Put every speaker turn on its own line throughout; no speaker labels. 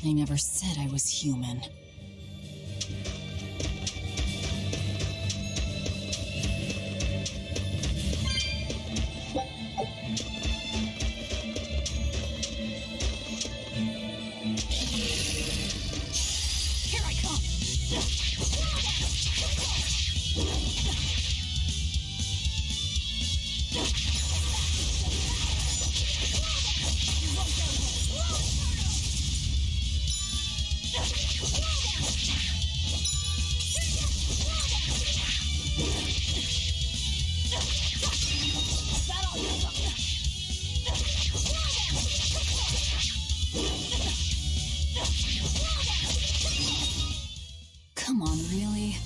I never said I was human. Come on, really?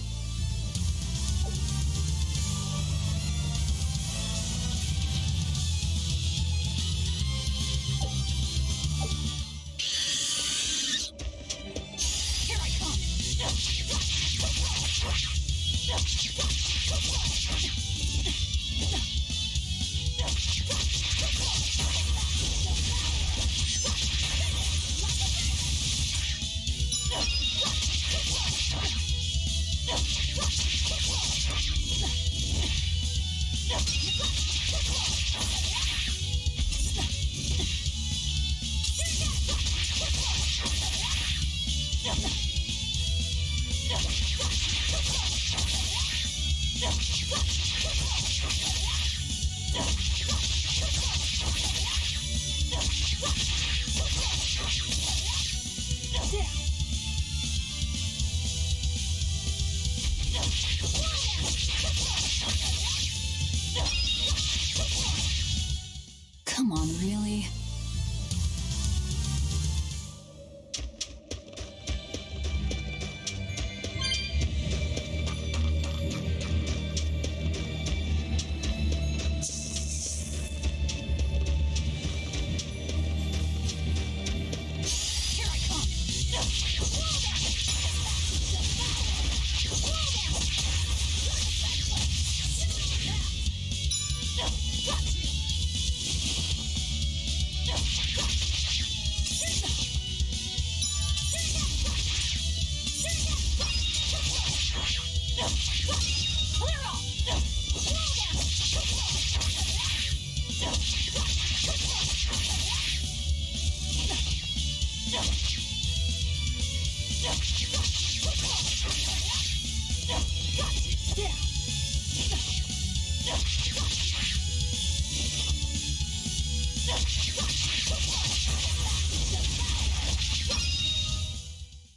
Come on, really?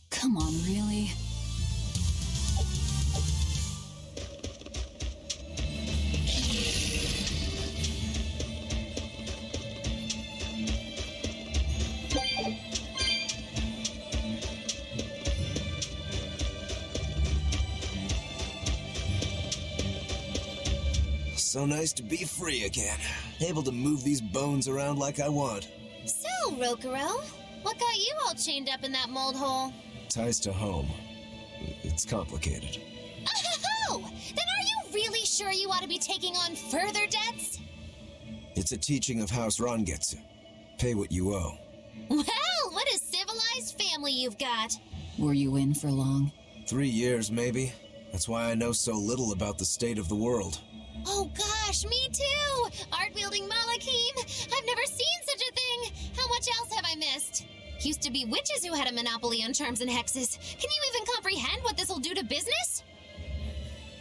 Come on, really?
So nice to be free again. Able to move these bones around like I want.
So, Rokuro, what got you all chained up in that mold hole?
Ties to home. It's complicated.
Oh! Then are you really sure you ought to be taking on further debts?
It's a teaching of House Rangetsu. Pay what you owe.
Well, what a civilized family you've got.
Were you in for long?
3 years, maybe. That's why I know so little about the state of the world.
Oh gosh, me too! Art-wielding Malakim! I've never seen such a thing! How much else have I missed? Used to be witches who had a monopoly on charms and hexes. Can you even comprehend what this'll do to business?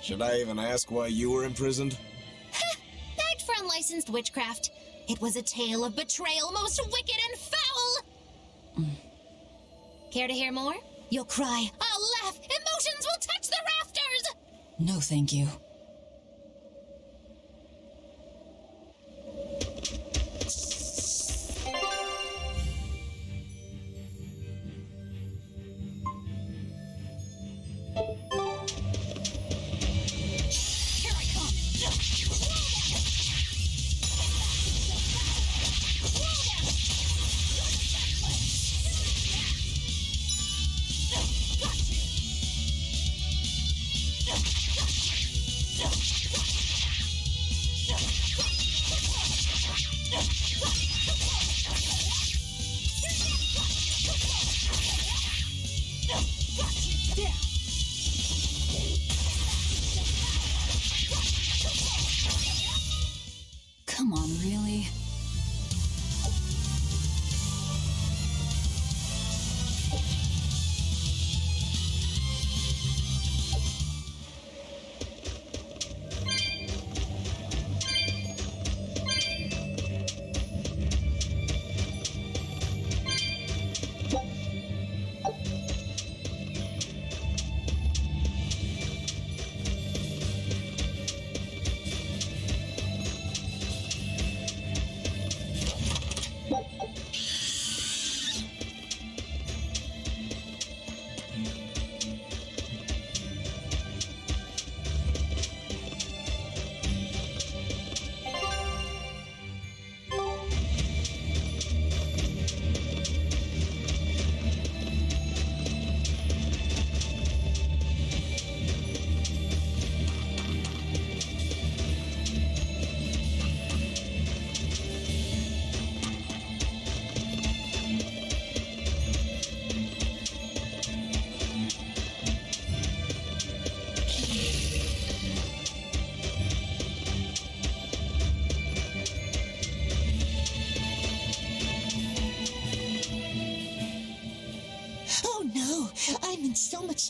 Should I even ask why you were imprisoned?
Bagged for unlicensed witchcraft. It was a tale of betrayal most wicked and foul! Care to hear more? You'll cry, I'll laugh, emotions will touch the rafters!
No, thank you.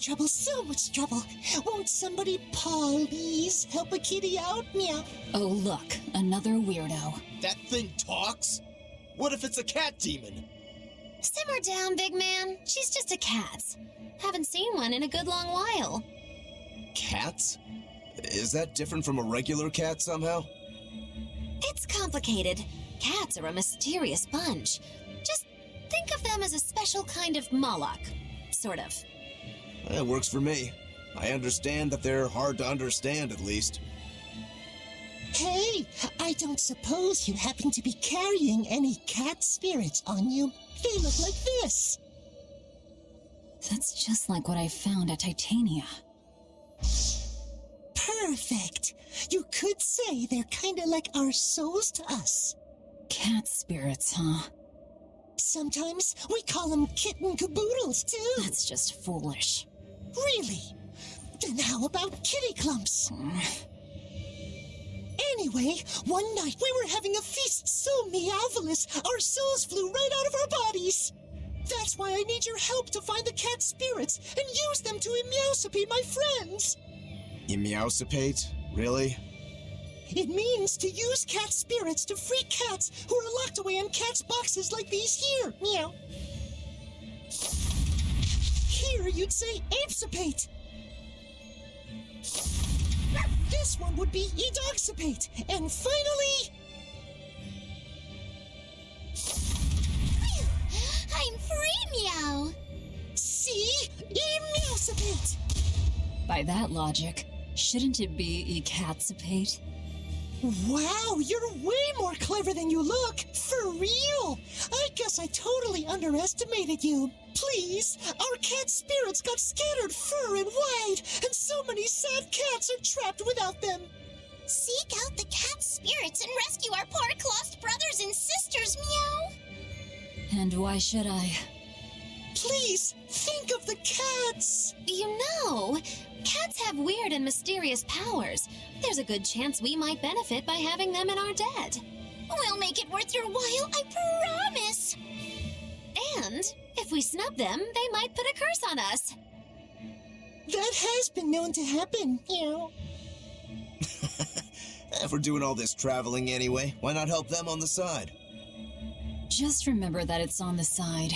trouble, so much trouble. Won't somebody please help a kitty out? Meow.
Oh, look, another weirdo.
That thing talks? What if it's a cat demon?
Simmer down, big man. She's just a cat. Haven't seen one in a good long while.
Cats? Is that different from a regular cat somehow?
It's complicated. Cats are a mysterious bunch. Just think of them as a special kind of Moloch. Sort of.
That works for me. I understand that they're hard to understand, at least.
Hey, I don't suppose you happen to be carrying any cat spirits on you. They look like this.
That's just like what I found at Titania.
Perfect. You could say they're kinda like our souls to us.
Cat spirits, huh?
Sometimes we call them kitten caboodles, too.
That's just foolish.
Really? Then how about kitty clumps? Anyway, one night we were having a feast so meowvelous, our souls flew right out of our bodies. That's why I need your help to find the cat spirits and use them to emeowsipate my friends.
Emeowsipate? Really?
It means to use cat spirits to free cats who are locked away in cats' boxes like these here. Meow. Here you'd say apesipate. This one would be edoxipate. And finally...
Phew! I'm free, meow.
See? Emeowsipate.
By that logic, shouldn't it be ecatsipate?
Wow, you're way more clever than you look. For real. I guess I totally underestimated you. Please, our cat spirits got scattered far and wide, and so many sad cats are trapped without them.
Seek out the cat spirits and rescue our poor lost brothers and sisters, meow.
And why should I?
Please, think of the cats.
You know, cats have weird and mysterious powers. There's a good chance we might benefit by having them in our dead. We'll make it worth your while, I promise. And if we snub them, they might put a curse on us.
That has been known to happen, Meow.
If we're doing all this traveling anyway, why not help them on the side?
Just remember that it's on the side.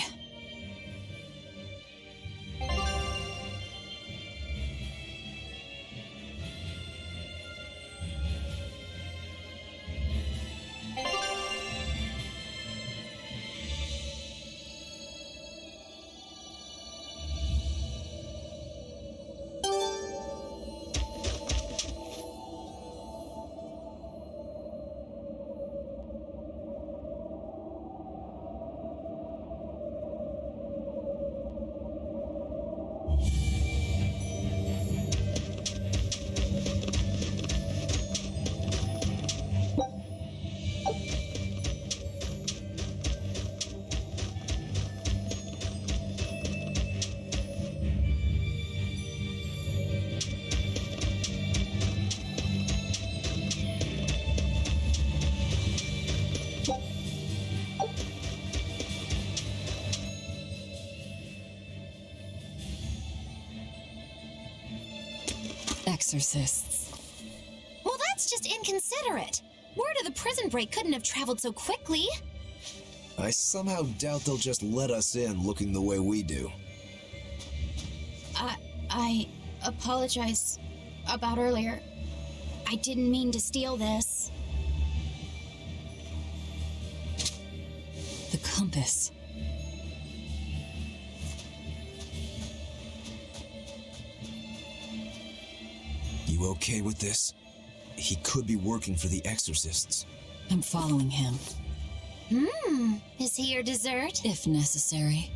Exorcists.
Well, that's just inconsiderate. Word of the prison break couldn't have traveled so quickly.
I somehow doubt they'll just let us in looking the way we do.
I apologize about earlier. I didn't mean to steal this.
The compass.
You okay with this? He could be working for the exorcists.
I'm following him,
Is he your dessert?
if necessary.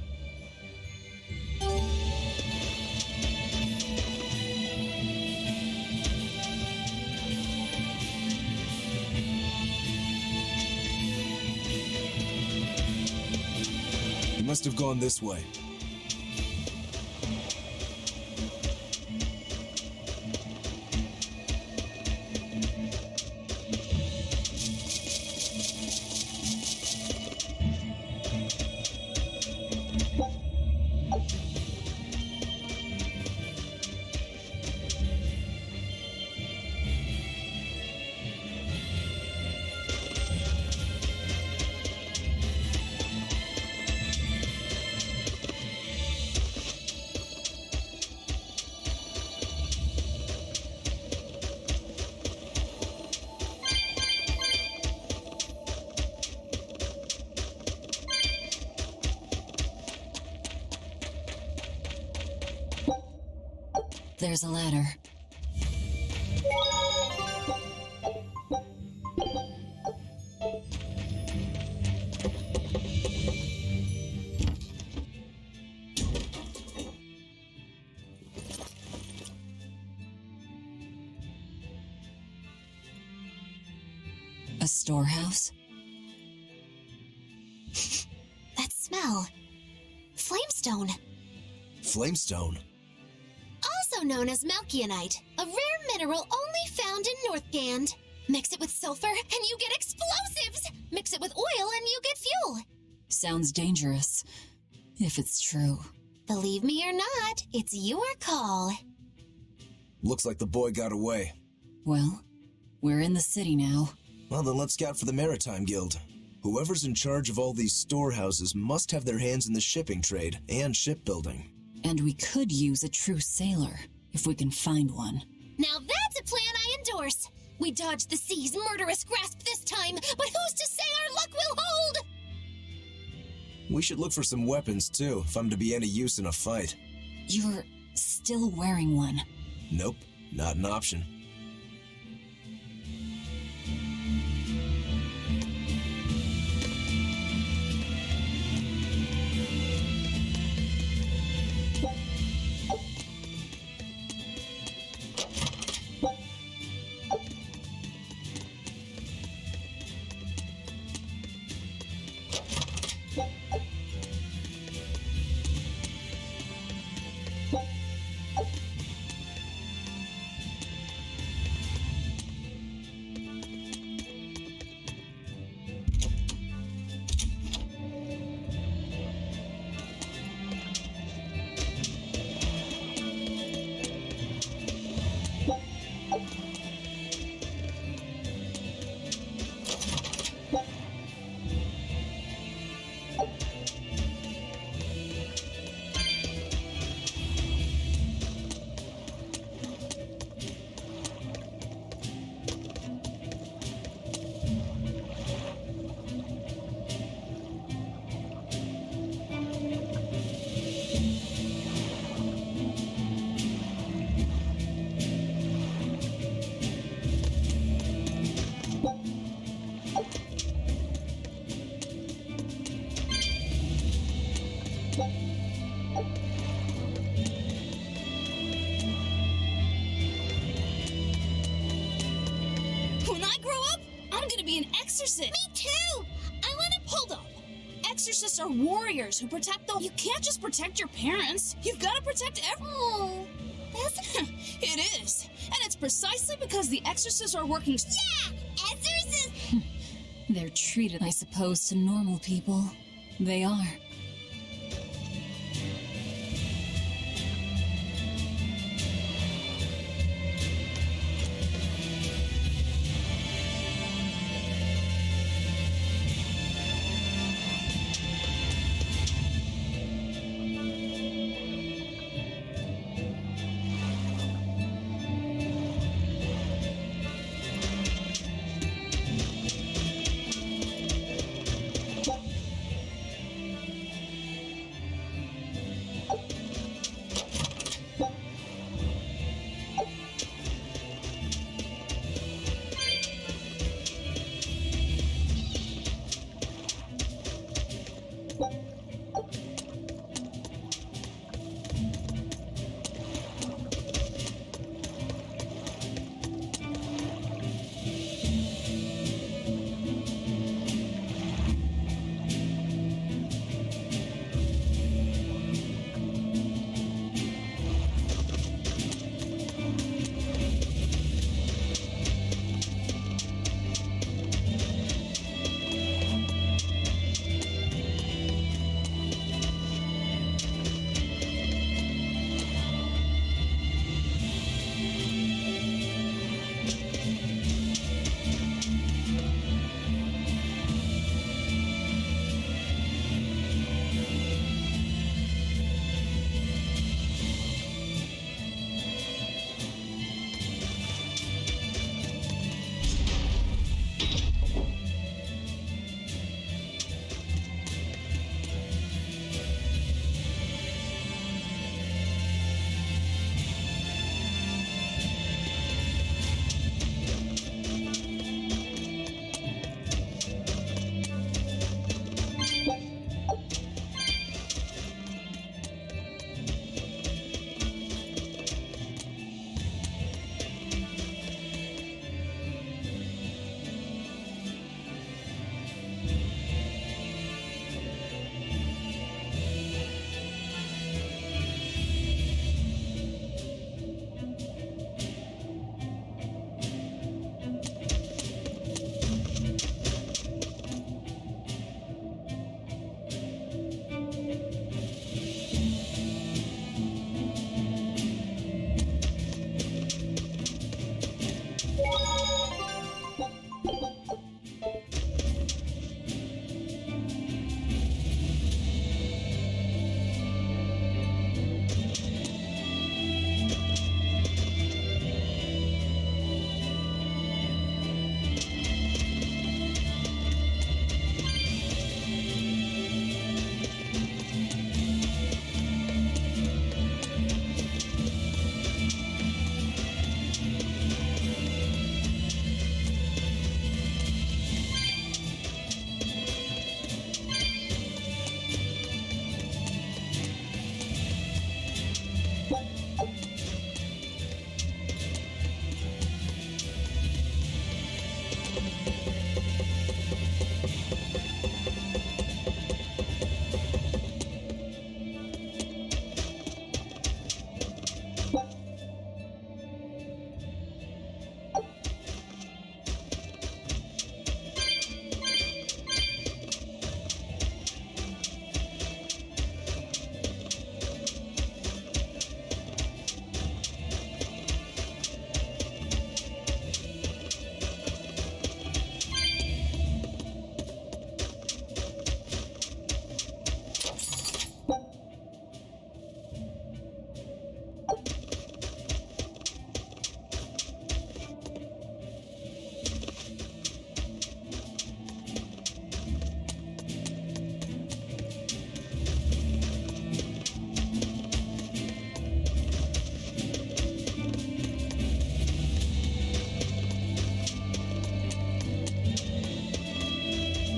He must have gone this way.
There's a ladder. A storehouse?
That smell. Flamestone.
Flamestone?
Also known as Malkionite, a rare mineral only found in Northgand. Mix it with sulfur and you get explosives! Mix it with oil and you get fuel!
Sounds dangerous, if it's true.
Believe me or not, it's your call.
Looks like the boy got away.
Well, we're in the city now.
Well, then let's scout for the Maritime Guild. Whoever's in charge of all these storehouses must have their hands in the shipping trade and shipbuilding.
And we could use a true sailor, if we can find one.
Now that's a plan I endorse. We dodged the sea's murderous grasp this time, but who's to say our luck will hold?
We should look for some weapons, too, if I'm to be any use in a fight.
You're still wearing one.
Nope, not an option.
When I grow up, I'm gonna be an exorcist.
Me too! I want to...
Hold up. Exorcists are warriors who protect the... You can't just protect your parents. You've got to protect everyone.
Oh, that's...
It is. And it's precisely because the exorcists are working...
Yeah! Exorcist!
They're treated, I suppose, to normal people. They are.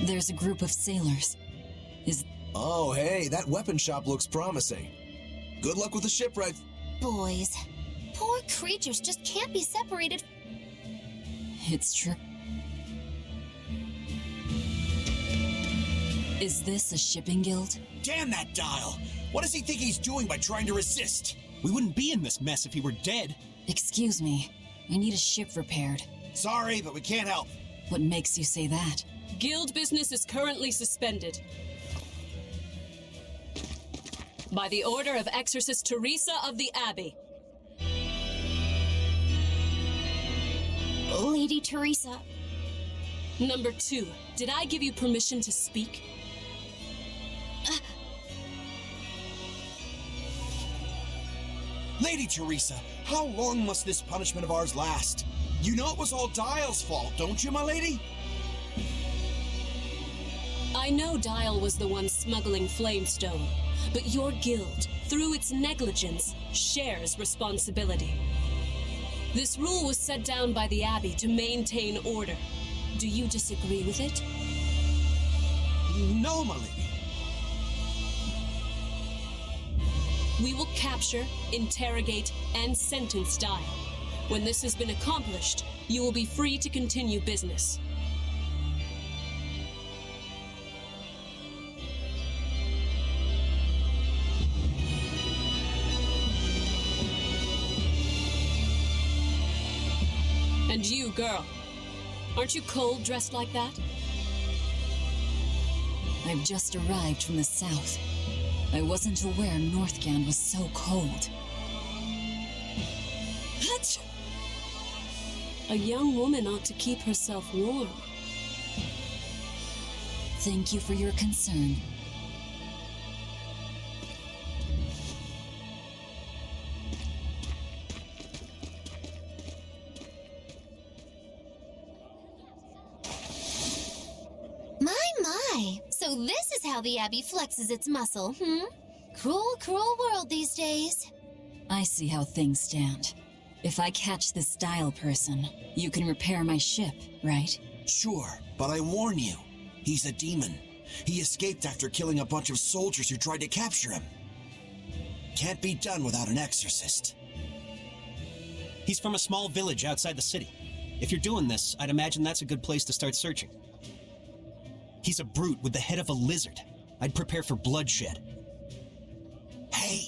There's a group of sailors.
Oh, hey, that weapon shop looks promising. Good luck with the shipwright.
Boys, poor creatures just can't be separated.
It's true. Is this a shipping guild?
Damn that dial! What does he think he's doing by trying to resist? We wouldn't be in this mess if he were dead.
Excuse me. I need a ship repaired.
Sorry, but we can't help.
What makes you say that?
Guild business is currently suspended. By the order of Exorcist Teresa of the Abbey.
Lady Teresa.
Number 2, did I give you permission to speak?
Lady Teresa, how long must this punishment of ours last? You know it was all Dial's fault, don't you, my lady?
I know Dial was the one smuggling Flamestone, but your guild, through its negligence, shares responsibility. This rule was set down by the Abbey to maintain order. Do you disagree with it?
No, my lady.
We will capture, interrogate, and sentence Dial. When this has been accomplished, you will be free to continue business. And you, girl, aren't you cold dressed like that?
I've just arrived from the south. I wasn't aware Northgand was so cold.
What? A young woman ought to keep herself warm.
Thank you for your concern.
My. So this is how the Abbey flexes its muscle, Cruel, cruel world these days.
I see how things stand. If I catch this Dial person, you can repair my ship, right?
Sure, but I warn you, he's a demon. He escaped after killing a bunch of soldiers who tried to capture him. Can't be done without an exorcist.
He's from a small village outside the city. If you're doing this, I'd imagine that's a good place to start searching. He's a brute with the head of a lizard. I'd prepare for bloodshed.
Hey!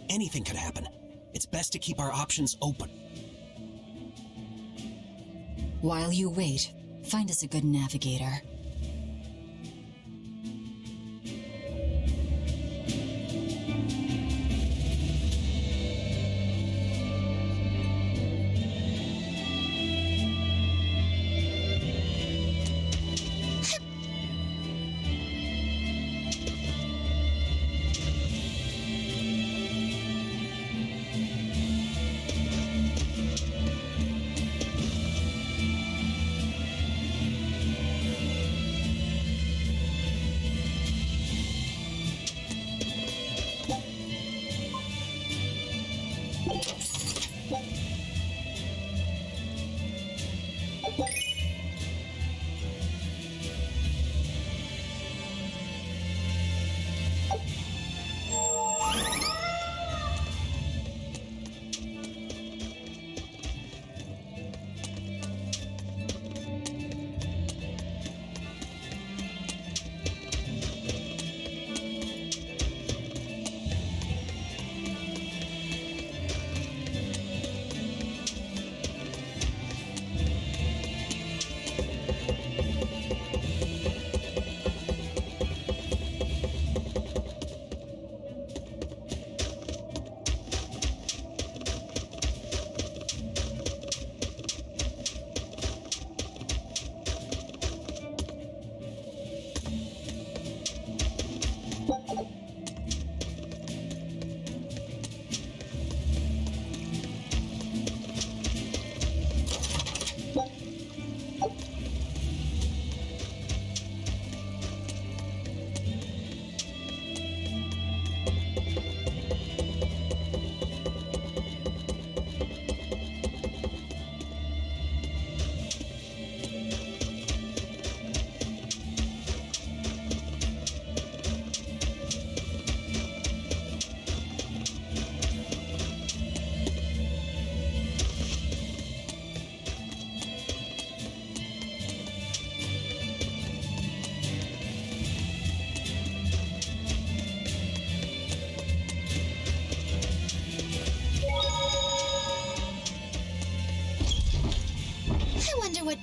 Anything could happen. It's best to keep our options open.
While you wait, find us a good navigator.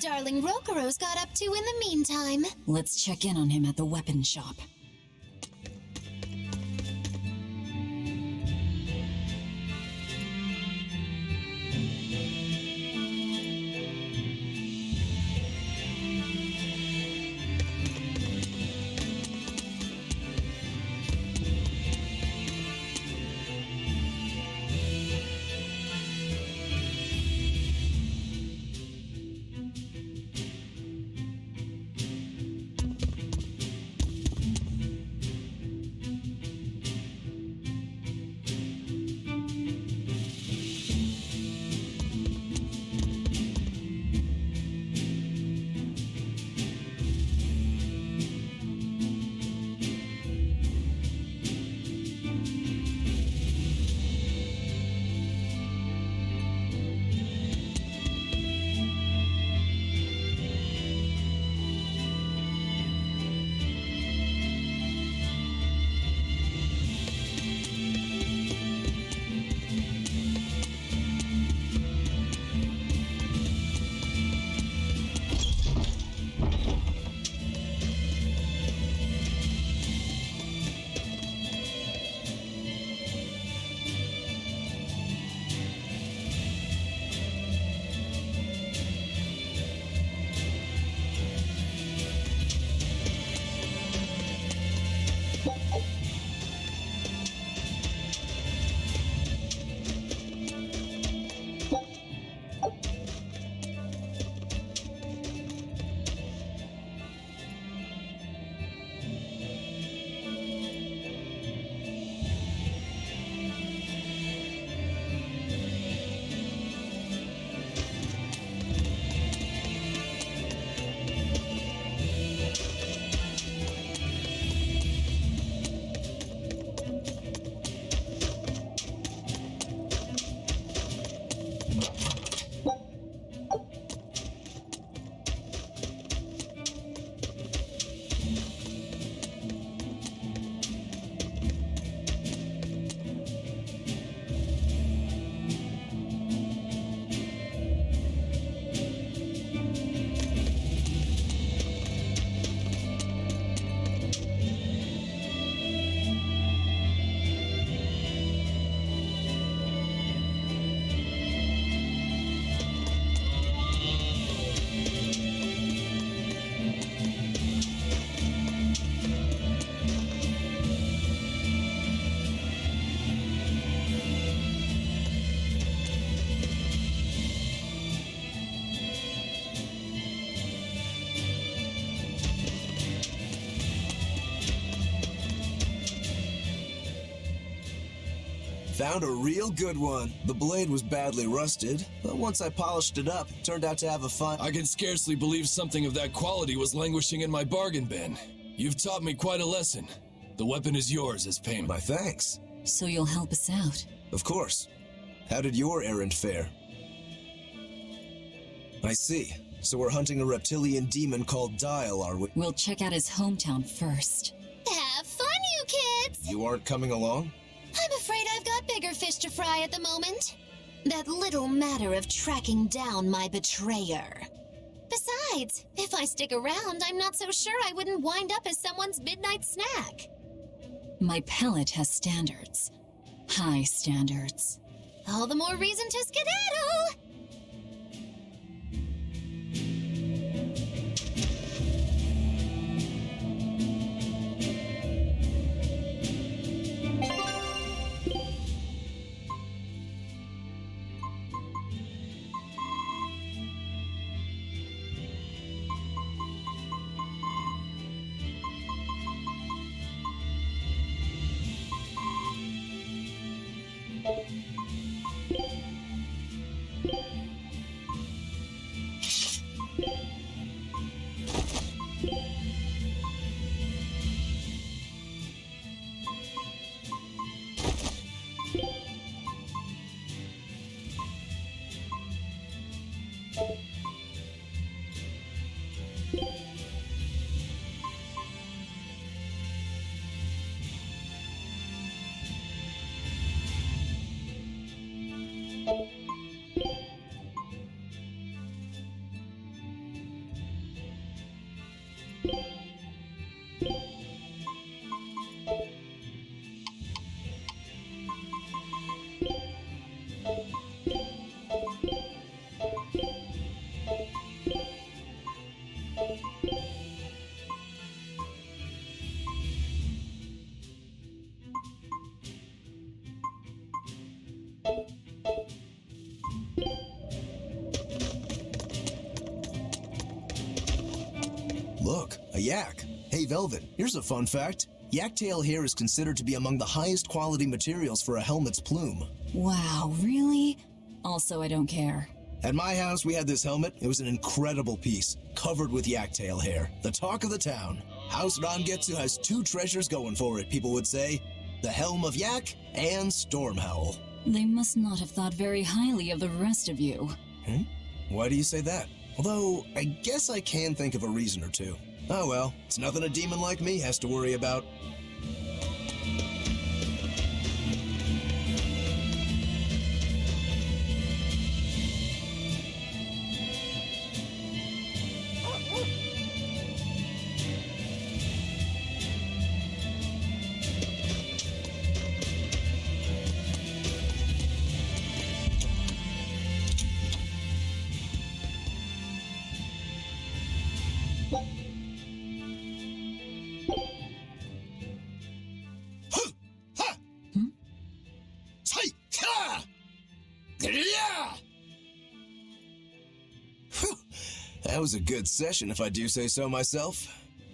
darling Rokuro's got up to in the meantime.
Let's check in on him at the weapon shop.
Found a real good one. The blade was badly rusted, but once I polished it up, it turned out to have a fine...
I can scarcely believe something of that quality was languishing in my bargain bin. You've taught me quite a lesson. The weapon is yours as payment.
My thanks.
So you'll help us out?
Of course. How did your errand fare? I see. So we're hunting a reptilian demon called Dial, are we?
We'll check out his hometown first.
Have fun, you kids!
You aren't coming along?
I'm afraid I've got bigger fish to fry at the moment. That little matter of tracking down my betrayer. Besides, if I stick around, I'm not so sure I wouldn't wind up as someone's midnight snack.
My palate has standards. High standards.
All the more reason to skedaddle!
yak. Hey, Velvet, here's a fun fact. Yak tail hair is considered to be among the highest quality materials for a helmet's plume.
Wow, really? Also, I don't care.
At my house, we had this helmet. It was an incredible piece, covered with yak tail hair. The talk of the town. House Rangetsu has two treasures going for it, people would say. The Helm of Yak and Stormhowl.
They must not have thought very highly of the rest of you.
Why do you say that? Although, I guess I can think of a reason or two. Oh well, it's nothing a demon like me has to worry about. That was a good session, if I do say so myself.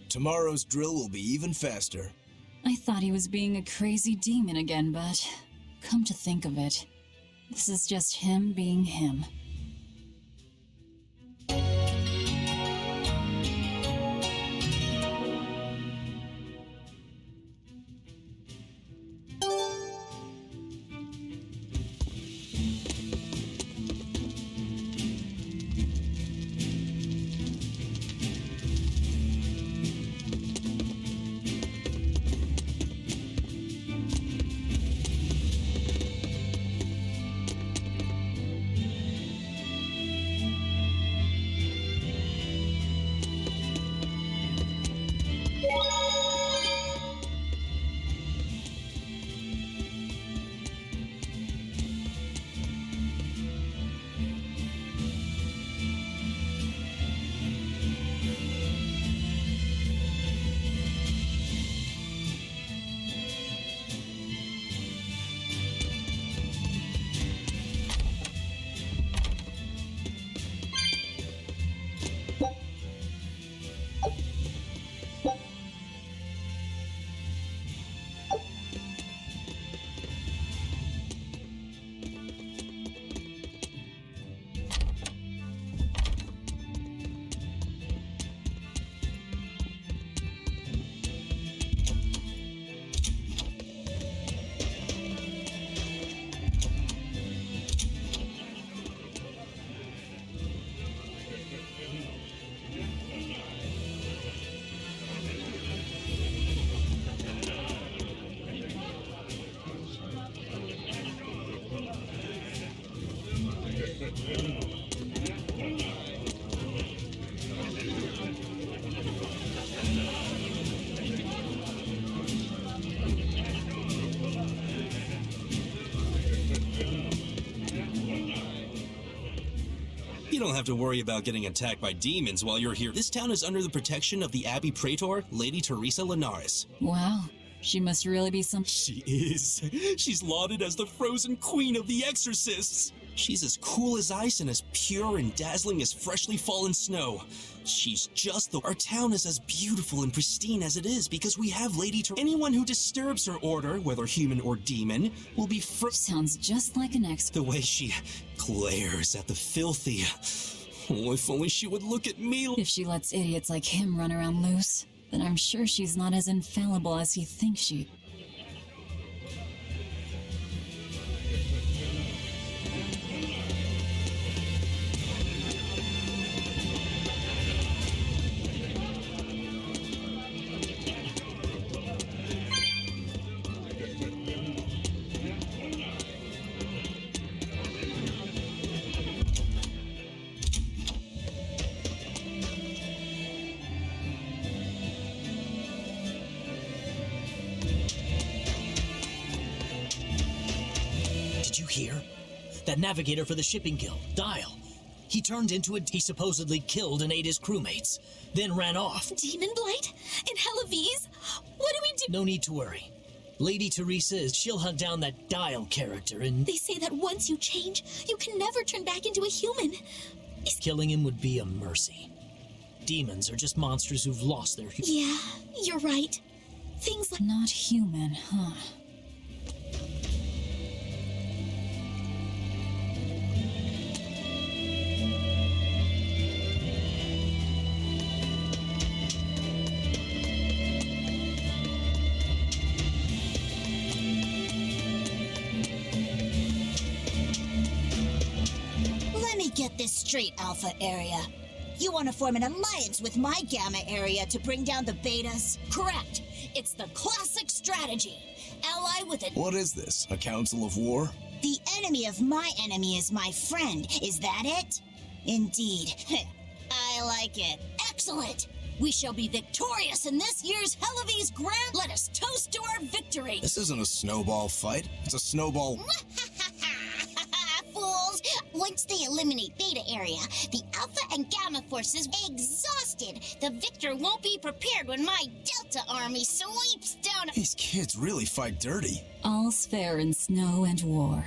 Tomorrow's drill will be even faster.
I thought he was being a crazy demon again, but come to think of it, this is just him being him.
You don't have to worry about getting attacked by demons while you're here. This town is under the protection of the Abbey Praetor, Lady Teresa Linares.
Wow, she must really be some—
She is. She's lauded as the frozen queen of the exorcists. She's as cool as ice and as pure and dazzling as freshly fallen snow. She's just the— Our town is as beautiful and pristine as it is because we have Lady Teresa. Anyone who disturbs her order, whether human or demon, will be
Sounds just like an ex—
The way she glares at the filthy. Oh, if only she would look at me.
If she lets idiots like him run around loose, then I'm sure she's not as infallible as he thinks she—
Here? That navigator for the shipping guild, Dial. He turned into a— He supposedly killed and ate his crewmates, then ran off.
Demon Blight? In Helaviz? What do we do?
No need to worry. Lady Teresa she'll hunt down that Dial character and—
They say that once you change, you can never turn back into a human.
Killing him would be a mercy. demons are just monsters who've lost their...
Yeah, you're right. Things like...
Not human, huh?
Let me get this straight, Alpha Area. You want to form an alliance with my Gamma Area to bring down the Betas?
Correct. It's the classic strategy. Ally with a...
What is this? A council of war?
The enemy of my enemy is my friend. Is that it? Indeed. I like it.
Excellent. We shall be victorious in this year's Hellawes Grand. Let us toast to our victory.
This isn't a snowball fight. It's a snowball...
Fools! Once they eliminate Beta Area, the Alpha and Gamma forces exhausted. The victor won't be prepared when my Delta army sweeps down...
These kids really fight dirty.
All's fair in snow and war.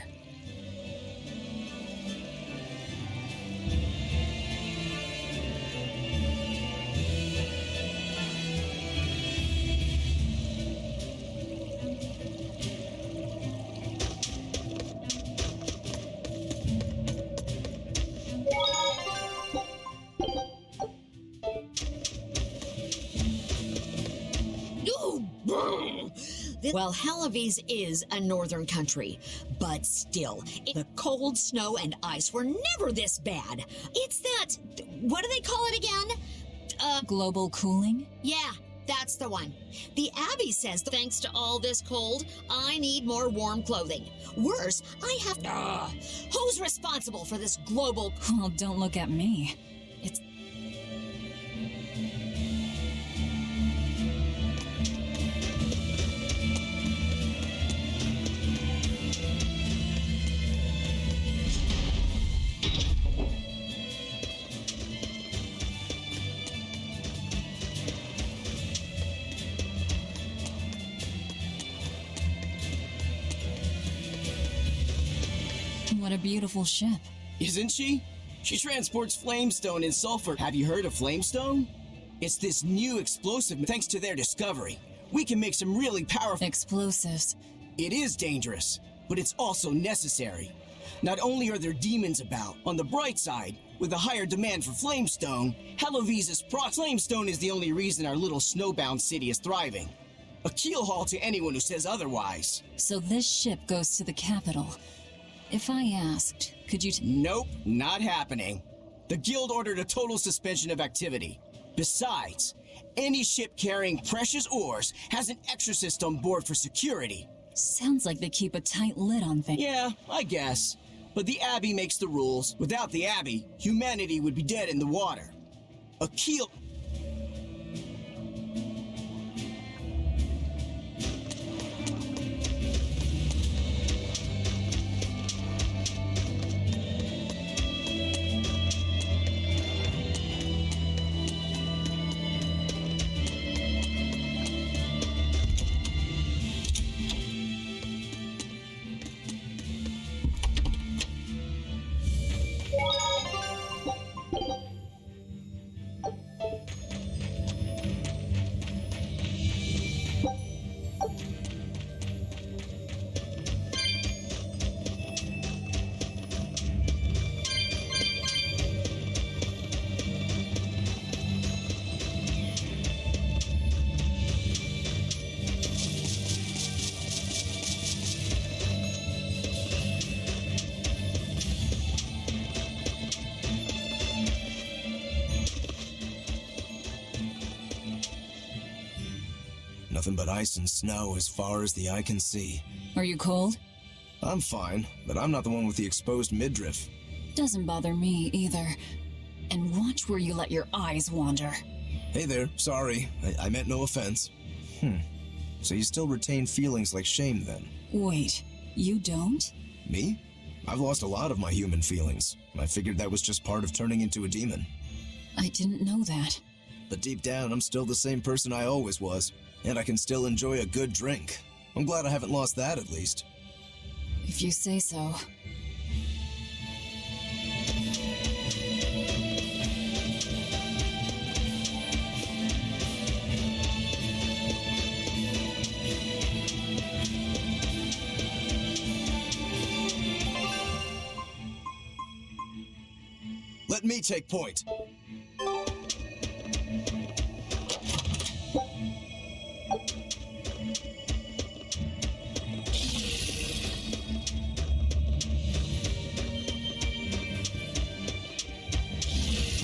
Well, Hellawes is a northern country, but still, the cold, snow, and ice were never this bad. It's that... what do they call it again?
Global cooling?
Yeah, that's the one. The Abbey says thanks to all this cold, I need more warm clothing. Worse, I have... who's responsible for this global...
Well, don't look at me. It's... What a beautiful ship.
Isn't she? She transports flamestone and sulfur. Have you heard of flamestone? It's this new explosive thanks to their discovery. We can make some really powerful
explosives.
It is dangerous, but it's also necessary. Not only are there demons about, on the bright side, with a higher demand for flamestone, Hellawes' flamestone is the only reason our little snowbound city is thriving. A keelhaul to anyone who says otherwise.
So this ship goes to the capital. If I asked, could you...
Nope, not happening. The Guild ordered a total suspension of activity. Besides, any ship carrying precious ores has an exorcist on board for security.
Sounds like they keep a tight lid on things.
Yeah, I guess. But the Abbey makes the rules. Without the Abbey, humanity would be dead in the water. A keel... Nothing but ice and snow as far as the eye can see.
Are you cold?
I'm fine, but I'm not the one with the exposed midriff.
Doesn't bother me either. And watch where you let your eyes wander.
Hey there, sorry. I meant no offense. So you still retain feelings like shame then?
Wait, you don't?
Me? I've lost a lot of my human feelings. I figured that was just part of turning into a demon.
I didn't know that.
But deep down, I'm still the same person I always was. And I can still enjoy a good drink. I'm glad I haven't lost that, at least.
If you say so.
Let me take point.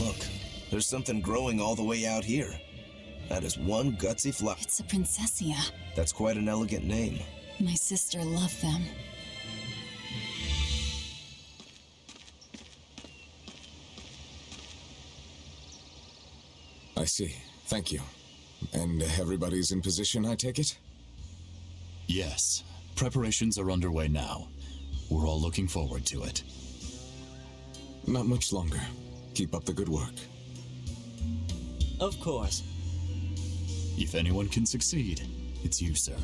Look, there's something growing all the way out here. That is one gutsy flower.
It's a Princessia.
That's quite an elegant name.
My sister loved them.
I see. Thank you. And everybody's in position, I take it?
Yes. Preparations are underway now. We're all looking forward to it.
Not much longer. Keep up the good work.
Of course.
If anyone can succeed, it's you, sir.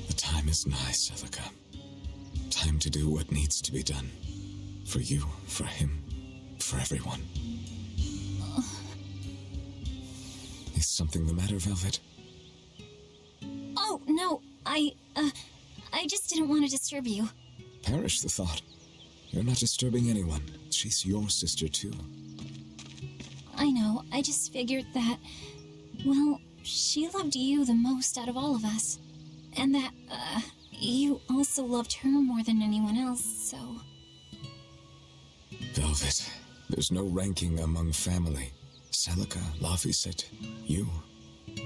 The time is nigh, Celica. Time to do what needs to be done. For you, for him, for everyone. Is something the matter, Velvet?
Oh, no, I just didn't want to disturb you.
Perish the thought. You're not disturbing anyone. She's your sister, too.
I know, I just figured that, well, she loved you the most out of all of us. And that, you also loved her more than anyone else, so...
Velvet, there's no ranking among family. Celica, Laphicet, you.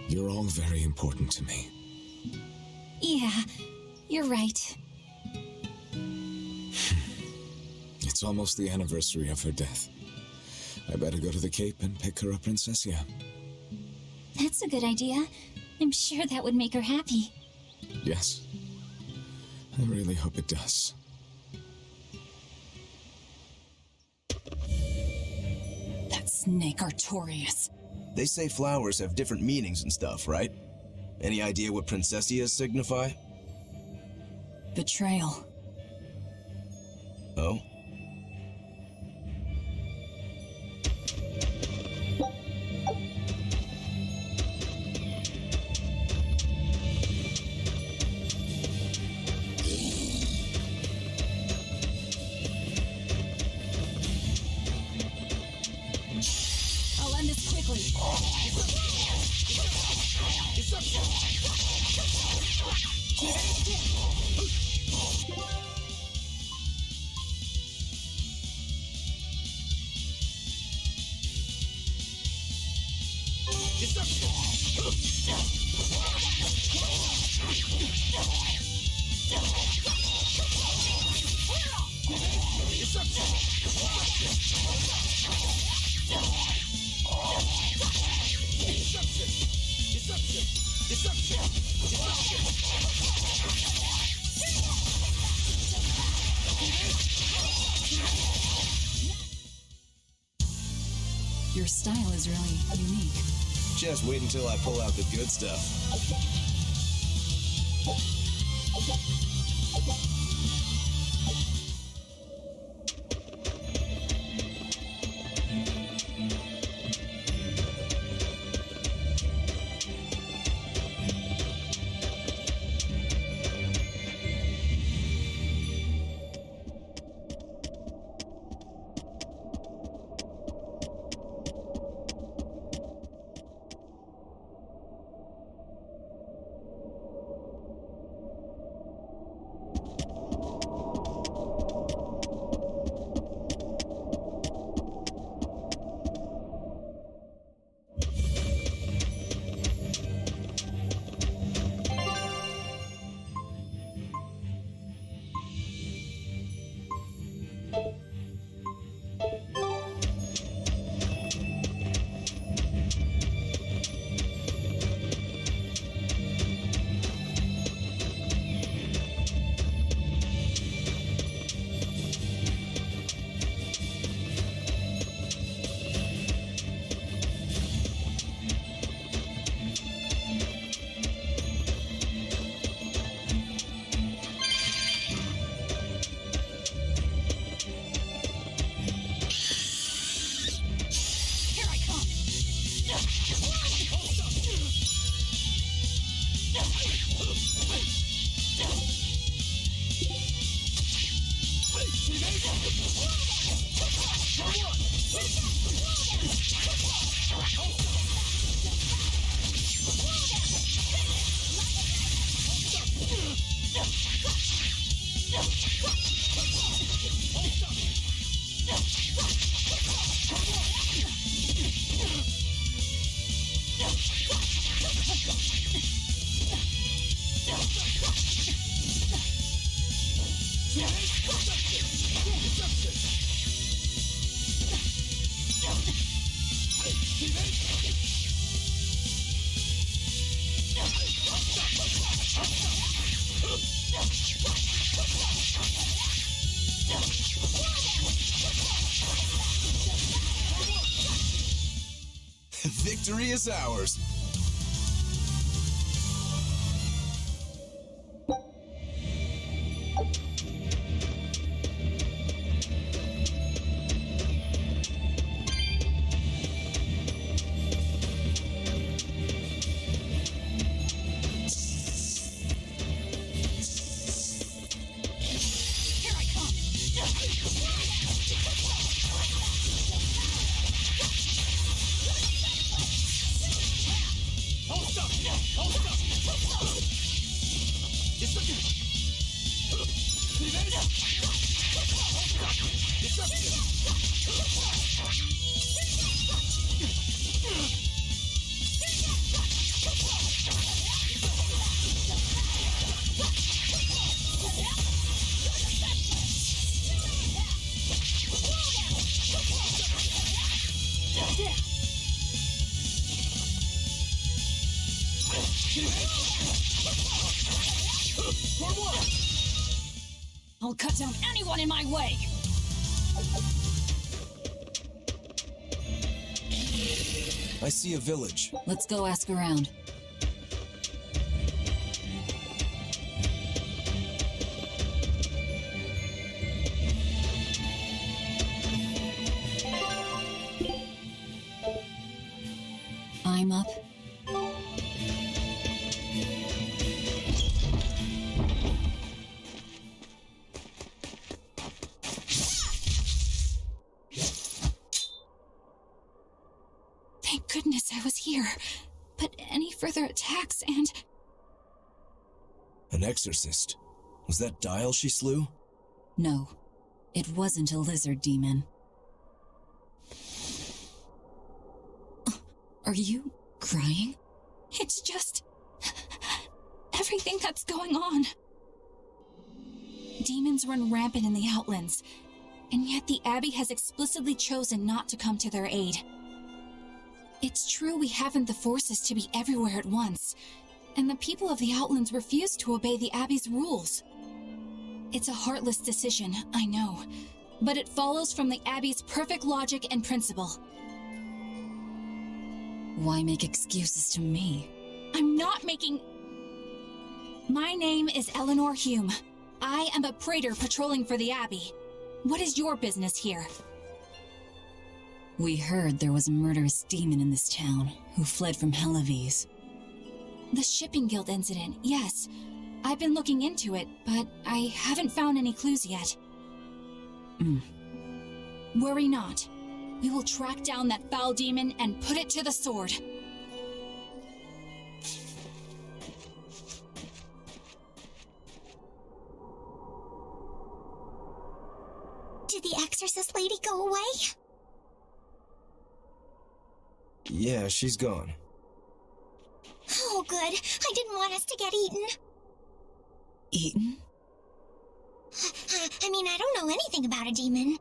You're all very important to me.
Yeah, you're right.
It's almost the anniversary of her death. I better go to the Cape and pick her a Princessia.
That's a good idea. I'm sure that would make her happy.
Yes. I really hope it does.
That snake Artorias.
They say flowers have different meanings and stuff, right? Any idea what Princessias signify?
Betrayal.
Oh?
I'll end this quickly.
Your style is really unique.
Just wait until I pull out the good stuff. Victory is ours.
I'll cut down anyone in my way!
I see a village.
Let's go ask around. I'm up.
Thank goodness I was here. But any further attacks and...
An exorcist. Was that Dial she slew?
No, it wasn't a lizard demon. Are you crying?
It's just... everything that's going on. Demons run rampant in the Outlands, and yet the Abbey has explicitly chosen not to come to their aid. It's true we haven't the forces to be everywhere at once, and the people of the Outlands refuse to obey the Abbey's rules. It's a heartless decision, I know, but it follows from the Abbey's perfect logic and principle.
Why make excuses to me?
I'm not making... My name is Eleanor Hume. I am a praetor patrolling for the Abbey. What is your business here?
We heard there was a murderous demon in this town who fled from Helavis.
The Shipping Guild incident, yes. I've been looking into it, but I haven't found any clues yet. Worry not. We will track down that foul demon and put it to the sword.
Did the exorcist lady go away?
Yeah, she's gone.
Oh, good. I didn't want us to get eaten.
Eaten?
I mean, I don't know anything about a demon.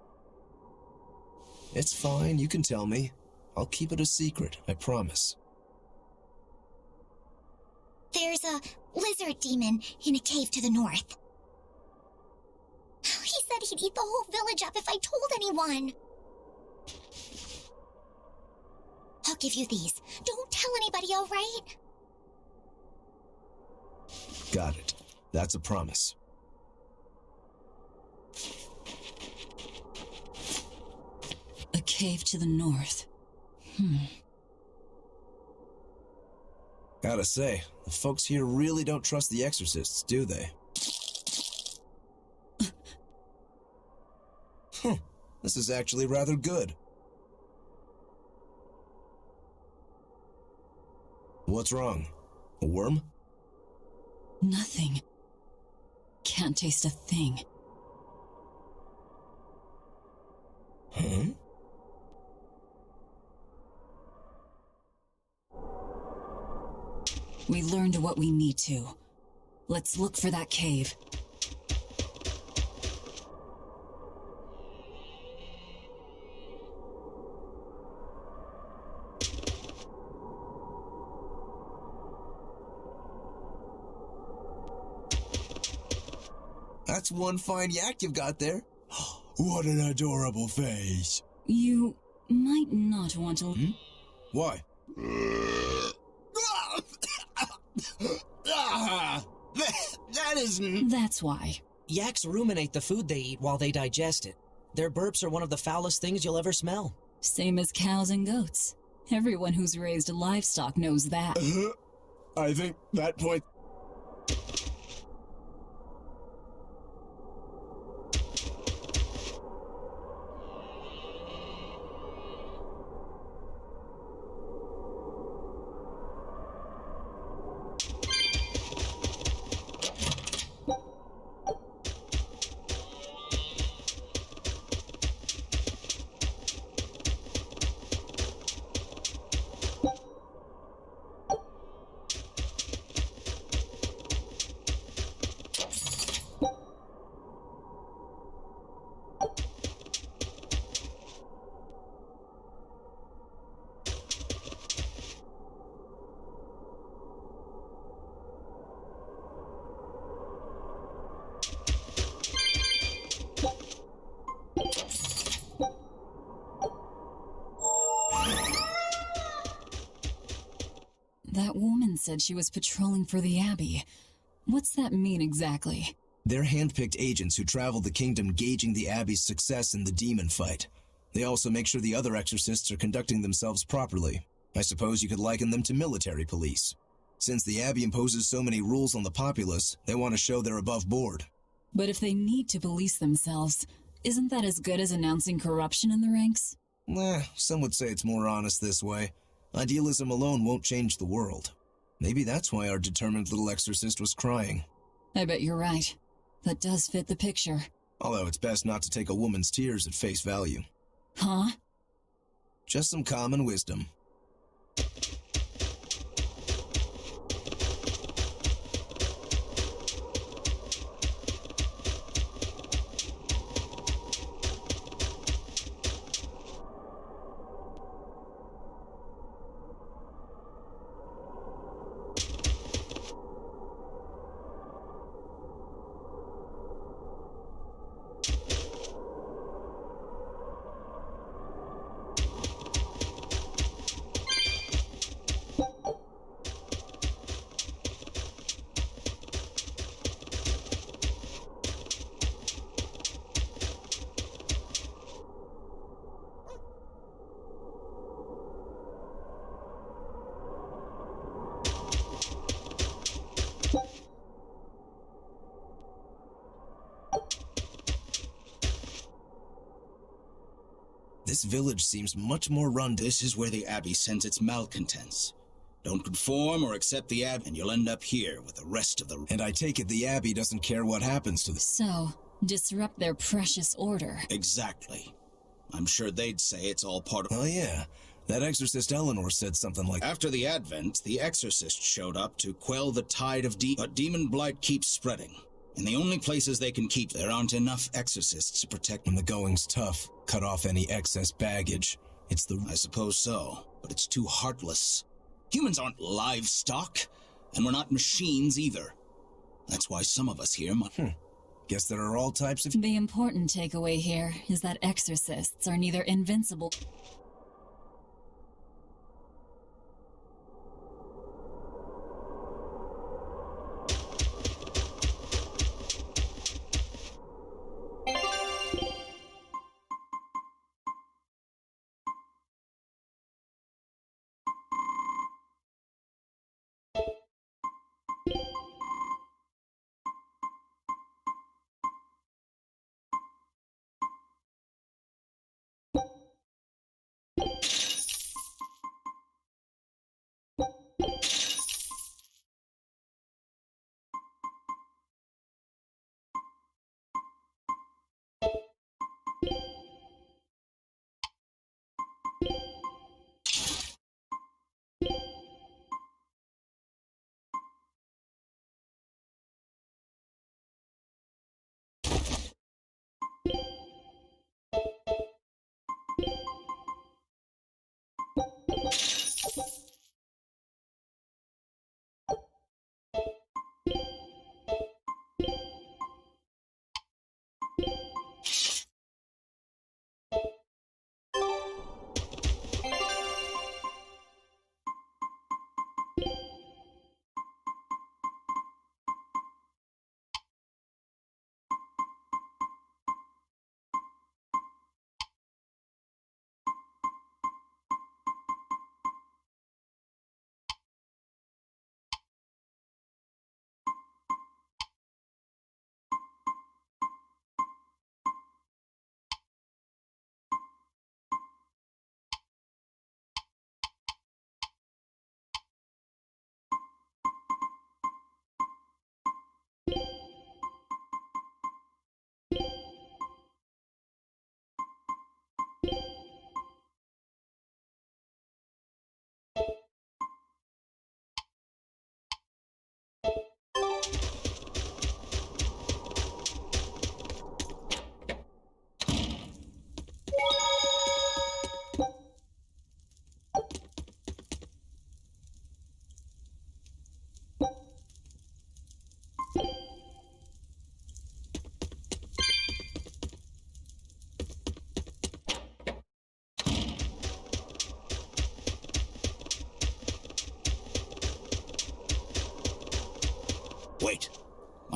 It's fine, you can tell me. I'll keep it a secret, I promise.
There's a lizard demon in a cave to the north. He said he'd eat the whole village up if I told anyone. I'll give you these. Don't tell anybody, all right?
Got it. That's a promise.
A cave to the north.
Gotta say, the folks here really don't trust the exorcists, do they? This is actually rather good. What's wrong? A worm?
Nothing. Can't taste a thing.
Huh?
We learned what we need to. Let's look for that cave.
That's one fine yak you've got there. What an adorable face.
You might not want to...
Why?
That isn't...
That's why.
Yaks ruminate the food they eat while they digest it. Their burps are one of the foulest things you'll ever smell.
Same as cows and goats. Everyone who's raised livestock knows that.
I think that point...
That woman said she was patrolling for the Abbey. What's that mean exactly?
They're handpicked agents who travel the kingdom gauging the Abbey's success in the demon fight. They also make sure the other exorcists are conducting themselves properly. I suppose you could liken them to military police. Since the Abbey imposes so many rules on the populace, they want to show they're above board.
But if they need to police themselves, isn't that as good as announcing corruption in the ranks?
Some would say it's more honest this way. Idealism alone won't change the world. Maybe that's why our determined little exorcist was crying.
I bet you're right. That does fit the picture.
Although it's best not to take a woman's tears at face value.
Huh?
Just some common wisdom. This village seems much more run.
This is where the Abbey sends its malcontents. Don't conform or accept the Abbey, and you'll end up here with the rest of the...
And I take it the Abbey doesn't care what happens to them.
So, disrupt their precious order.
Exactly. I'm sure they'd say it's all part of...
Oh yeah, that exorcist Eleanor said something like...
After the Advent, the exorcist showed up to quell the tide of but demon blight keeps spreading. And the only places they can keep, there aren't enough exorcists to protect...
When the going's tough, cut off any excess baggage. It's the...
I suppose so, but it's too heartless. Humans aren't livestock, and we're not machines either. That's why some of us here
Guess there are all types of...
The important takeaway here is that exorcists are neither invincible...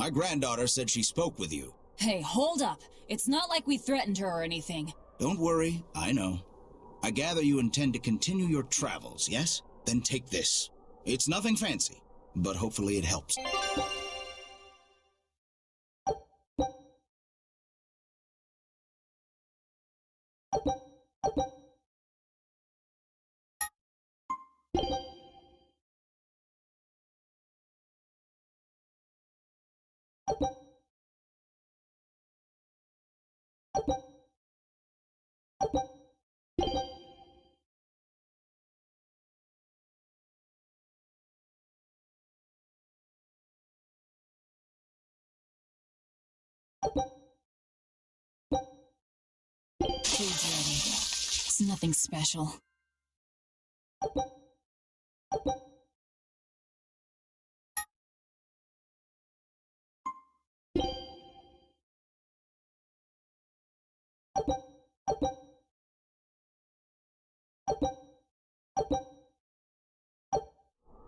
My granddaughter said she spoke with you.
Hey, hold up. It's not like we threatened her or anything.
Don't worry, I know. I gather you intend to continue your travels, yes? Then take this. It's nothing fancy, but hopefully it helps.
Food's ready. It's nothing special.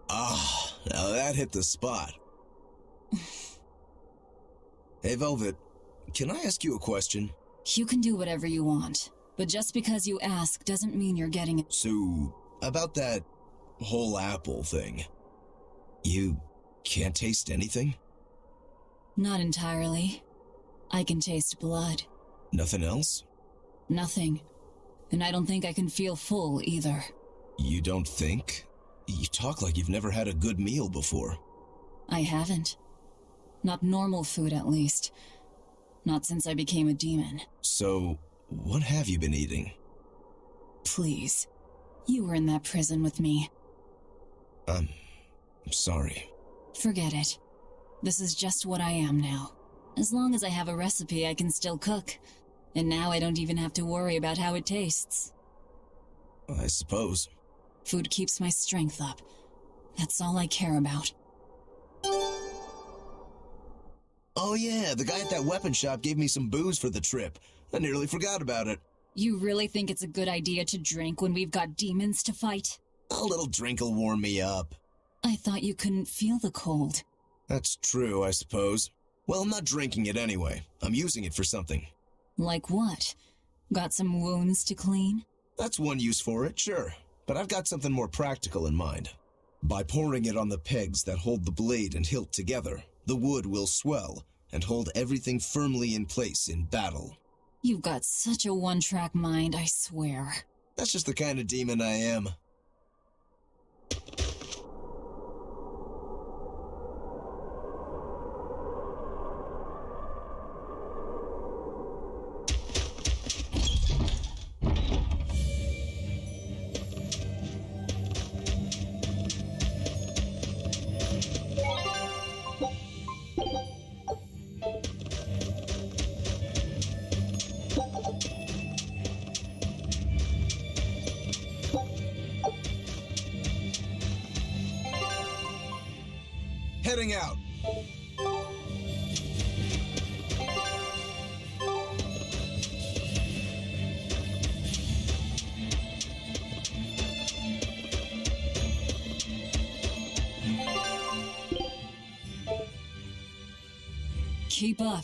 Ah, now that hit the spot. Hey, Velvet, can I ask you a question?
You can do whatever you want, but just because you ask doesn't mean you're getting it.
So, about that whole apple thing, you can't taste anything?
Not entirely. I can taste blood.
Nothing else?
Nothing. And I don't think I can feel full either.
You don't think? You talk like you've never had a good meal before.
I haven't. Not normal food, at least. Not since I became a demon.
So, what have you been eating?
Please. You were in that prison with me.
I'm sorry.
Forget it. This is just what I am now. As long as I have a recipe, I can still cook. And now I don't even have to worry about how it tastes.
I suppose.
Food keeps my strength up. That's all I care about.
Oh yeah, the guy at that weapon shop gave me some booze for the trip. I nearly forgot about it.
You really think it's a good idea to drink when we've got demons to fight?
A little drink'll warm me up.
I thought you couldn't feel the cold.
That's true, I suppose. Well, I'm not drinking it anyway. I'm using it for something.
Like what? Got some wounds to clean?
That's one use for it, sure. But I've got something more practical in mind. By pouring it on the pegs that hold the blade and hilt together, the wood will swell and hold everything firmly in place in battle.
You've got such a one-track mind, I swear.
That's just the kind of demon I am. Heading out.
Keep up.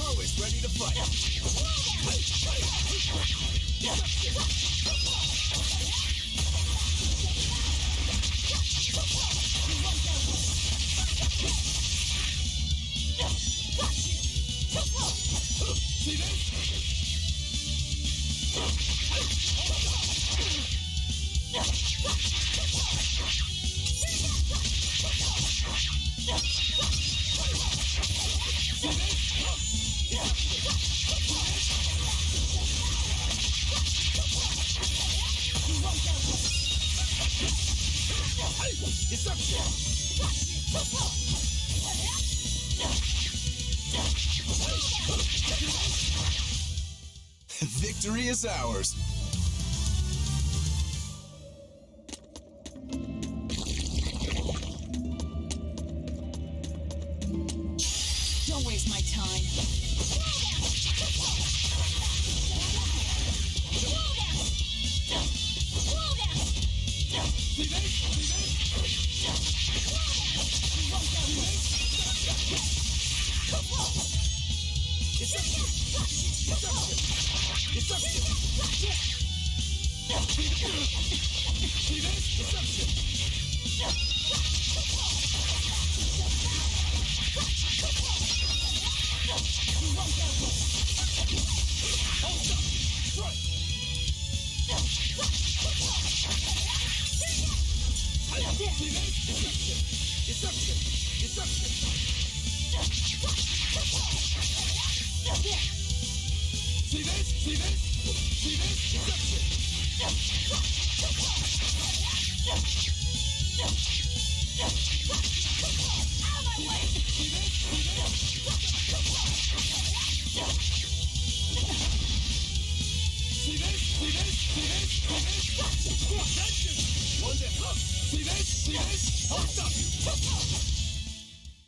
Always ready to fight.
Victory is ours.
Don't waste my time.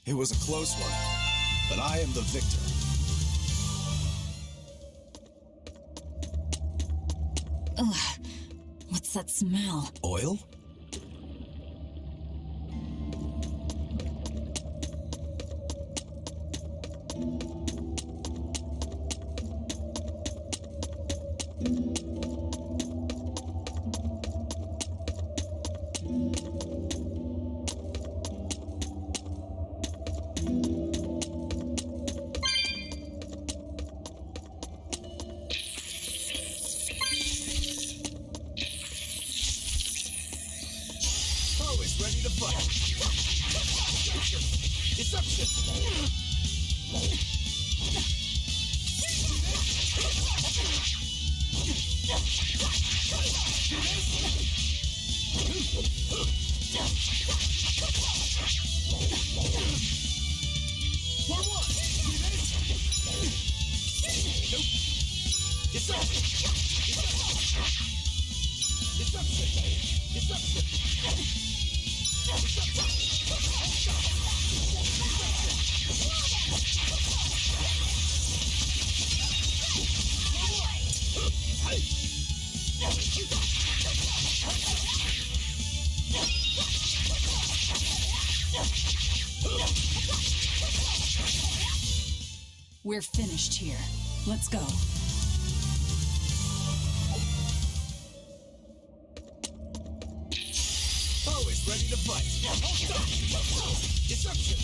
It was a close one, but I am the victor.
Ugh. What's that smell?
Oil? Always ready to fight. Deception! For one! Nope. Deception! Deception! Deception!
We're finished here. Let's go.
Always ready to fight. Deception!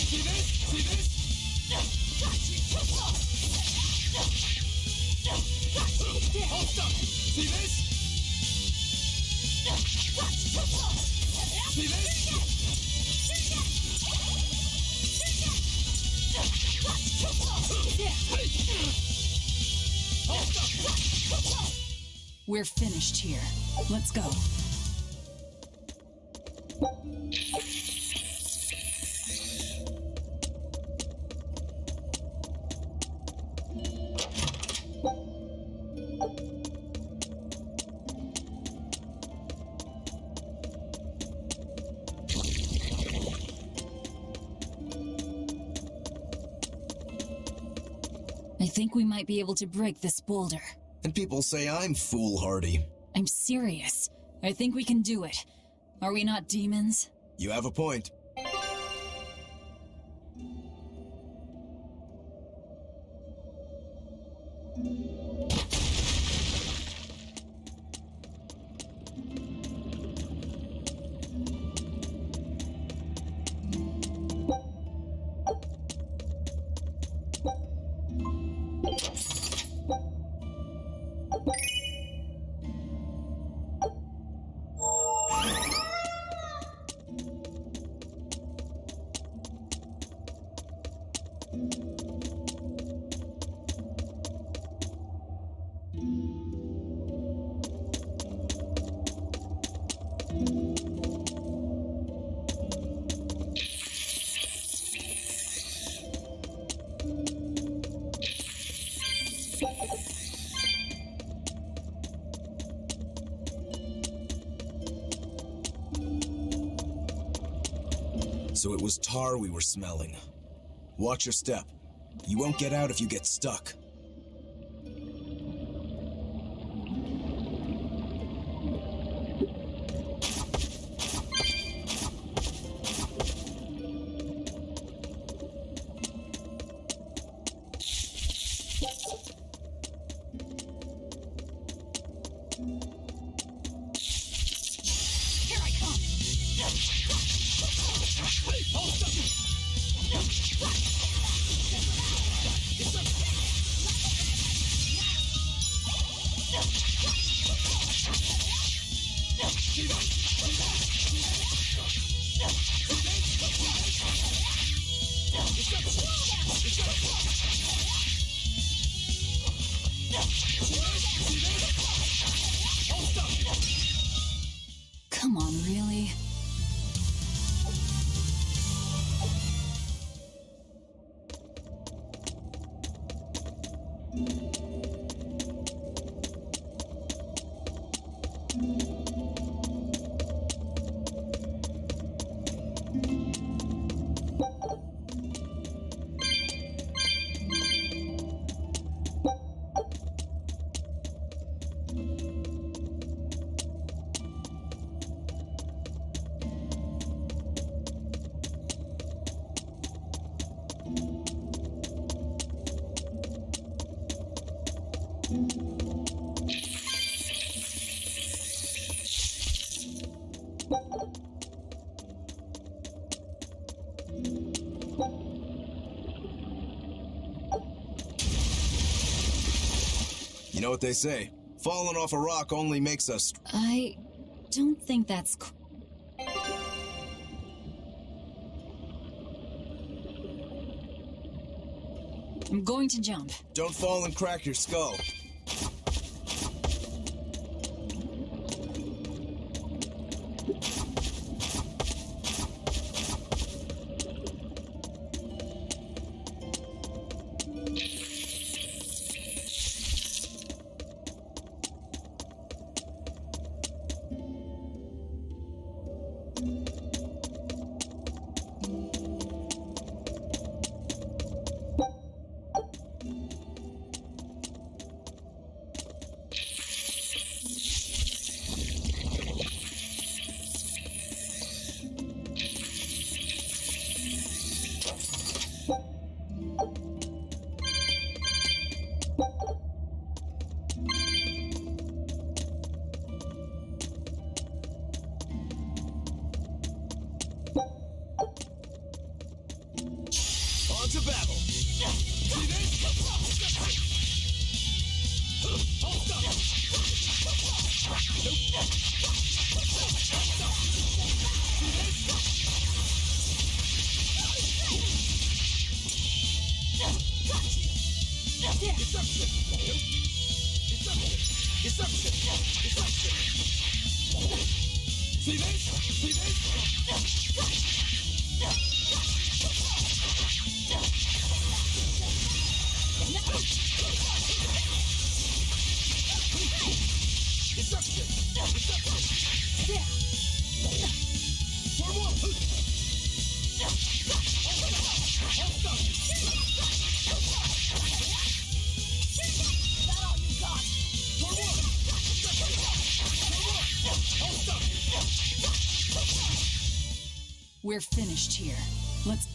See this? See
We're finished here. Let's go. I think we might be able to break this boulder.
And people say I'm foolhardy.
I'm serious. I think we can do it. Are we not demons?
You have a point. So it was tar we were smelling. Watch your step. You won't get out if you get stuck.
Come on, really?
You know what they say? Falling off a rock only makes us...
I don't think that's I'm going to jump.
Don't fall and crack your skull.
To battle. See this? Hold up. See this? See this?
We're finished here. Let's...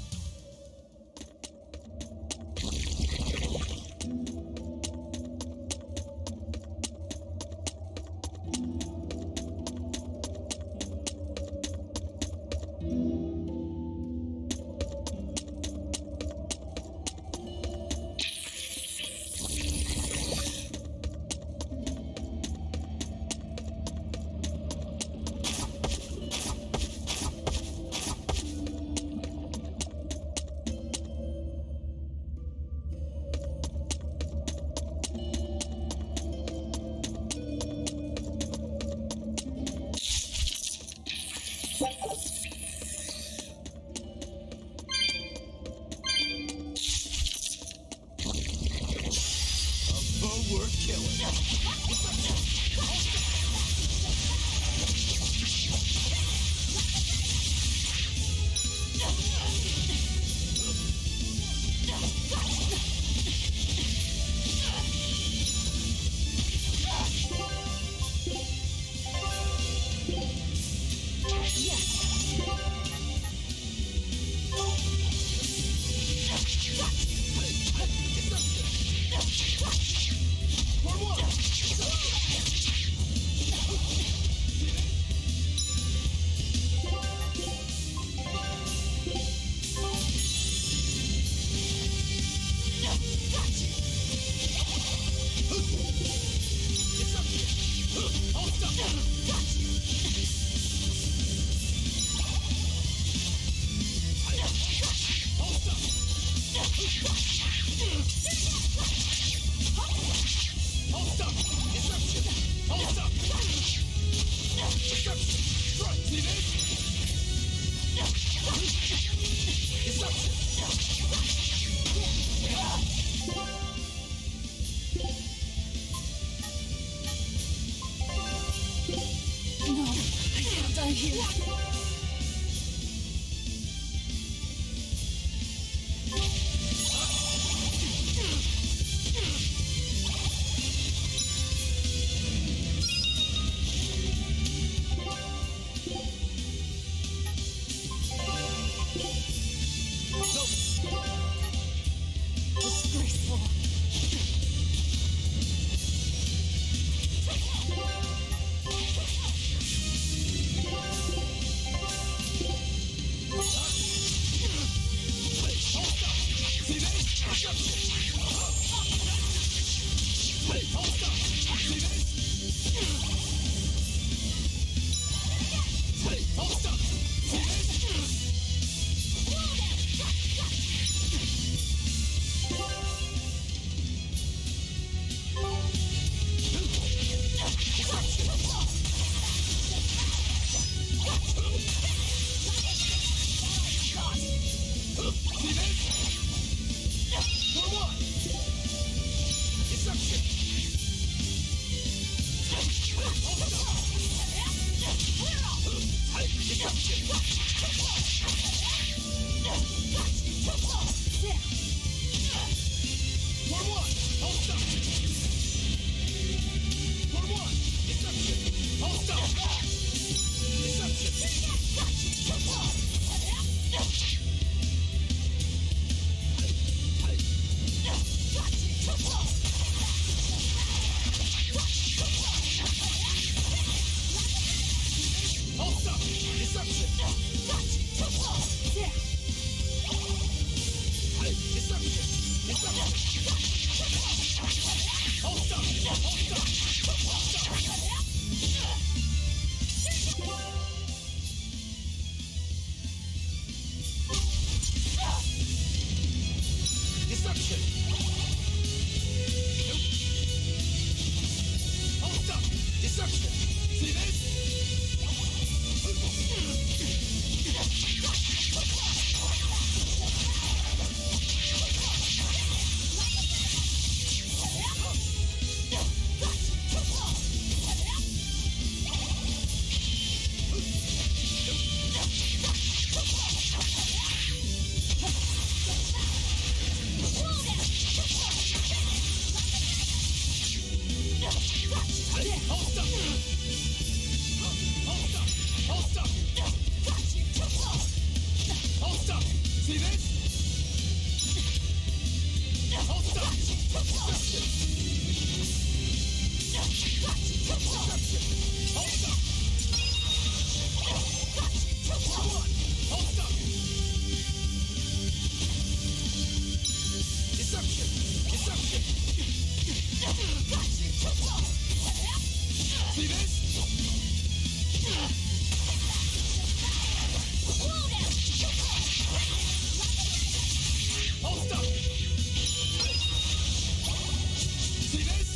See this? Hold up! Deception! Hold up! Come on! Hold up! Deception! Deception! See this? Hold up! See this?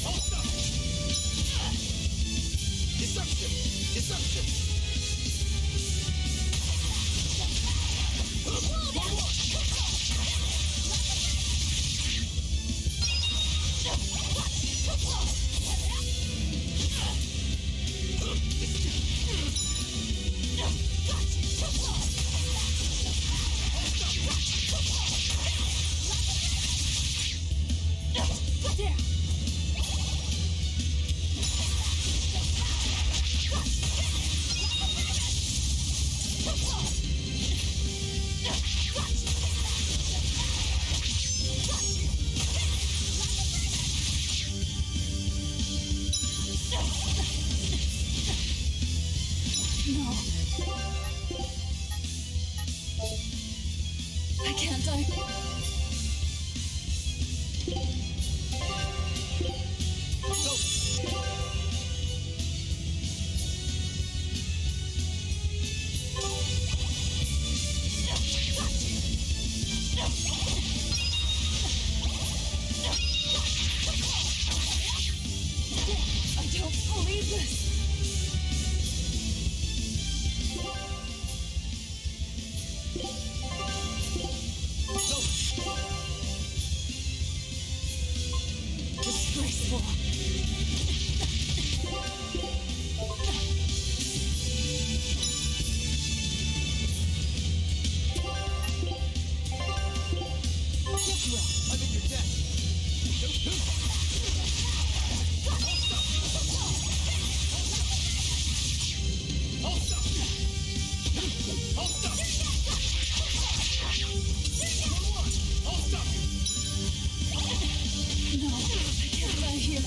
Hold up! Deception! Deception!
No. I can't die. I don't believe this. Disgraceful.
I'm in your debt. Hold up! Hold up! Hold up!
No, I can't die here.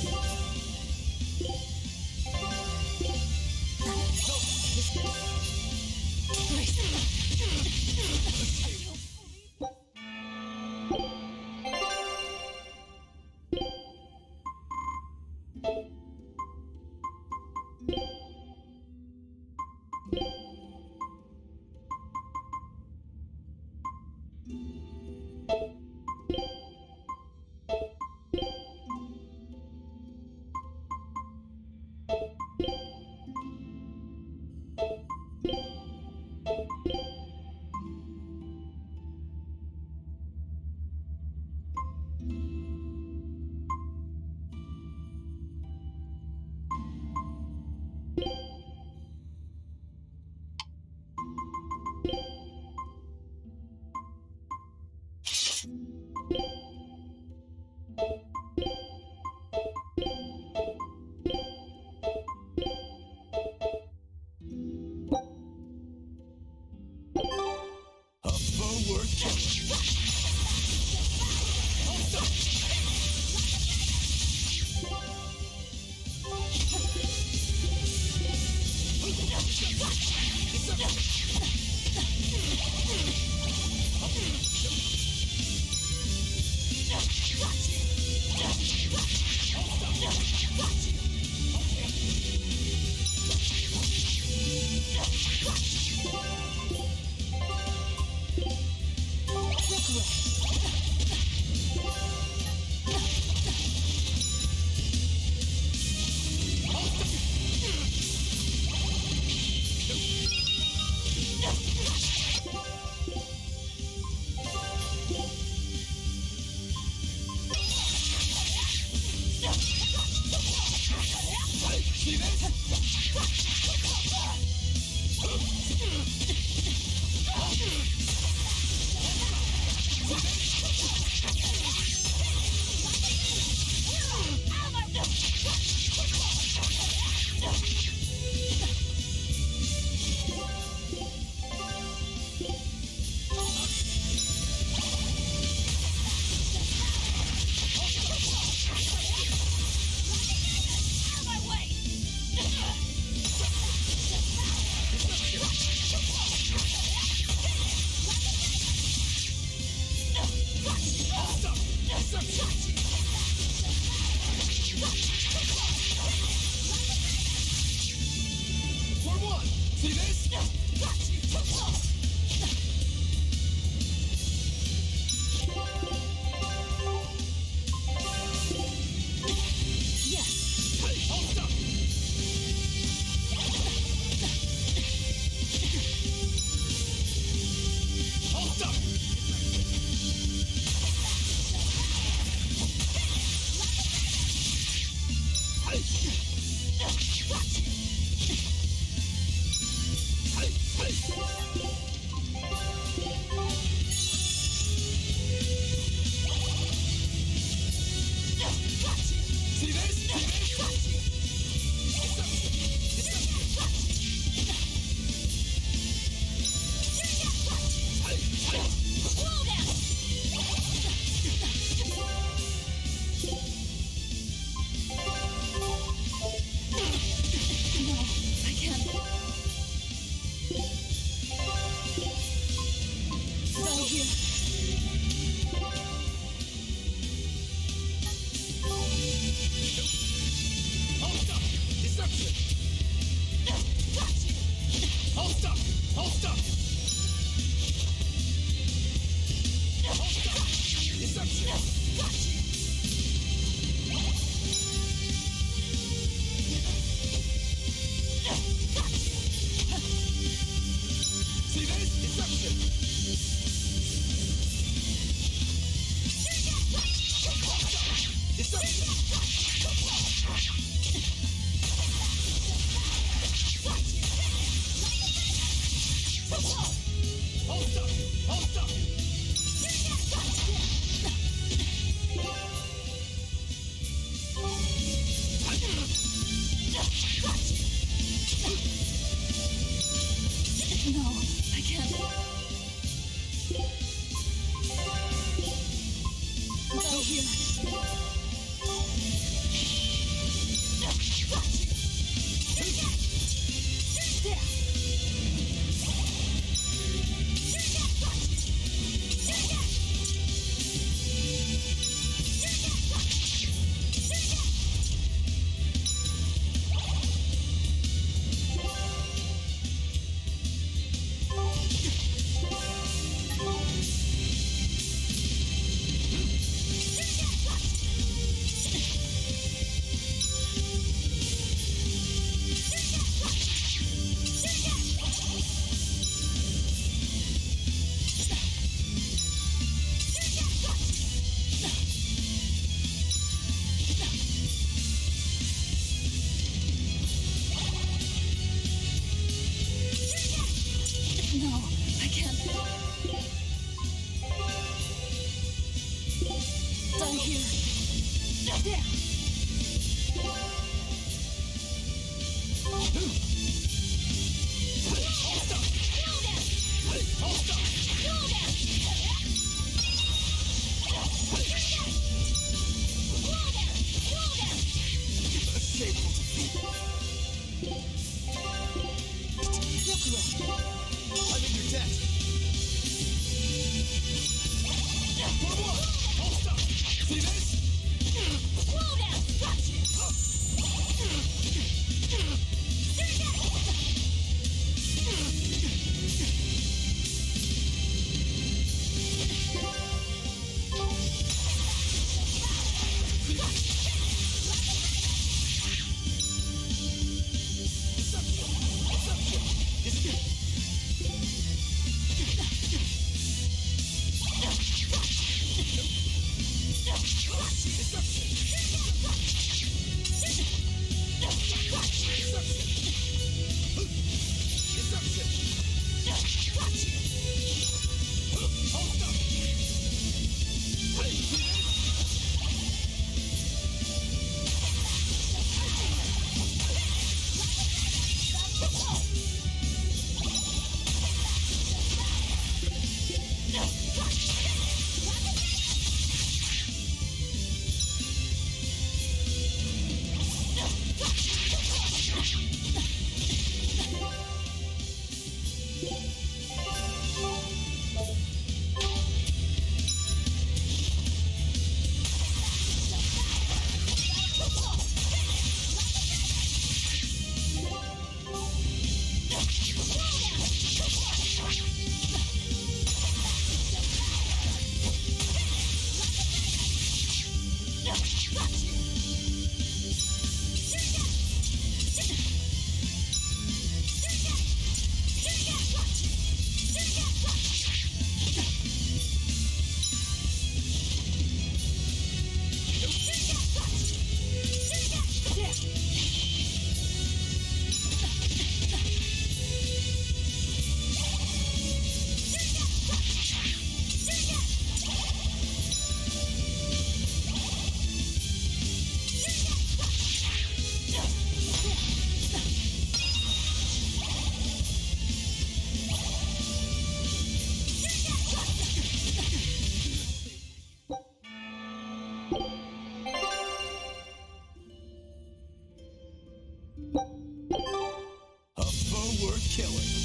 A foe worth killing.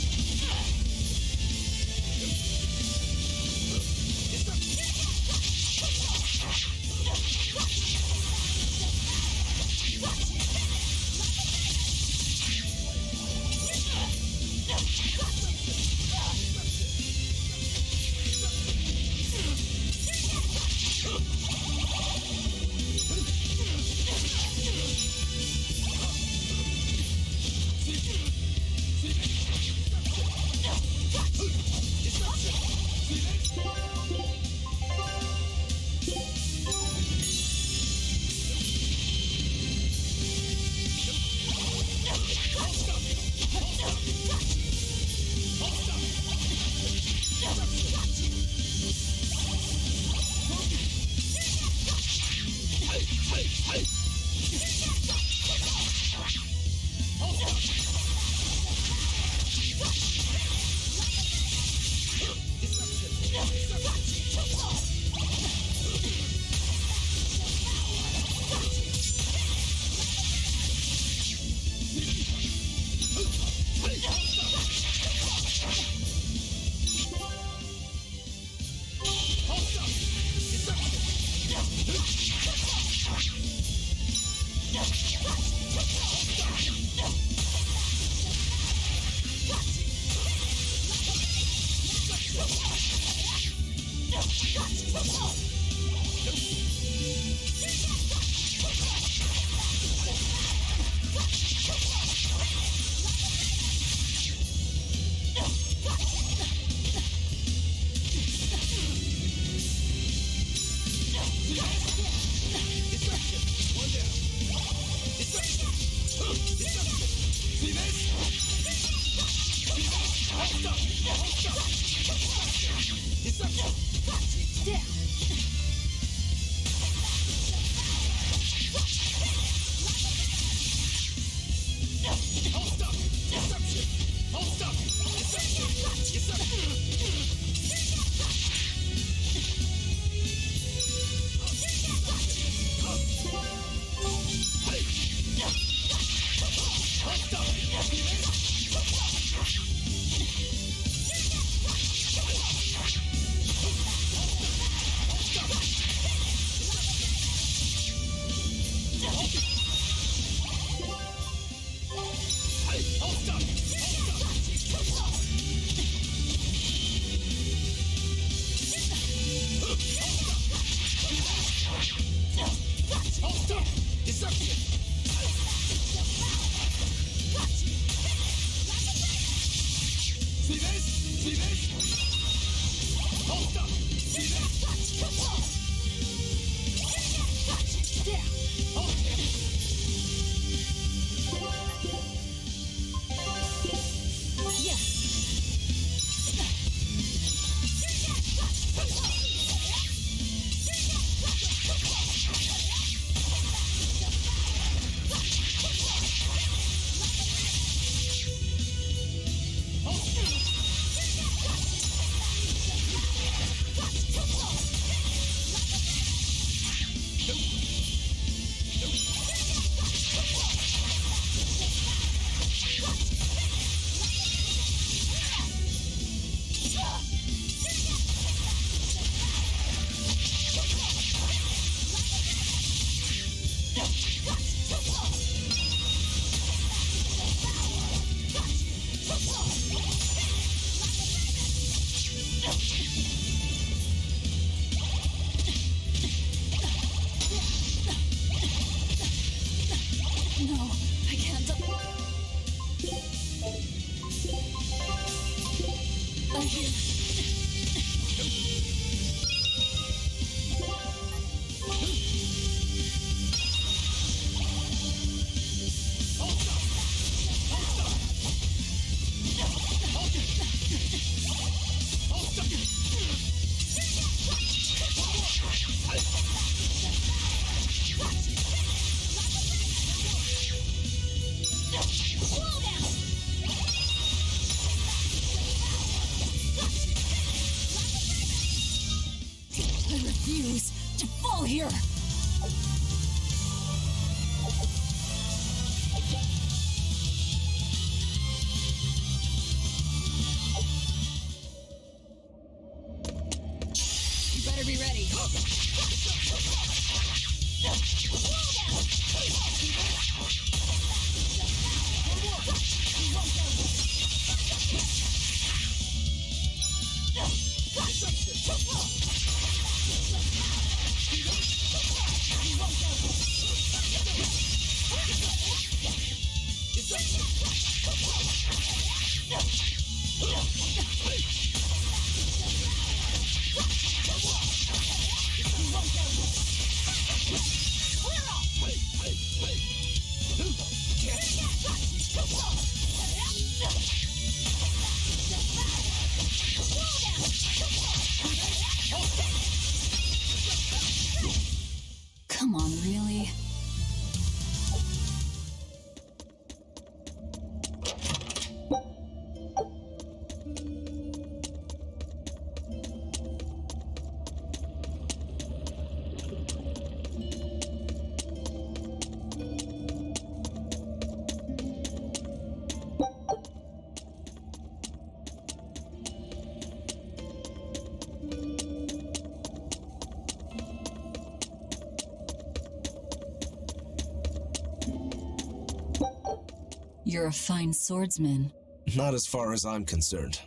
You're a fine swordsman.
Not as far as I'm concerned.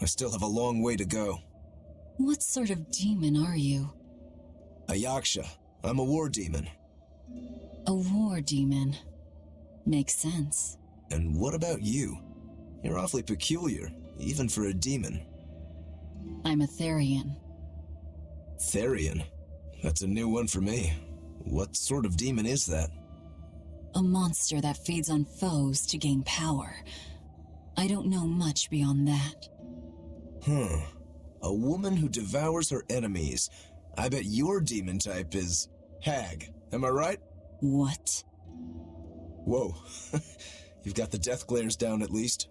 I still have a long way to go.
What sort of demon are you?
A yaksha. I'm a war demon.
A war demon. Makes sense.
And what about you? You're awfully peculiar, even for a demon.
I'm a Therian.
Therian? That's a new one for me. What sort of demon is that?
A monster that feeds on foes to gain power. I don't know much beyond that.
A woman who devours her enemies. I bet your demon type is hag. Am I right?
What?
Whoa. You've got the death glares down at least.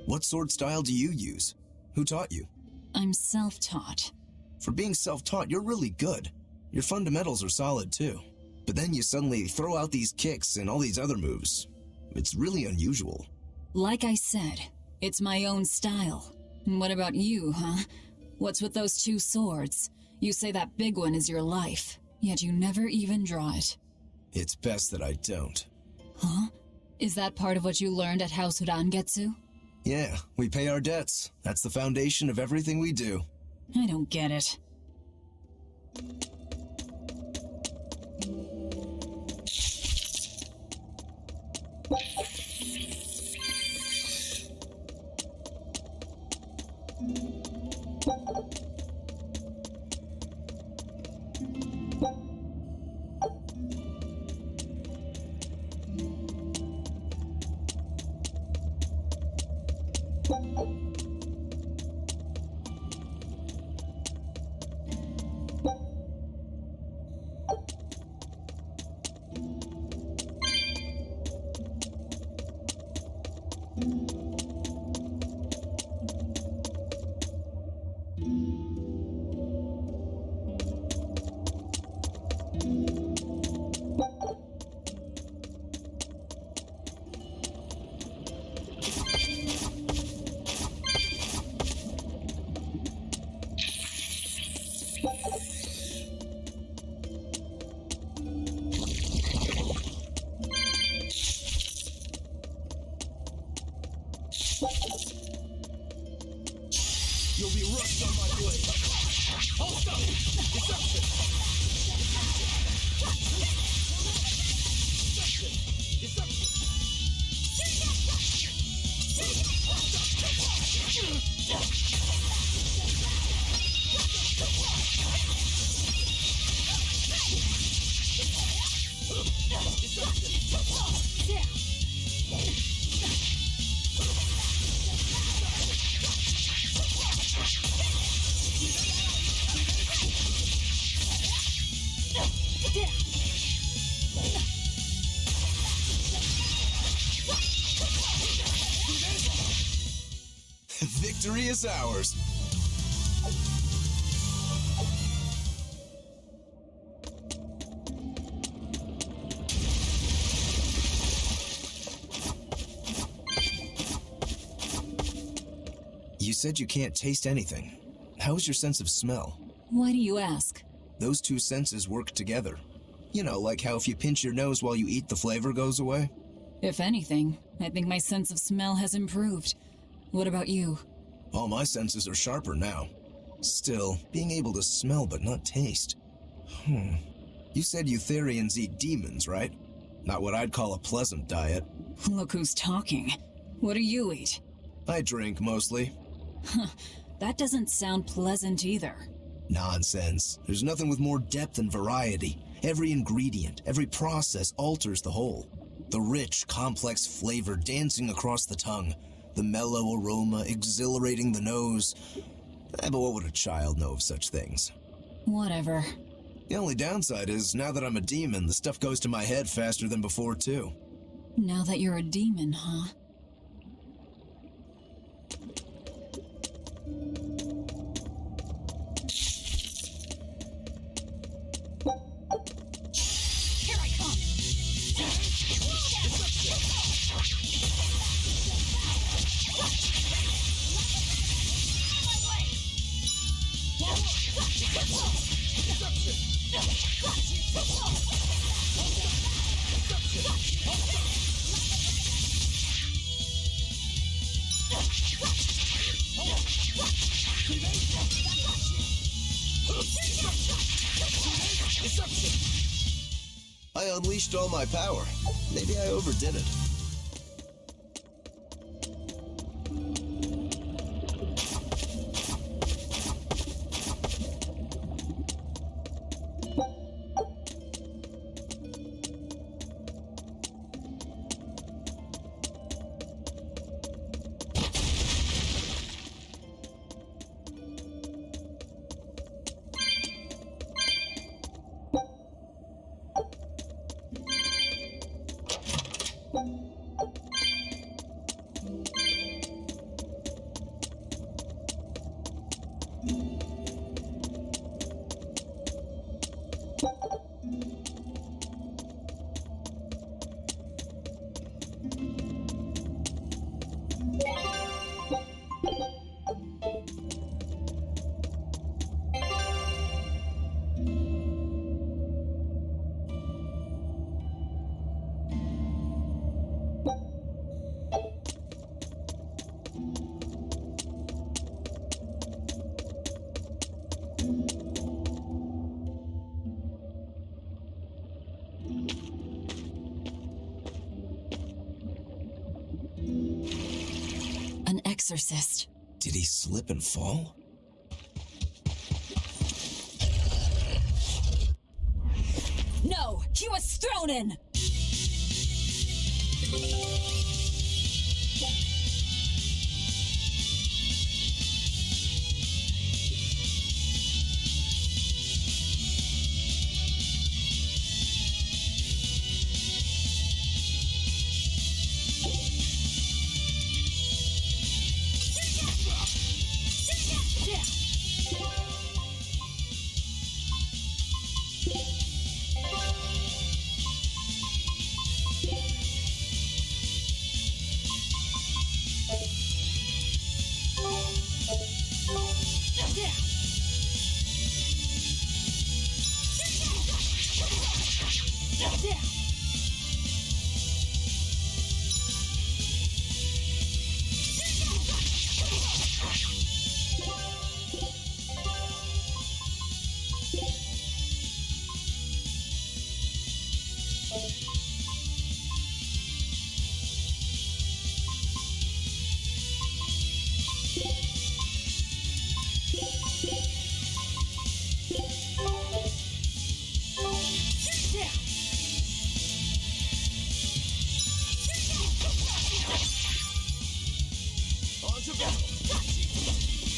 What sword style do you use? Who taught you?
I'm self-taught.
For being self-taught, you're really good. Your fundamentals are solid too. But then you suddenly throw out these kicks and all these other moves. It's really unusual.
Like I said, it's my own style. And what about you, huh? What's with those two swords? You say that big one is your life, yet you never even draw it.
It's best that I don't.
Huh? Is that part of what you learned at House Urangetsu?
Yeah, we pay our debts. That's the foundation of everything we do.
I don't get it.
You'll be rushed on my blade. Hold up! Deception!
Victory is ours. You said you can't taste anything. How is your sense of smell?
Why do you ask?
Those two senses work together. You know, like how if you pinch your nose while you eat, the flavor goes away?
If anything, I think my sense of smell has improved. What about you?
All my senses are sharper now. Still, being able to smell but not taste. You said Eutherians eat demons, right? Not what I'd call a pleasant diet.
Look who's talking. What do you eat?
I drink, mostly.
That doesn't sound pleasant either.
Nonsense. There's nothing with more depth and variety. Every ingredient, every process alters the whole. The rich, complex flavor dancing across the tongue. The mellow aroma exhilarating the nose. But what would a child know of such things?
Whatever.
The only downside is, now that I'm a demon, the stuff goes to my head faster than before, too.
Now that you're a demon, huh?
Here I come!
Deception! Deception!
I unleashed all my power. Maybe I overdid it.
An exorcist.
Did he slip and fall?
No, he was thrown in!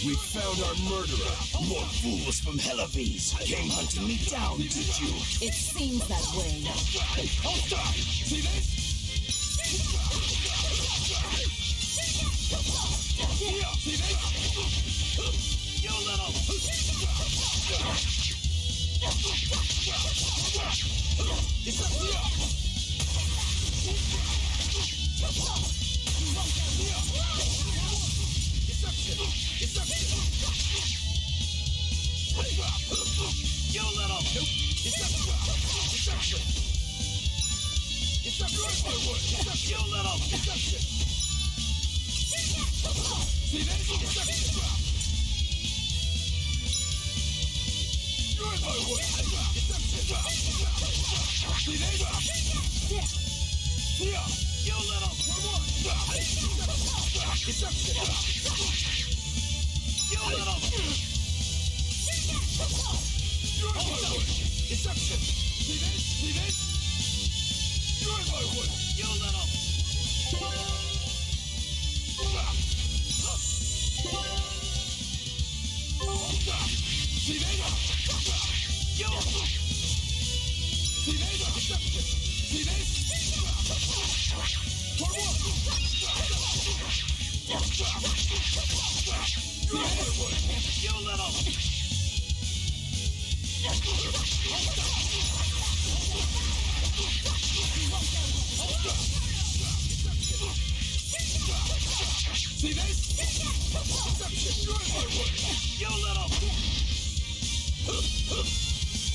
We found our murderer. More fools from Helavis came hunting me down, did you?
It seems that way.
Hold stop! See this? See this? You little... You little... Deception! You little... Deception! See this? Deception! You're in my way! Deception! See this? You little... Deception! You little... You're in my way! Deception! See this? See this? You're in my way! You little... See this? You... See this? Deception! See this? For what? You're in my way! You little... See this? Deception! You're in my way! You little...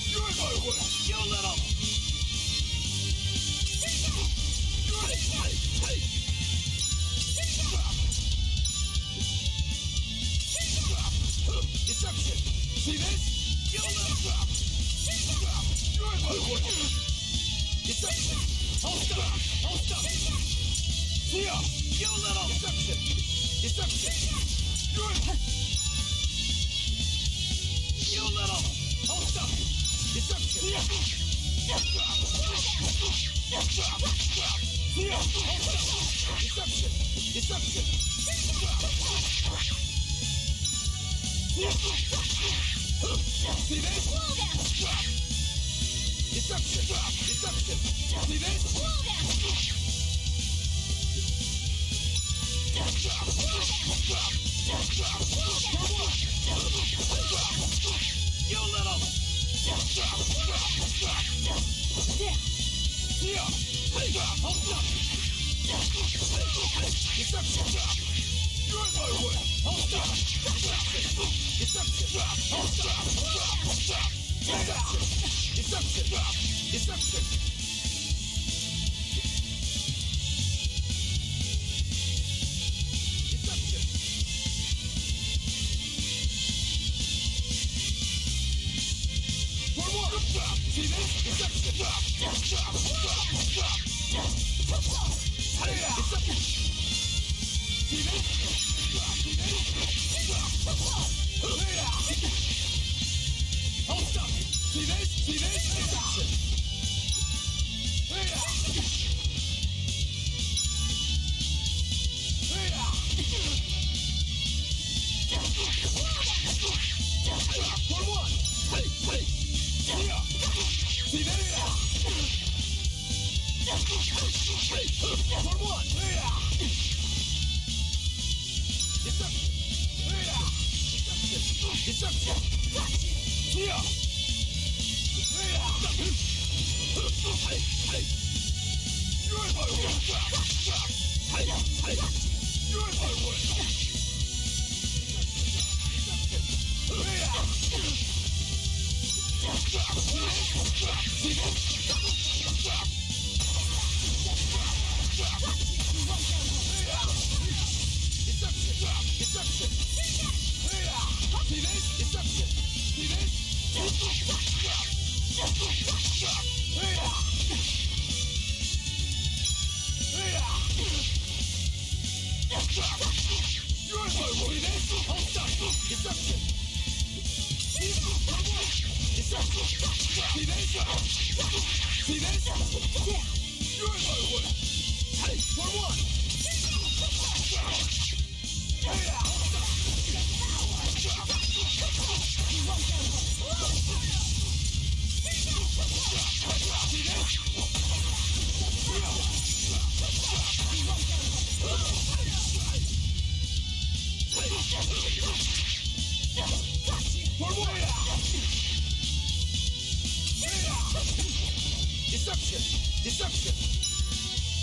You're in my way! You little... Deception! See this? You little... Hold up! Here! You little... Deception! You little... Hold up! Deception! Here! Deception! See this? Deception! See this? You little... Here! Hold up! Deception! You're in my way! Hold up! Deception! Hold up! Deception! See this? Deception! See this? Hold up! See this? Deception! For one! See this? For one! Deception! Here! You're in my way! You're in my way! Deception! See this? Deception! See this? You're in my way! See this? Hold up! Deception! Deception! See this? See this? You're in my way! For one! Deception!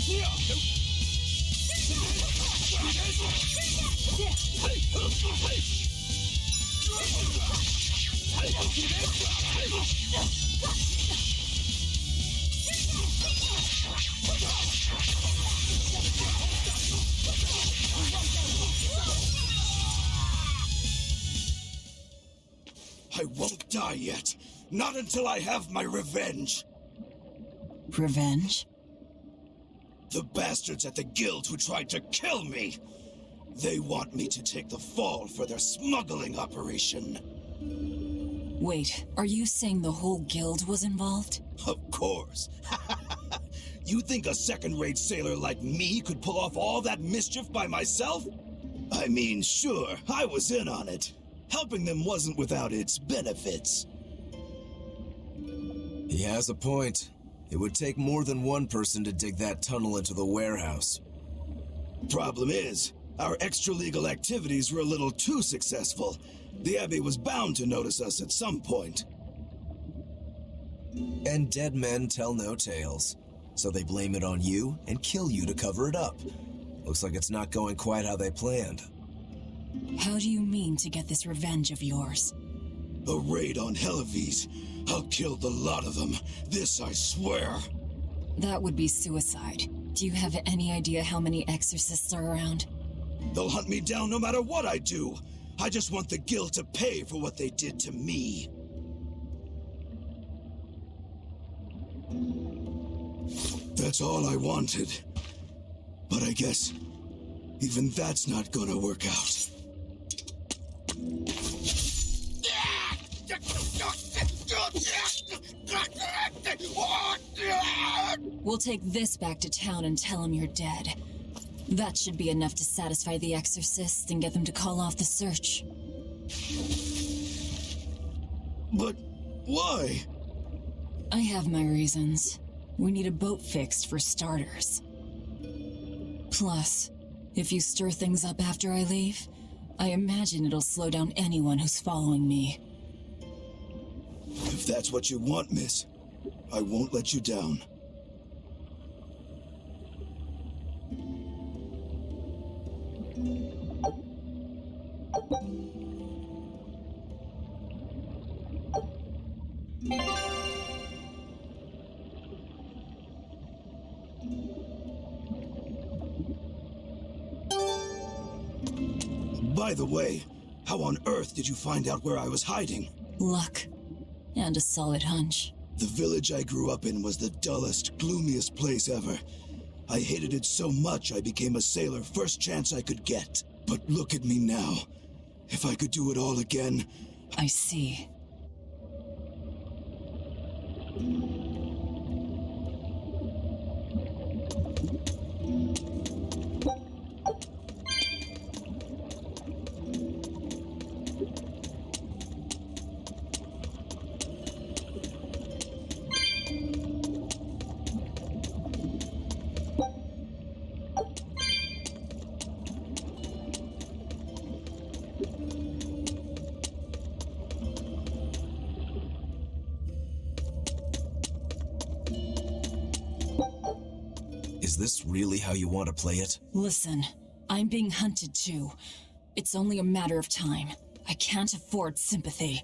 Here! I won't die yet. Not until I have my revenge.
Revenge?
The bastards at the guild who tried to kill me. They want me to take the fall for their smuggling operation.
Wait, are you saying the whole guild was involved?
Of course. You think a second-rate sailor like me could pull off all that mischief by myself? I mean, sure, I was in on it. Helping them wasn't without its benefits. He has a point. It would take more than one person to dig that tunnel into the warehouse. Problem is, our extra-legal activities were a little too successful. The Abbey was bound to notice us at some point. And dead men tell no tales. So they blame it on you and kill you to cover it up. Looks like it's not going quite how they planned.
How do you mean to get this revenge of yours?
A raid on Helives. I'll kill the lot of them. This I swear.
That would be suicide. Do you have any idea how many exorcists are around?
They'll hunt me down no matter what I do. I just want the guild to pay for what they did to me. That
That's all I wanted. But I guess even that's not gonna work out.
We'll take this back to town and tell him you're dead. That should be enough to satisfy the exorcists and get them to call off the search.
But why?
I have my reasons. We need a boat fixed for starters. Plus, if you stir things up after I leave, I imagine it'll slow down anyone who's following me.
If that's what you want, miss, I won't let you down. By the way, how on earth did you find out where I was hiding?
Luck. And a solid hunch.
The village I grew up in was the dullest, gloomiest place ever. I hated it so much I became a sailor first chance I could get. But look at me now. If I could do it all again...
I see.
Is this really how you want to play it?
Listen, I'm being hunted too. It's only a matter of time. I can't afford sympathy.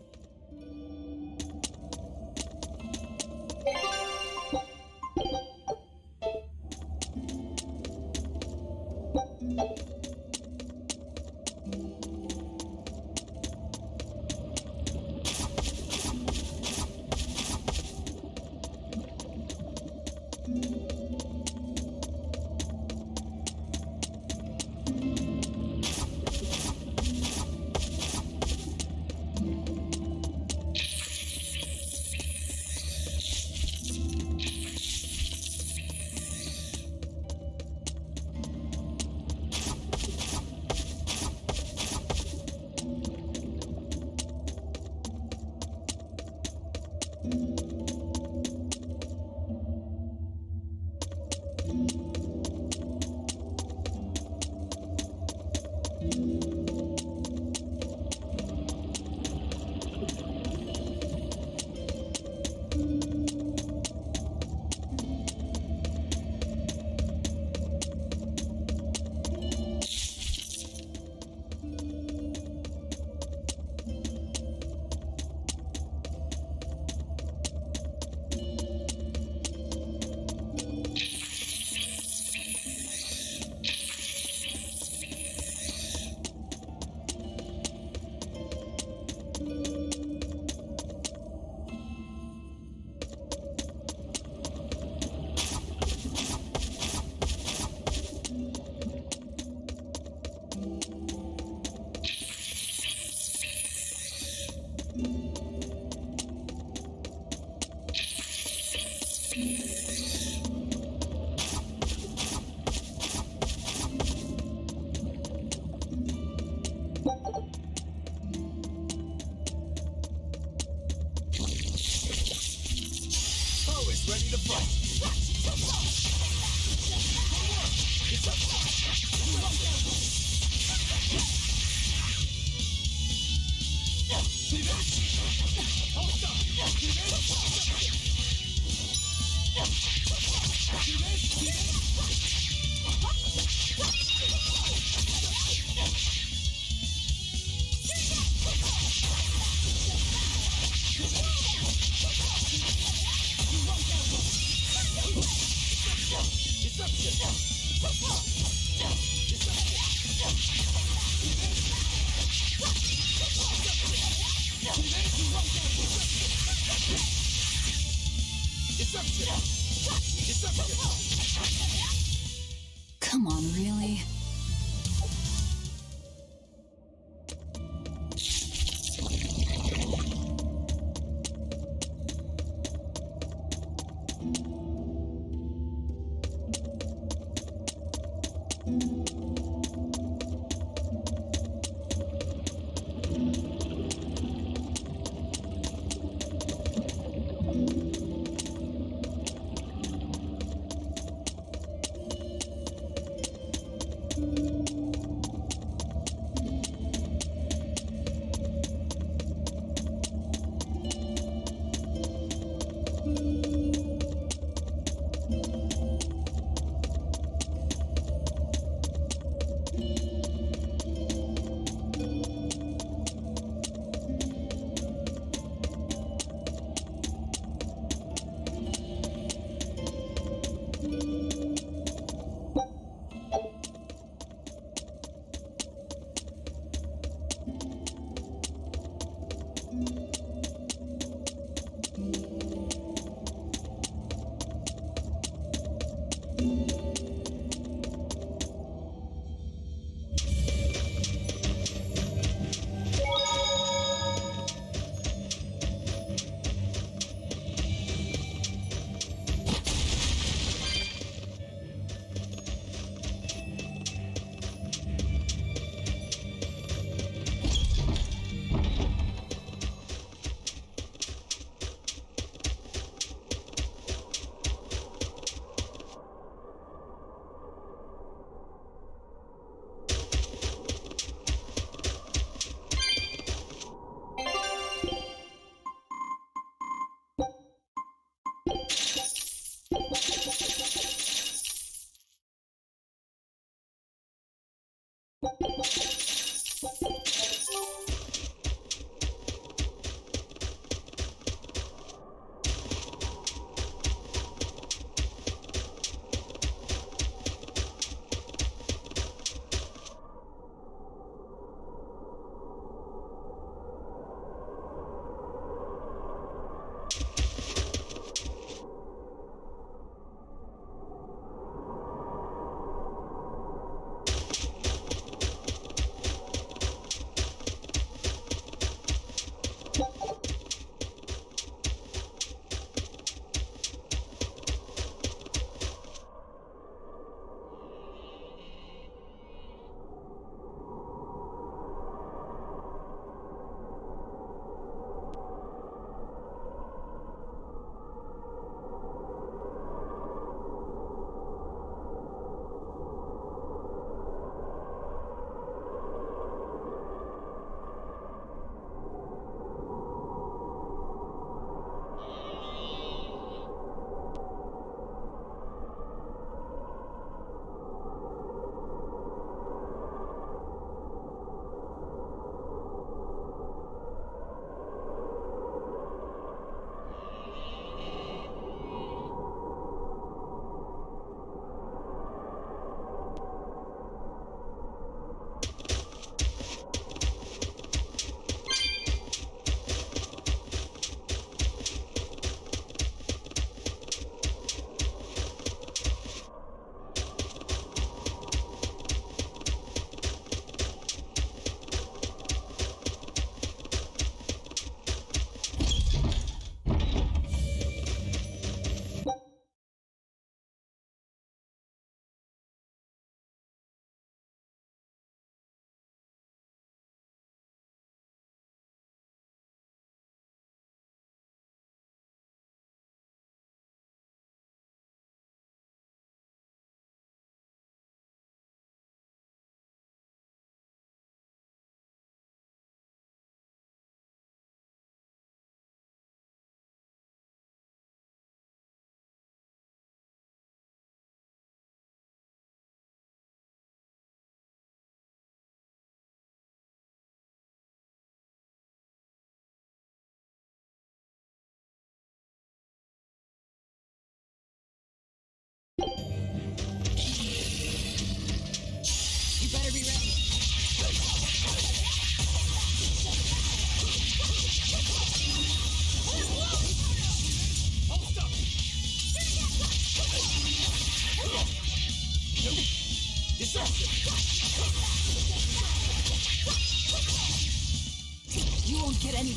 Come on, really?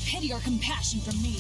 pity or compassion from me.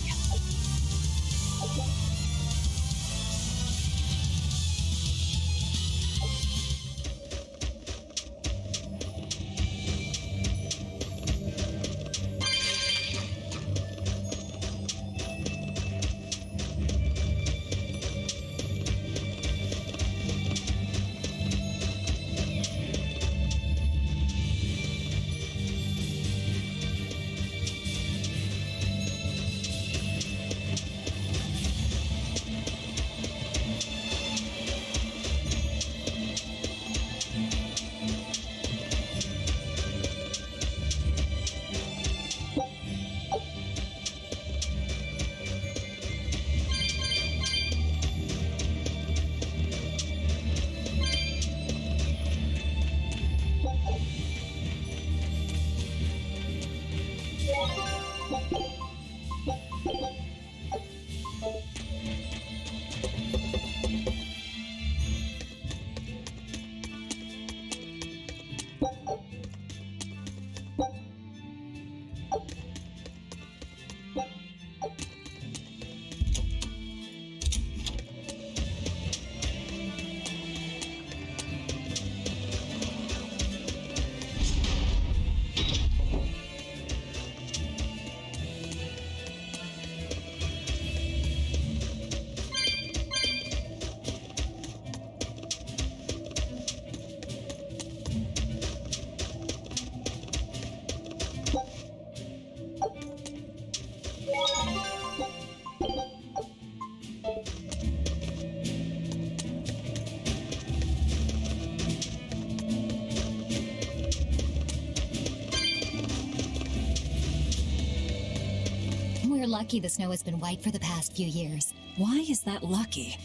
We're lucky the snow has been white for the past few years.
Why is that lucky?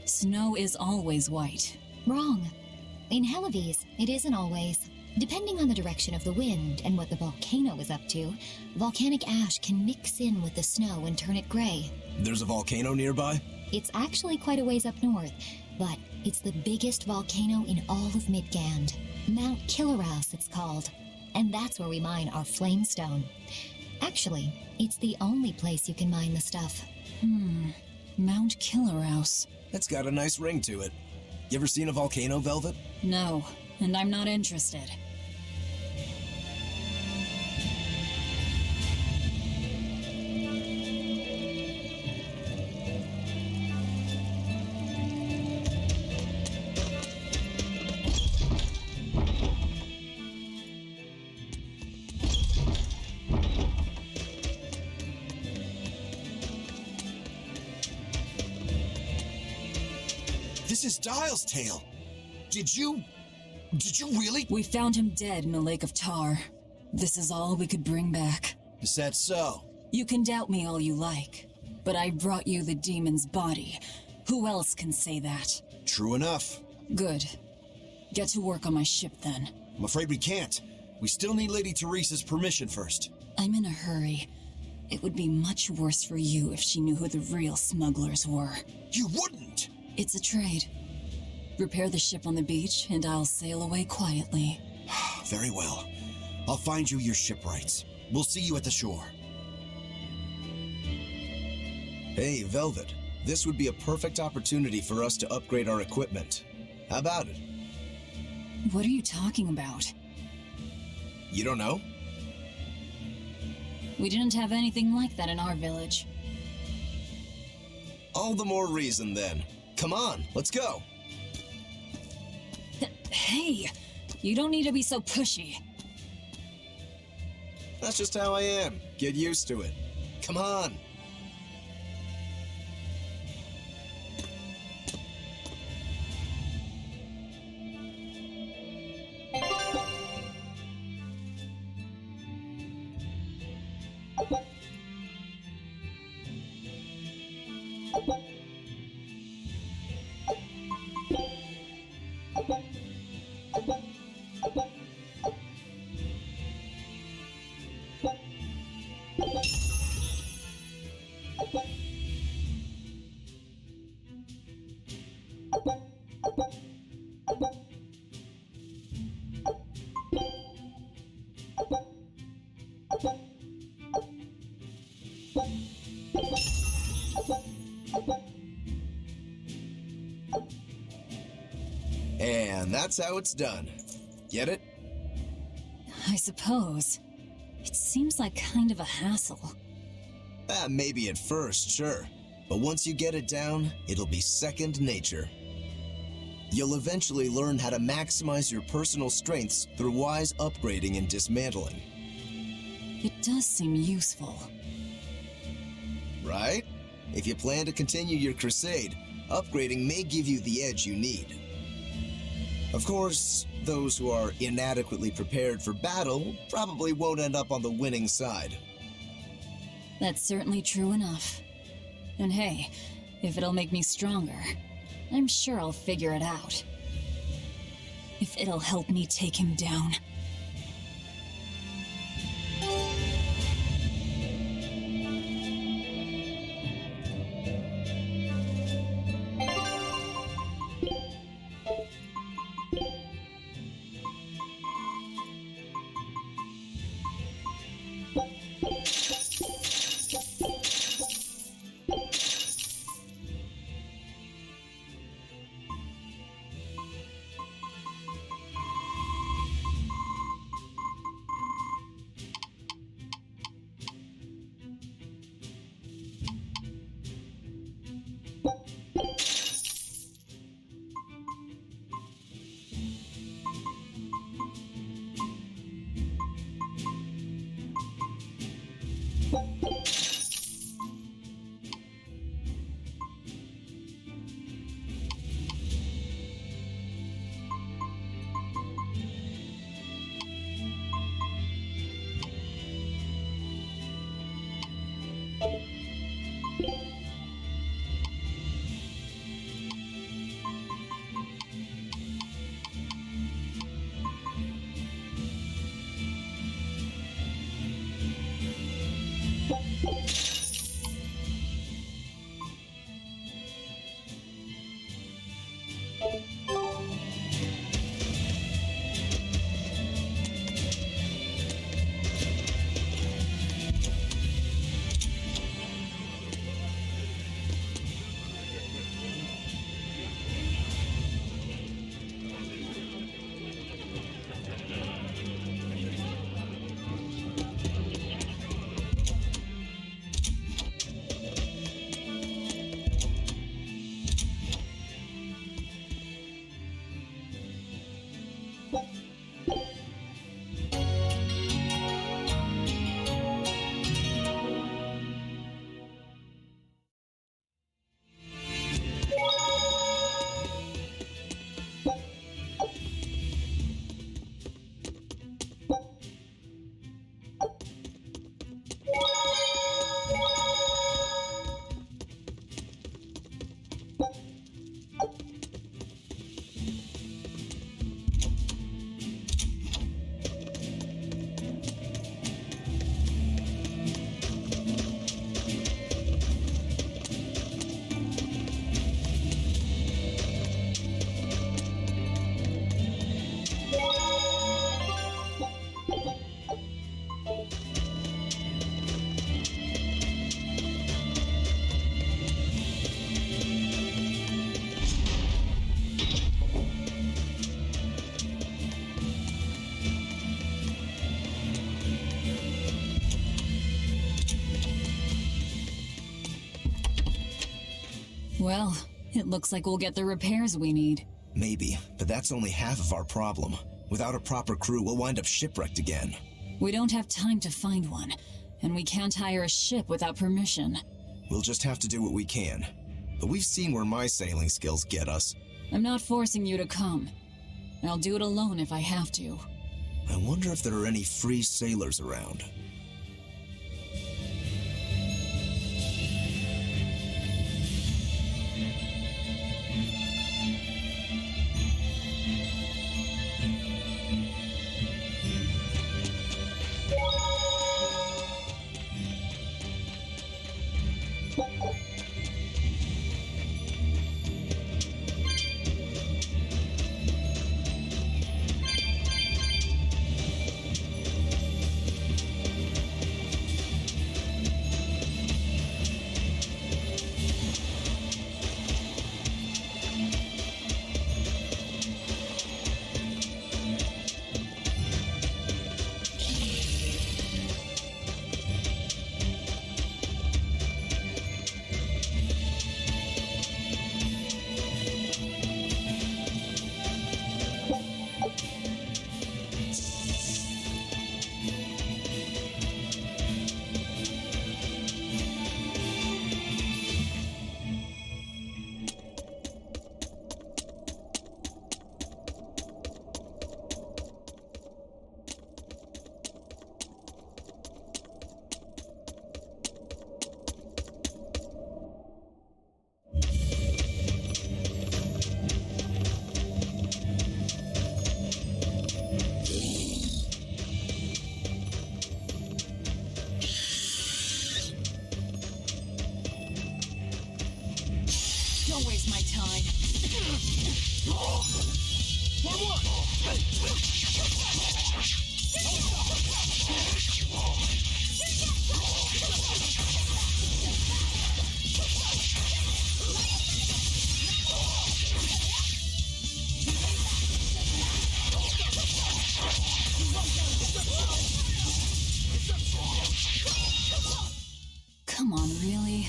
Snow is always white.
Wrong. In Helives, it isn't always. Depending on the direction of the wind and what the volcano is up to, volcanic ash can mix in with the snow and turn it gray.
There's a volcano nearby?
It's actually quite a ways up north, but it's the biggest volcano in all of Midgand. Mount Killeraus, it's called. And that's where we mine our flamestone. Actually, it's the only place you can mine the stuff.
Mount Killeraus.
It's got a nice ring to it. You ever seen a volcano, Velvet?
No, and I'm not interested.
This is Dial's tale. Did you really?
We found him dead in a lake of tar. This is all we could bring back.
Is that so?
You can doubt me all you like, but I brought you the demon's body. Who else can say that?
True enough.
Good. Get to work on my ship then.
I'm afraid we can't. We still need Lady Teresa's permission first.
I'm in a hurry. It would be much worse for you if she knew who the real smugglers were.
You wouldn't!
It's a trade. Repair the ship on the beach, and I'll sail away quietly.
Very well. I'll find you your shipwrights. We'll see you at the shore.
Hey, Velvet. This would be a perfect opportunity for us to upgrade our equipment. How about it?
What are you talking about?
You don't know?
We didn't have anything like that in our village.
All the more reason, then. Come on, let's go.
Hey, you don't need to be so pushy.
That's just how I am. Get used to it. Come on. And that's how it's done. Get it?
I suppose. It seems like kind of a hassle.
Maybe at first, sure. But once you get it down, it'll be second nature. You'll eventually learn how to maximize your personal strengths through wise upgrading and dismantling.
It does seem useful.
Right? If you plan to continue your crusade, upgrading may give you the edge you need. Of course, those who are inadequately prepared for battle probably won't end up on the winning side.
That's certainly true enough. And hey, if it'll make me stronger, I'm sure I'll figure it out. If it'll help me take him down. Well, it looks like we'll get the repairs we need.
Maybe, but that's only half of our problem. Without a proper crew, we'll wind up shipwrecked again.
We don't have time to find one, and we can't hire a ship without permission.
We'll just have to do what we can. But we've seen where my sailing skills get us.
I'm not forcing you to come. I'll do it alone if I have to.
I wonder if there are any free sailors around.
Don't waste my time.
Come on, really?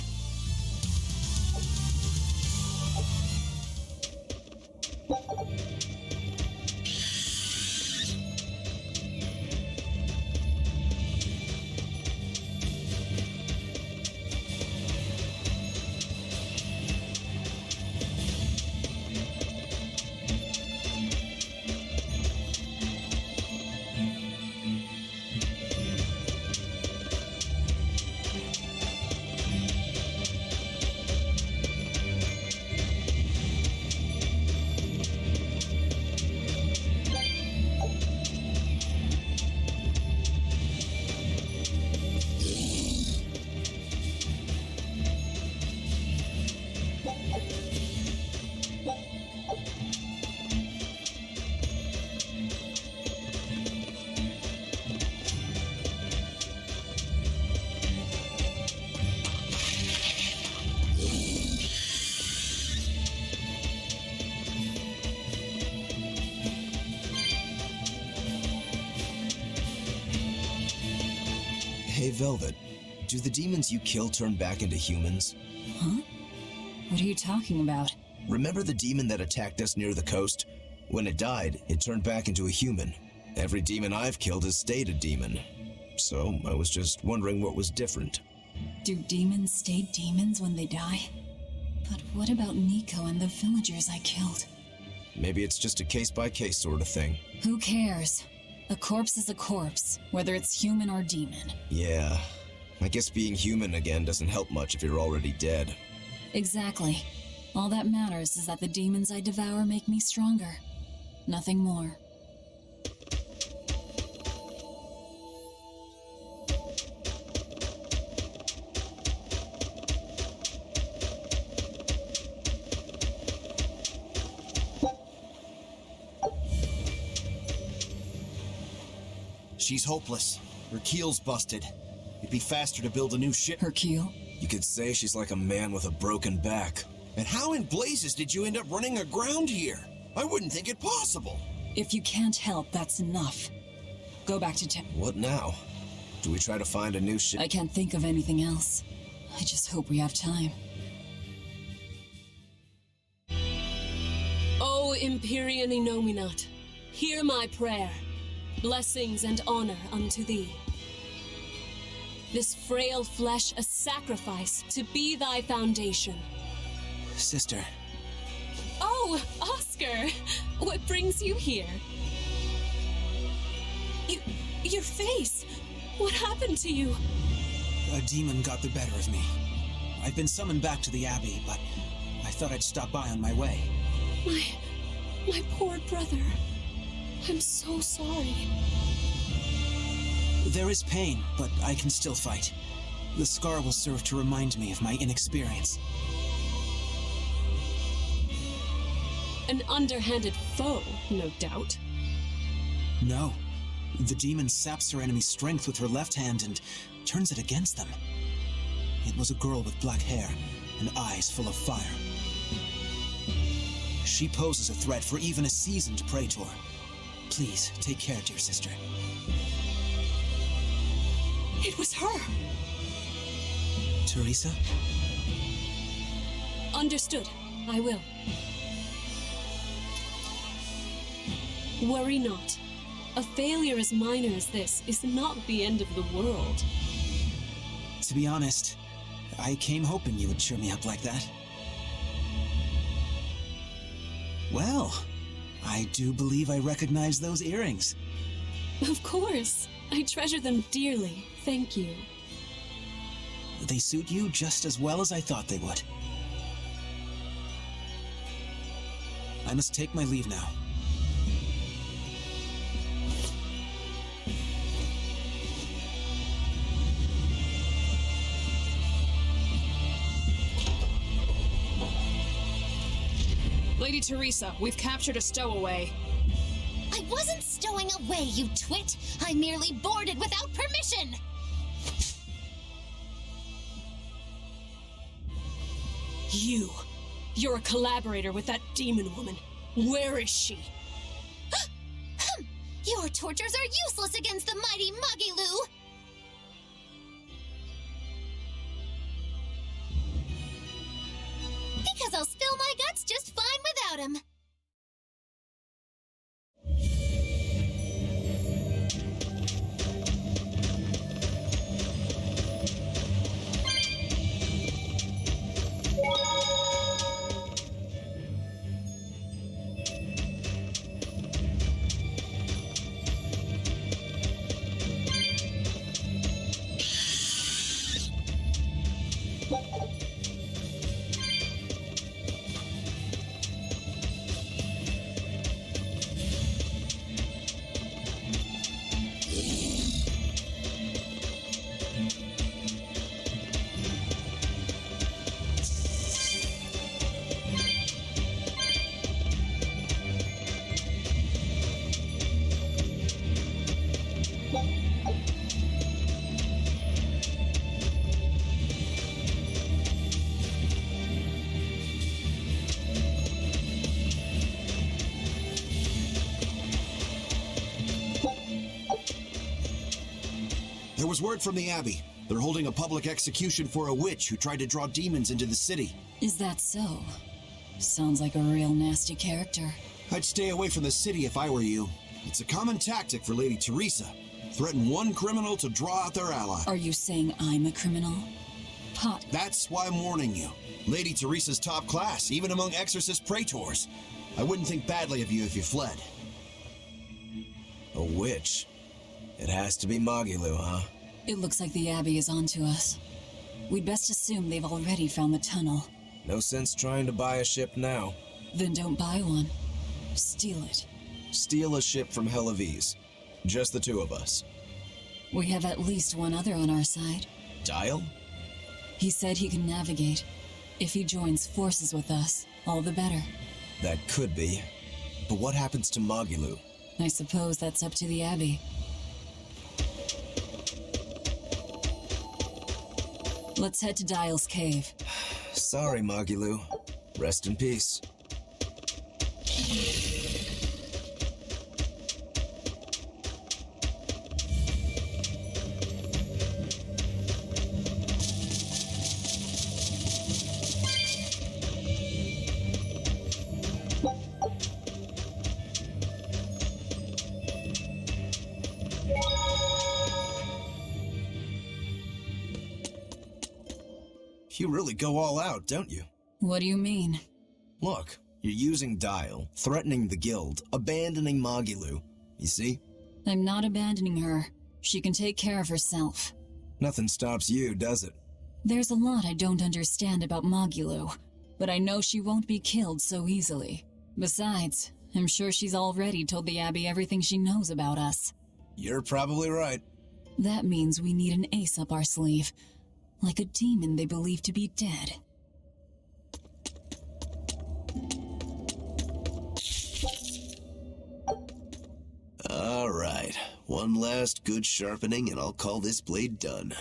Hey, Velvet, do the demons you kill turn back into humans?
Huh? What are you talking about?
Remember the demon that attacked us near the coast? When it died, it turned back into a human. Every demon I've killed has stayed a demon. So I was just wondering what was different.
Do demons stay demons when they die? But what about Nico and the villagers I killed?
Maybe it's just a case-by-case sort of thing.
Who cares? A corpse is a corpse, whether it's human or demon.
Yeah, I guess being human again doesn't help much if you're already dead.
Exactly. All that matters is that the demons I devour make me stronger. Nothing more.
She's hopeless. Her keel's busted. It'd be faster to build a new ship.
Her keel?
You could say she's like a man with a broken back.
And how in blazes did you end up running aground here? I wouldn't think it possible.
If you can't help, that's enough. Go back to town.
What now? Do we try to find a new ship?
I can't think of anything else. I just hope we have time.
O Empyrean Innominat, hear my prayer. Blessings and honor unto thee. This frail flesh a sacrifice to be thy foundation.
Sister.
Oh, Oscar! What brings you here? Your face! What happened to you?
A demon got the better of me. I've been summoned back to the Abbey, but I thought I'd stop by on my way.
My poor brother. I'm so sorry.
There is pain, but I can still fight. The scar will serve to remind me of my inexperience.
An underhanded foe, no doubt.
No. The demon saps her enemy's strength with her left hand and turns it against them. It was a girl with black hair and eyes full of fire. She poses a threat for even a seasoned praetor. Please, take care, dear sister.
It was her!
Teresa?
Understood. I will. Worry not. A failure as minor as this is not the end of the world.
To be honest, I came hoping you would cheer me up like that. Well, I do believe I recognize those earrings.
Of course. I treasure them dearly. Thank you.
They suit you just as well as I thought they would. I must take my leave now.
Lady Teresa, we've captured a stowaway.
I wasn't stowing away, you twit. I merely boarded without permission.
You're a collaborator with that demon woman. Where is she?
Your tortures are useless against the mighty Magilu. Because I'll spill my guts just fine without him.
There was word from the Abbey. They're holding a public execution for a witch who tried to draw demons into the city.
Is that so? Sounds like a real nasty character.
I'd stay away from the city if I were you. It's a common tactic for Lady Teresa. Threaten one criminal to draw out their ally.
Are you saying I'm a criminal? Pot.
That's why I'm warning you. Lady Teresa's top class, even among exorcist praetors. I wouldn't think badly of you if you fled.
A witch? It has to be Magilu, huh?
It looks like the Abbey is onto us. We'd best assume they've already found the tunnel.
No sense trying to buy a ship now.
Then don't buy one. Steal it.
Steal a ship from Helavis. Just the two of us.
We have at least one other on our side.
Dial?
He said he can navigate. If he joins forces with us, all the better.
That could be. But what happens to Magilu?
I suppose that's up to the Abbey. Let's head to Dial's cave.
Sorry, Magilu. Rest in peace. You really go all out, don't you?
What do you mean?
Look, you're using Dial, threatening the guild, abandoning Magilu. You see?
I'm not abandoning her. She can take care of herself.
Nothing stops you, does it?
There's a lot I don't understand about Magilu, but I know she won't be killed so easily. Besides, I'm sure she's already told the Abbey everything she knows about us.
You're probably right.
That means we need an ace up our sleeve. Like a demon they believe to be dead.
All right. One last good sharpening and I'll call this blade done.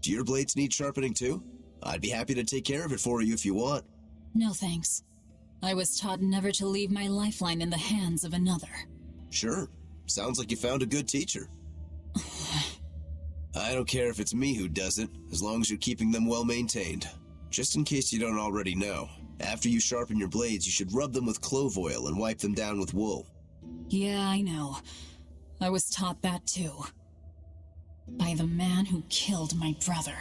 Do your blades need sharpening too? I'd be happy to take care of it for you if you want.
No thanks. I was taught never to leave my lifeline in the hands of another.
Sure. Sounds like you found a good teacher. I don't care if it's me who does it, as long as you're keeping them well maintained. Just in case you don't already know, after you sharpen your blades, you should rub them with clove oil and wipe them down with wool.
Yeah, I know. I was taught that too. By the man who killed my brother.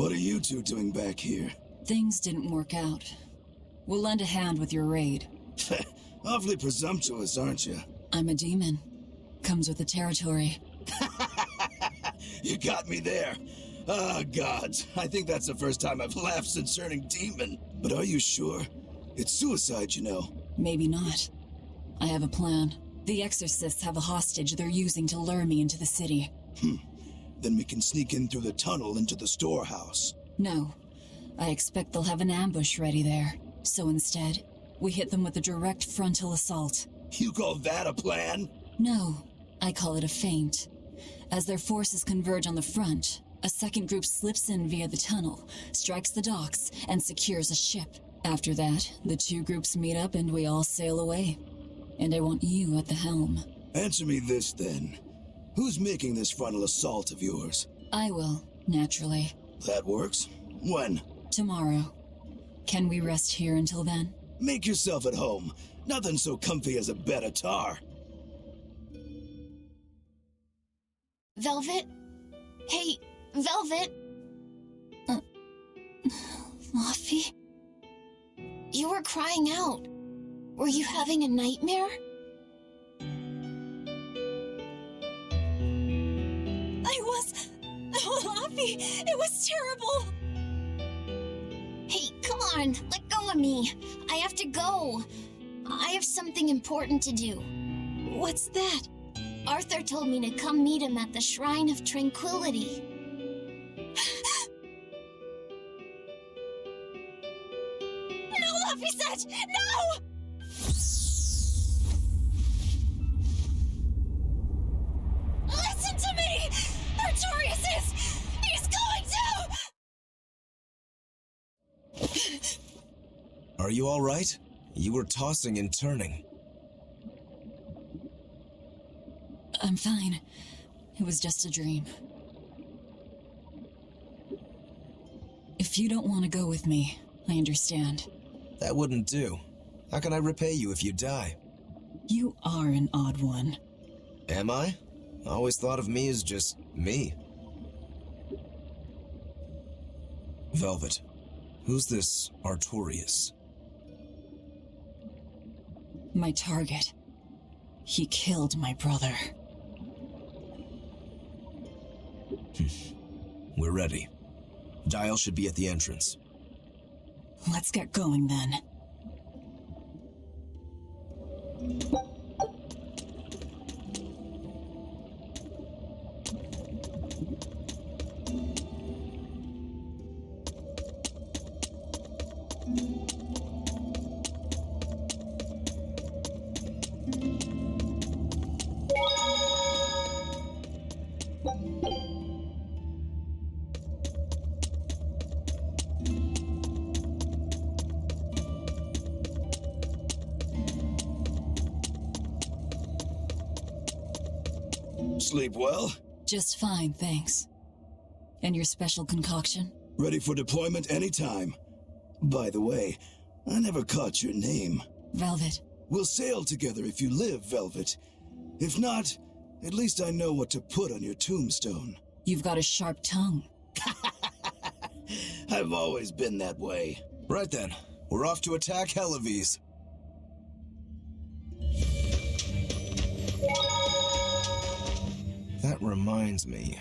What are you two doing back here?
Things didn't work out. We'll lend a hand with your raid.
Awfully presumptuous, aren't you?
I'm a demon. Comes with the territory.
You got me there. Ah, gods. I think that's the first time I've laughed since turning demon. But are you sure? It's suicide, you know.
Maybe not. I have a plan. The exorcists have a hostage they're using to lure me into the city.
Then we can sneak in through the tunnel into the storehouse.
No. I expect they'll have an ambush ready there. So instead, we hit them with a direct frontal assault.
You call that a plan?
No. I call it a feint. As their forces converge on the front, a second group slips in via the tunnel, strikes the docks, and secures a ship. After that, the two groups meet up and we all sail away. And I want you at the helm.
Answer me this, then. Who's making this frontal assault of yours?
I will, naturally.
That works. When?
Tomorrow. Can we rest here until then?
Make yourself at home. Nothing so comfy as a bed of tar.
Velvet? Hey, Velvet?
Luffy?
You were crying out. Were you having a nightmare?
Luffy, it was terrible.
Hey, come on, let go of me. I have to go. I have something important to do.
What's that?
Arthur told me to come meet him at the Shrine of Tranquility.
No, Luffy said, no! Listen to me! Artorias he's going to!
Are you all right? You were tossing and turning.
I'm fine. It was just a dream. If you don't want to go with me, I understand.
That wouldn't do. How can I repay you if you die?
You are an odd one.
Am I? I always thought of me as just me. Velvet, who's this Artorias?
My target. He killed my brother.
We're ready. Dial should be at the entrance.
Let's get going then.
Sleep well?
Just fine, thanks. And your special concoction?
Ready for deployment anytime. By the way, I never caught your name.
Velvet.
We'll sail together if you live, Velvet. If not, at least I know what to put on your tombstone.
You've got a sharp tongue.
I've always been that way.
Right then, we're off to attack Helives. That reminds me.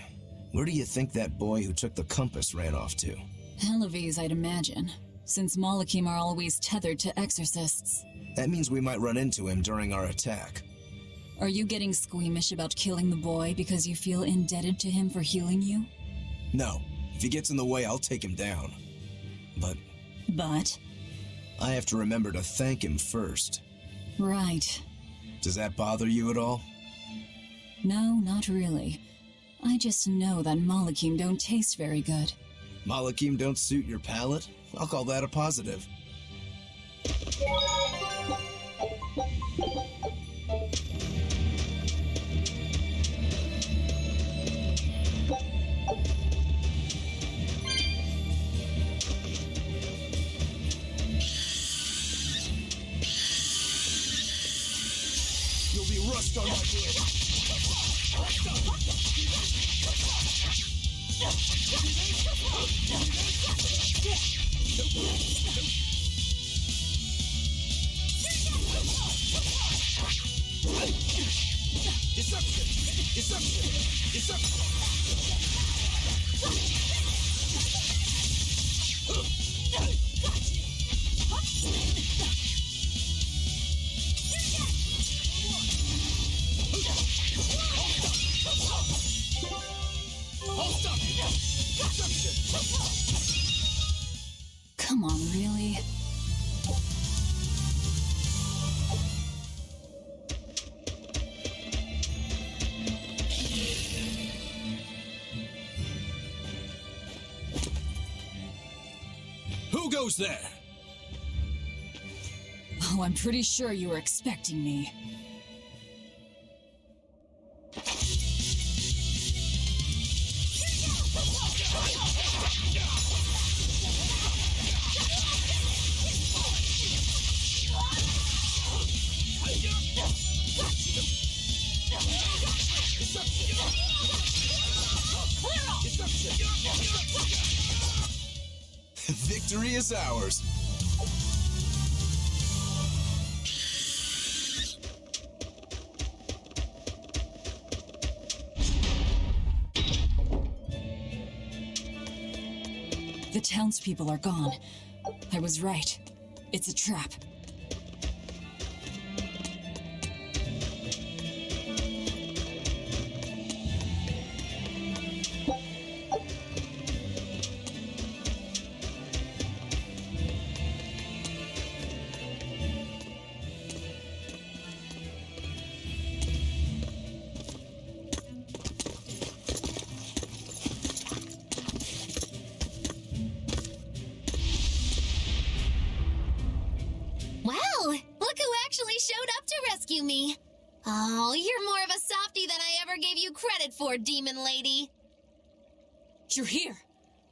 Where do you think that boy who took the compass ran off to?
Helives, I'd imagine, since Malakim are always tethered to exorcists.
That means we might run into him during our attack.
Are you getting squeamish about killing the boy because you feel indebted to him for healing you?
No. If he gets in the way, I'll take him down. But... I have to remember to thank him first.
Right.
Does that bother you at all?
No, not really. I just know that Malakim don't taste very good.
Malakim don't suit your palate? I'll call that a positive.
You'll be rust on my blade.
Come on, really?
Who goes there?
Oh, I'm pretty sure you were expecting me.
Victory is ours.
The townspeople are gone. I was right. It's a trap.
Me. Oh, you're more of a softie than I ever gave you credit for, demon lady.
You're here.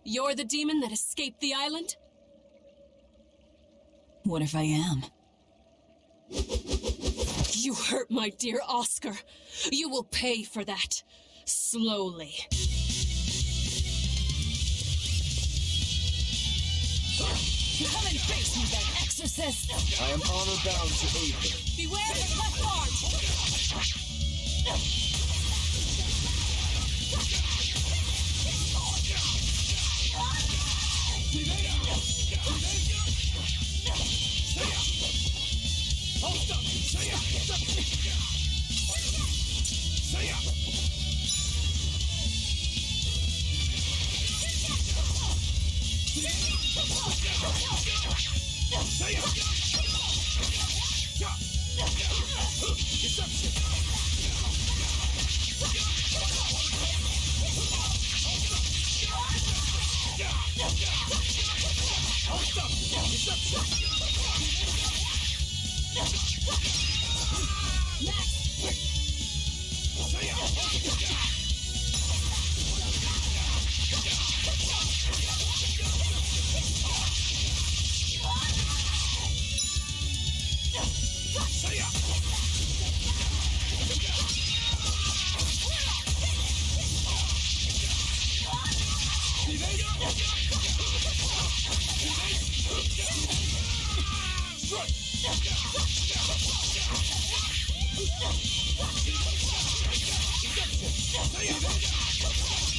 You're the demon that escaped the island?
What if I am?
You hurt my dear Oscar. You will pay for that. Slowly.
Come and face me, then, exorcist!
I am honor bound to aid her.
Beware his left arm!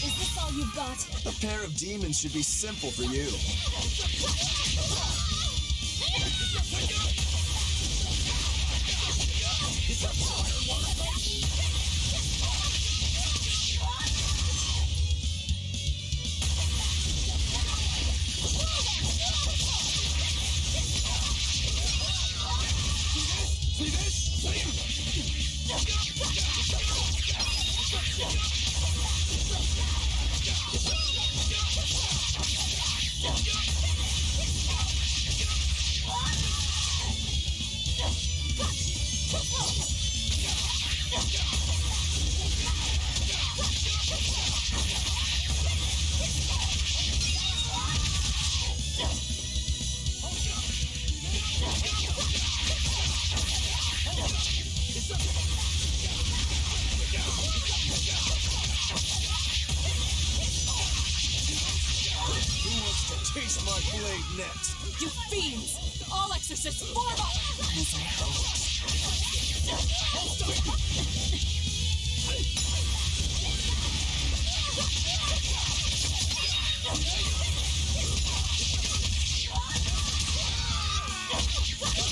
Is this all you've got?
A pair of demons should be simple for you. test my blade next.
You fiends! All exorcists form up!
As I hoped.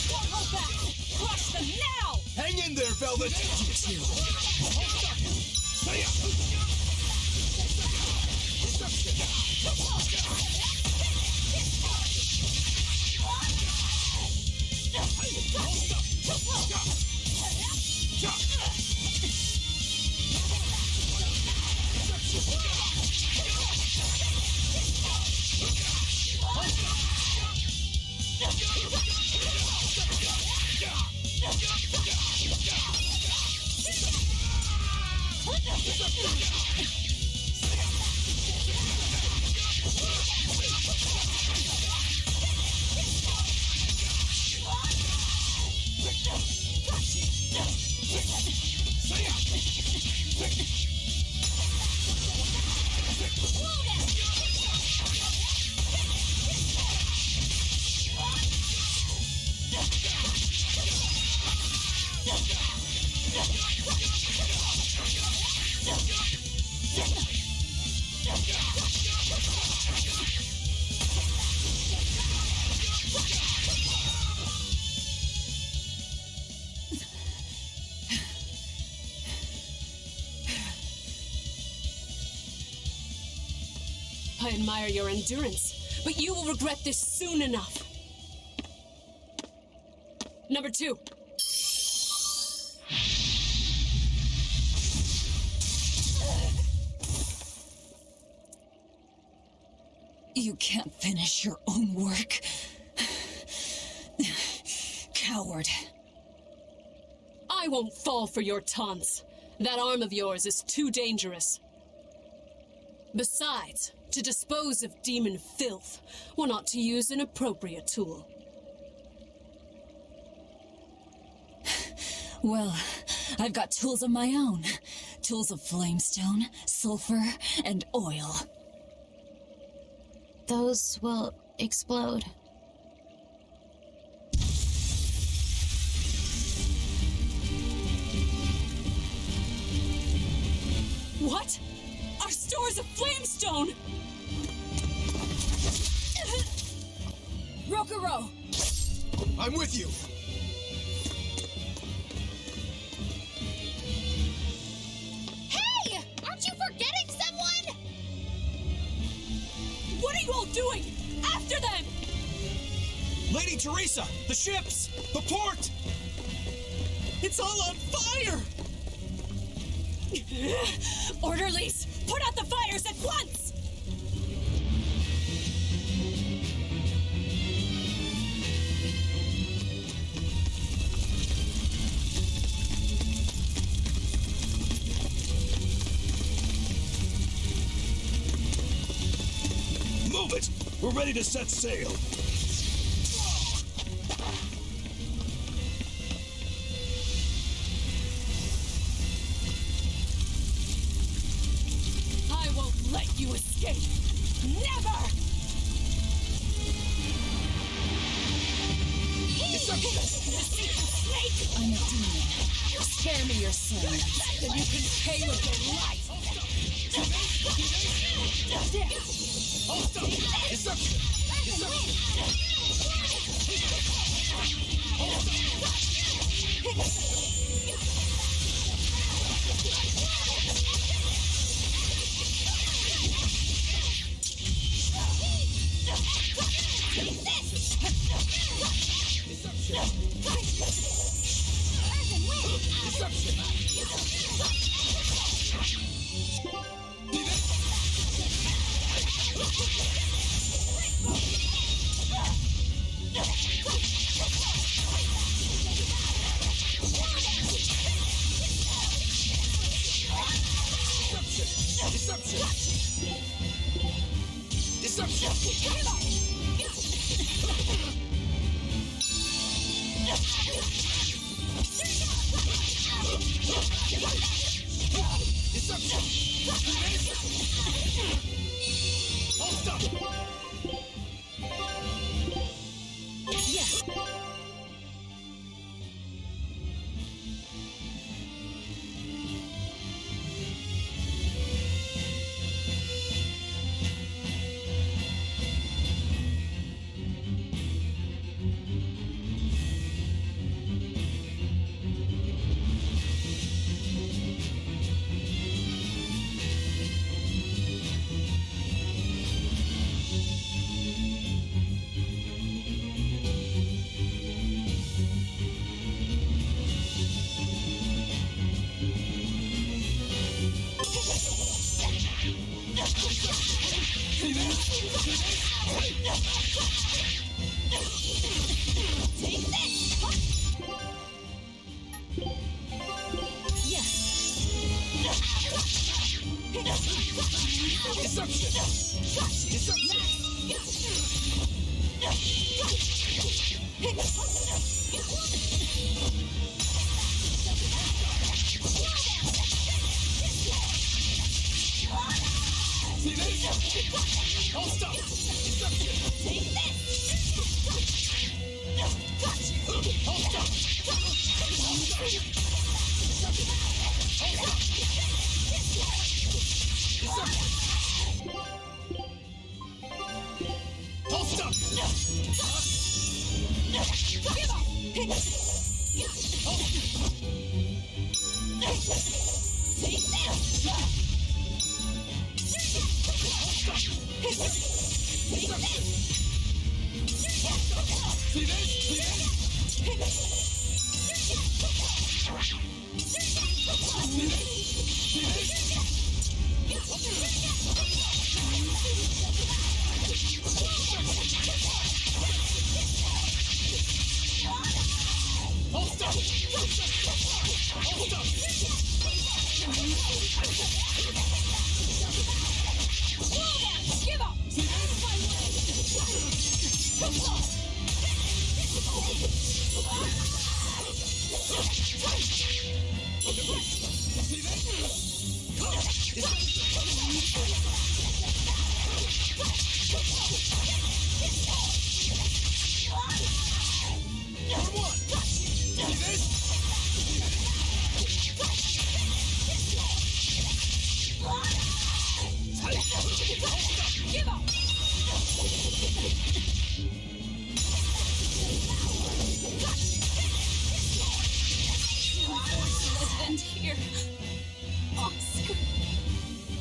Don't hold back! Crush them now!
Hang in there, Velvet!
You too.
I admire your endurance, but you will regret this soon enough. Number 2.
You can't finish your own work. Coward.
I won't fall for your taunts. That arm of yours is too dangerous. Besides, to dispose of demon filth, one ought to use an appropriate tool.
Well, I've got tools of my own. Tools of flamestone, sulfur, and oil.
Those will explode.
What? Our stores of flamestone!
Rokuro!
I'm with you!
Hey! Aren't you forgetting someone?
What are you all doing? After them!
Lady Teresa! The ships! The port! It's all on fire!
Orderlies, put out the fires at once!
Move it! We're ready to set sail.
I won't let you escape! Never!
I'm a demon. Spare me your sins.
Then you can pay with your life!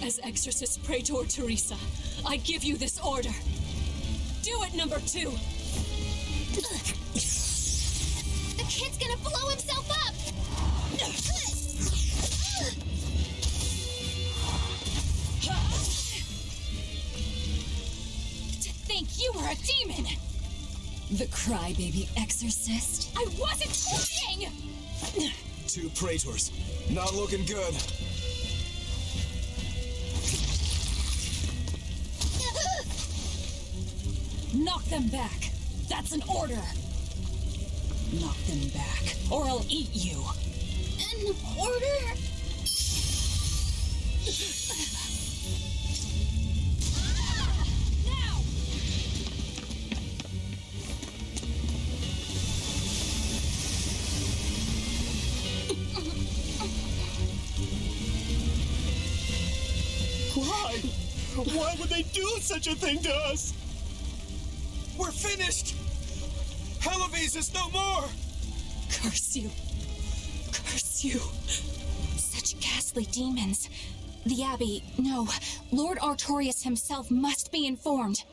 As Exorcist Praetor Teresa, I give you this order. Do it, number 2!
The kid's gonna blow himself up!
To think you were a demon! The crybaby exorcist.
I wasn't trying!
2 praetors. Not looking good.
Knock them back. That's an order. Knock them back, or I'll eat you.
An order?
Now!
Why? Why would they do such a thing to us?
We're finished! Helives is no more!
Curse you. Curse you. Such ghastly demons. The Abbey, no, Lord Artorius himself must be informed.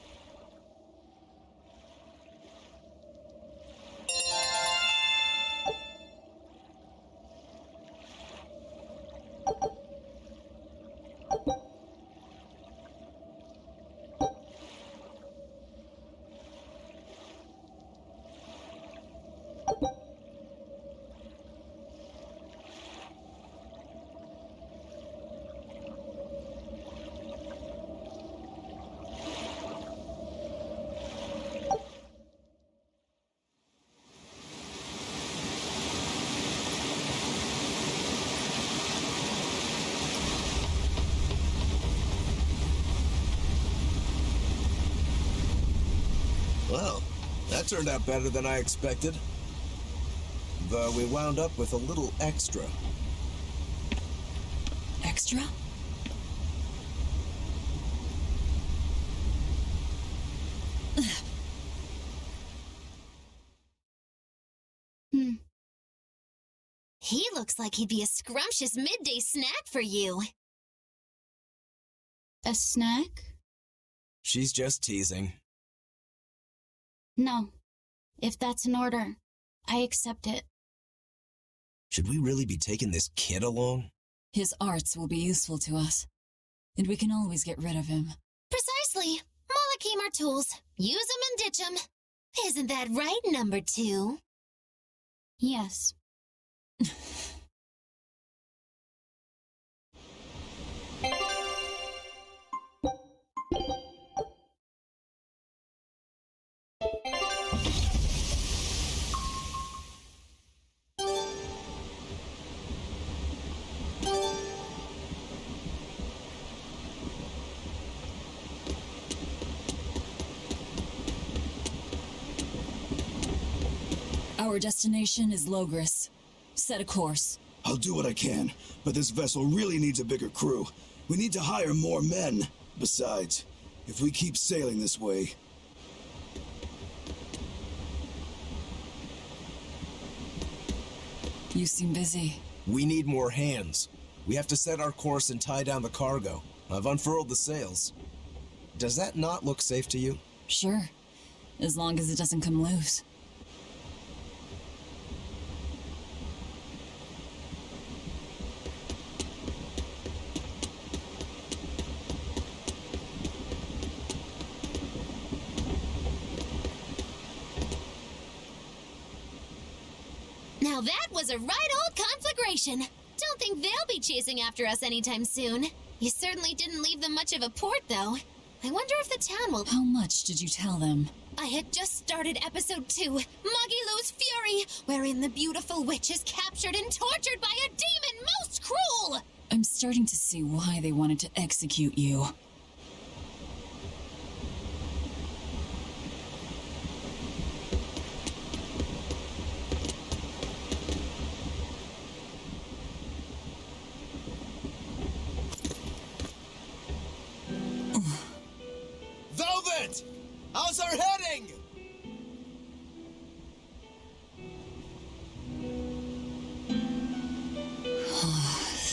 Well, that turned out better than I expected. Though we wound up with a little extra.
Extra?
He looks like he'd be a scrumptious midday snack for you.
A snack?
She's just teasing.
No. If that's an order, I accept it.
Should we really be taking this kid along?
His arts will be useful to us, and we can always get rid of him.
Precisely. Malachim are tools. Use them and ditch them. Isn't that right, number 2?
Yes.
Our destination is Logris. Set a course.
I'll do what I can, but this vessel really needs a bigger crew. We need to hire more men. Besides, if we keep sailing this way...
You seem busy.
We need more hands. We have to set our course and tie down the cargo. I've unfurled the sails. Does that not look safe to you?
Sure. As long as it doesn't come loose.
Now that was a right old conflagration. Don't think they'll be chasing after us anytime soon. You certainly didn't leave them much of a port, though. I wonder if the town will...
How much did you tell them?
I had just started episode 2, Magilou's Fury, wherein the beautiful witch is captured and tortured by a demon most cruel!
I'm starting to see why they wanted to execute you.
Velvet! How's our heading?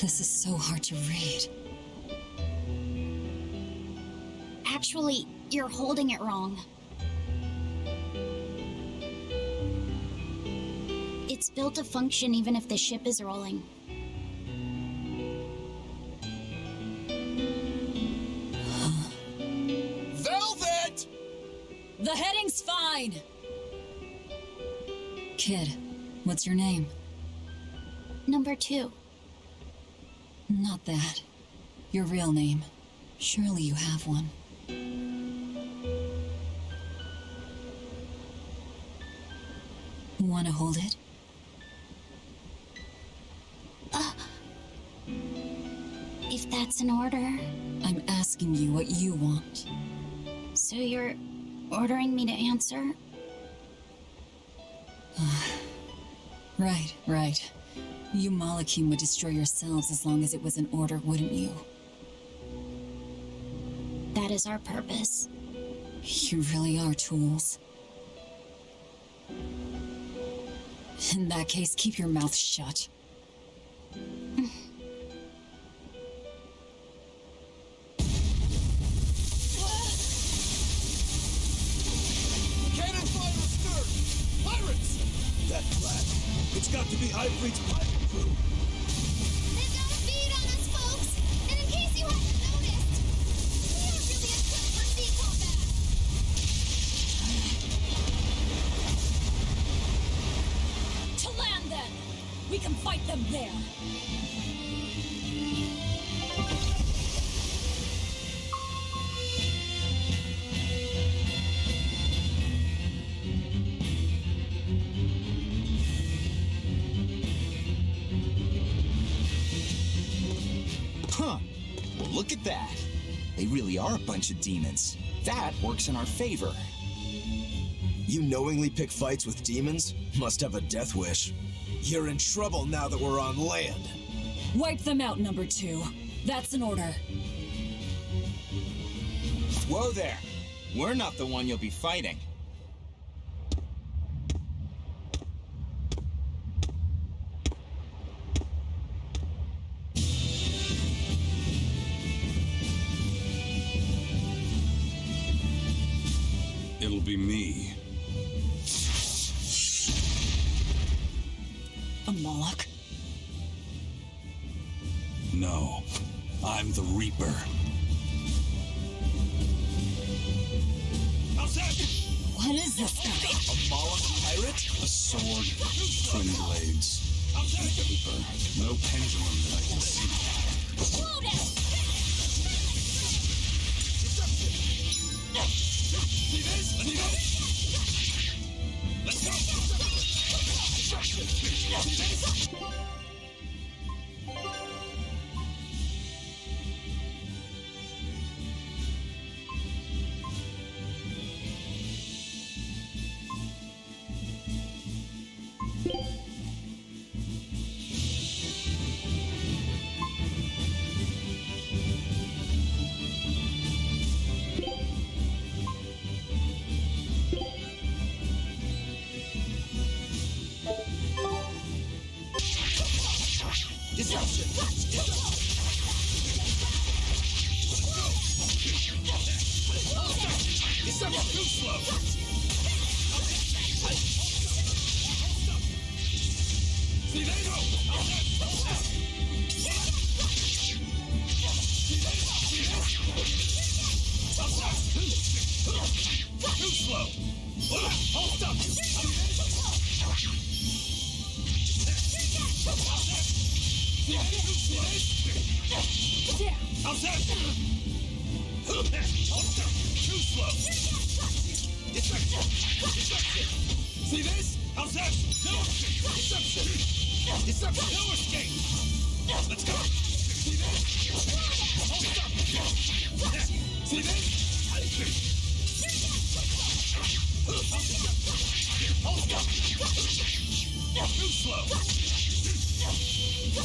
This is so hard to read.
Actually, you're holding it wrong. It's built to function even if the ship is rolling.
Velvet!
The heading's fine! Kid, what's your name?
Number 2.
Not that. Your real name. Surely you have one. Want to hold it?
If that's an order.
I'm asking you what you want.
So you're ordering me to answer?
Right. You Malakim would destroy yourselves as long as it was an order, wouldn't you?
That is our purpose.
You really are tools. In that case, keep your mouth shut.
Cannon fire astern! Pirates! That flag. It's got to be Highfleet's pirate crew.
They've got a bead on us, folks! And in case you haven't noticed, we aren't really equipped for sea combat!
To land, then! We can fight them there!
Huh. Well, look at that. They really are a bunch of demons. That works in our favor.
You knowingly pick fights with demons? Must have a death wish. You're in trouble now that we're on land.
Wipe them out, number 2. That's an order.
Whoa there. We're not the one you'll be fighting.
It'll be me.
A Moloch?
No, I'm the Reaper.
What is this guy?
A Moloch pirate?
A sword, twin blades, Reaper. No pendulum that I can see.
Slow down!
See this? Let's go!
Deception! Too slow! See, they go! Too slow! Hold up! How's that? Too slow! Deception! See this? How's that? No escape! Deception! Deception! No escape! Let's go! See this? Hold up! See this? Hold up! Too slow!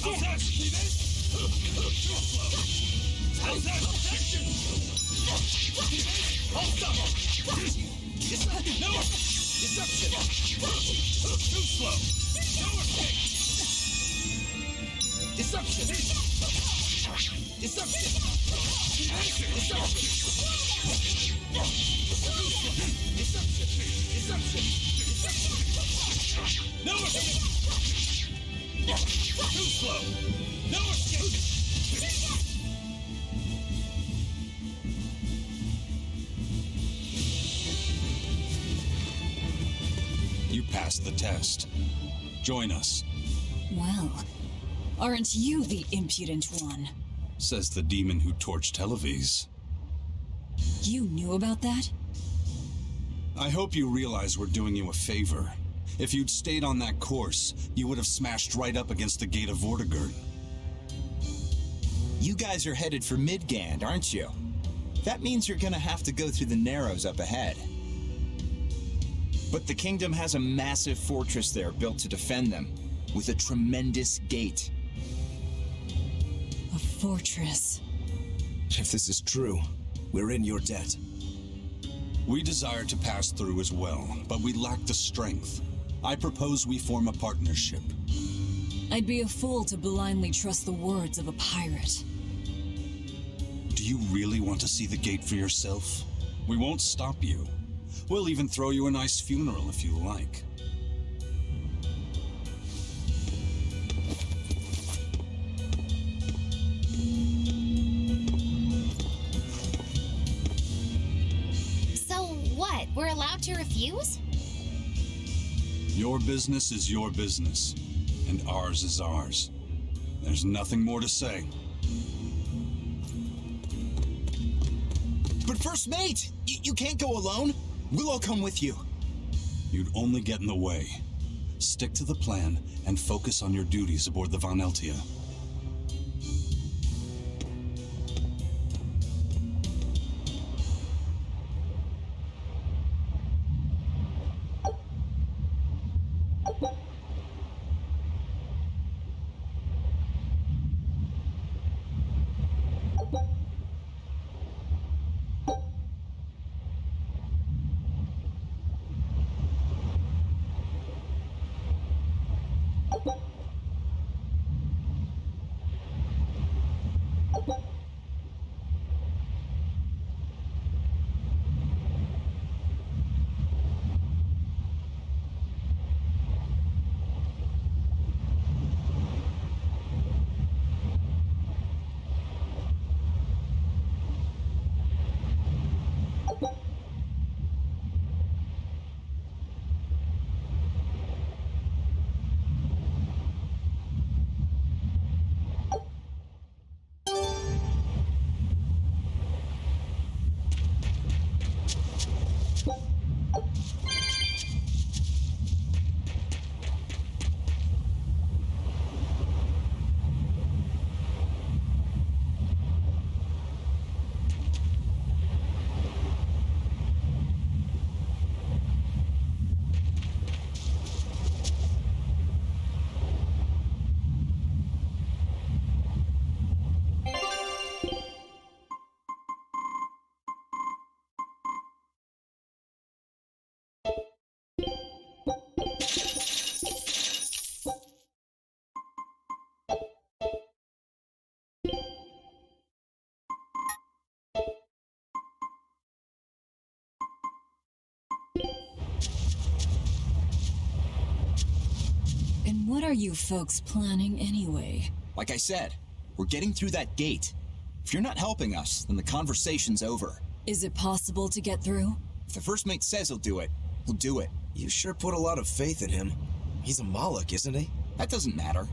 How's that? See this? Too slow! How's that? Deception! See this? Hold up! Deception! No! Deception! Too slow! No escape! Deception! Deception! See this? Deception! Deception! Deception! Deception! No escape! Too slow! No escape!
You passed the test. Join us,
Well, aren't you the impudent one?
says the demon who torched Televes.
You knew about that?
I hope you realize we're doing you a favor. If you'd stayed on that course, you would have smashed right up against the gate of Vortigern.
You guys are headed for Midgand, aren't you? That means you're gonna have to go through the Narrows up ahead. But the kingdom has a massive fortress there built to defend them, with a tremendous gate.
A fortress.
If this is true, we're in your debt.
We desire to pass through as well, but we lack the strength. I propose we form a partnership.
I'd be a fool to blindly trust the words of a pirate.
Do you really want to see the gate for yourself? We won't stop you. We'll even throw you a nice funeral if you like.
So what? We're allowed to refuse?
Your business is your business, and ours is ours. There's nothing more to say.
But First Mate, you can't go alone. We'll all come with you.
You'd only get in the way. Stick to the plan and focus on your duties aboard the Von Eltia.
are you folks planning anyway?
Like I said, we're getting through that gate. If you're not helping us, then the conversation's over.
Is it possible to get through?
If the first mate says he'll do it, he'll do it.
You sure put a lot of faith in him. He's a Moloch, isn't he?
That doesn't matter.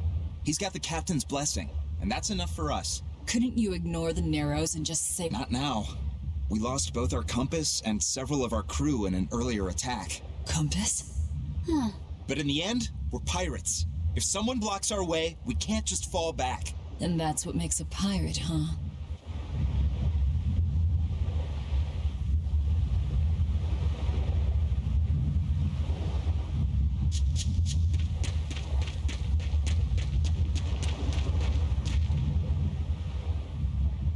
He's got the captain's blessing, and that's enough for us.
Couldn't you ignore the Narrows and just say—
Not now. We lost both our compass and several of our crew in an earlier attack.
Compass?
But in the end, we're pirates. If someone blocks our way, we can't just fall back.
And that's what makes a pirate, huh?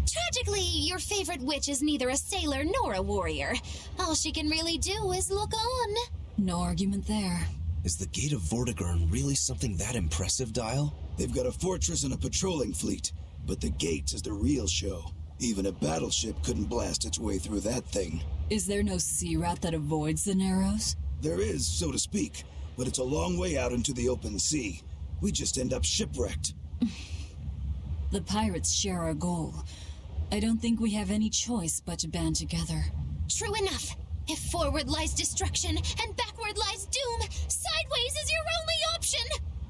Tragically, your favorite witch is neither a sailor nor a warrior. All she can really do is look on.
No argument there.
Is the Gate of Vortigern really something that impressive, Dial?
They've got a fortress and a patrolling fleet, but the gate is the real show. Even a battleship couldn't blast its way through that thing.
Is there no sea route that avoids the Narrows?
There is, so to speak, but it's a long way out into the open sea. We just end up shipwrecked.
The pirates share our goal. I don't think we have any choice but to band together.
True enough. If forward lies destruction and backward lies doom, sideways is your only option!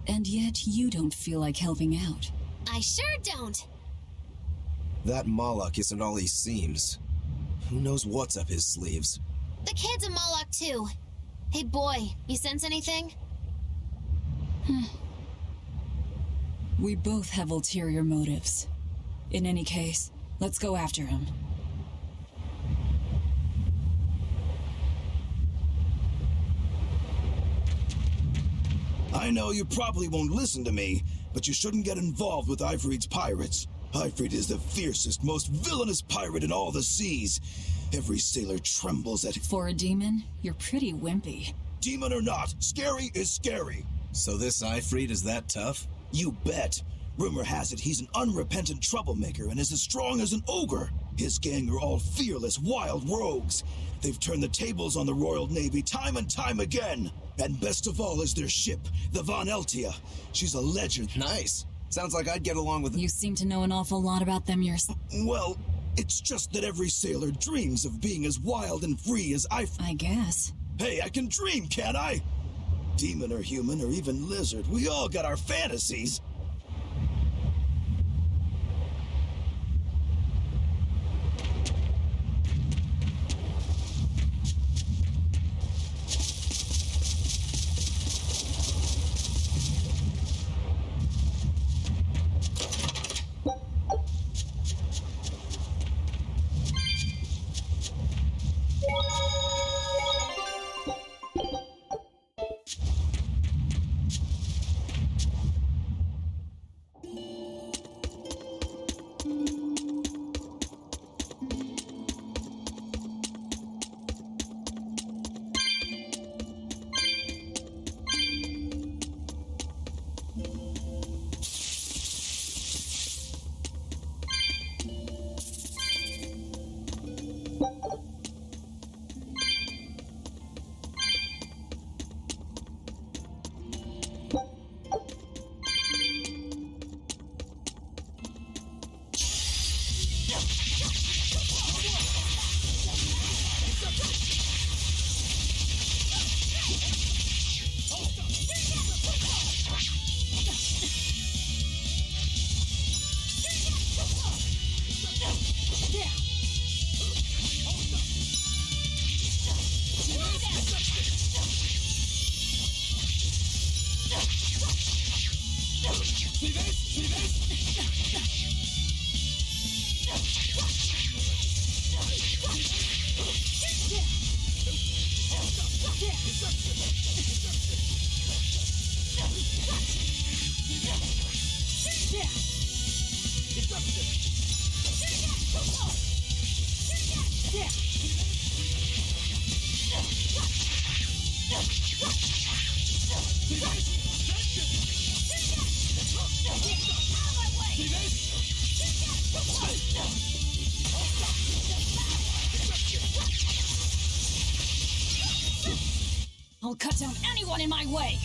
And yet you don't feel like helping out.
I sure don't.
That Moloch isn't all he seems. Who knows what's up his sleeves?
The kid's a Moloch too. Hey boy, you sense anything?
We both have ulterior motives. In any case, let's go after him.
I know you probably won't listen to me, but you shouldn't get involved with Ifrit's pirates. Ifrit is the fiercest, most villainous pirate in all the seas. Every sailor trembles at—
For a demon, you're pretty wimpy.
Demon or not, scary is scary.
So this Ifrit is that tough?
You bet. Rumor has it he's an unrepentant troublemaker and is as strong as an ogre. His gang are all fearless, wild rogues. They've turned the tables on the Royal Navy time and time again. And best of all is their ship, the Von Eltia. She's a legend.
Nice. Sounds like I'd get along with—
You seem to know an awful lot about them yourself.
Well, it's just that every sailor dreams of being as wild and free as
I guess.
Hey, I can dream, can't I? Demon or human or even lizard, we all got our fantasies.
I'll cut down anyone in my way!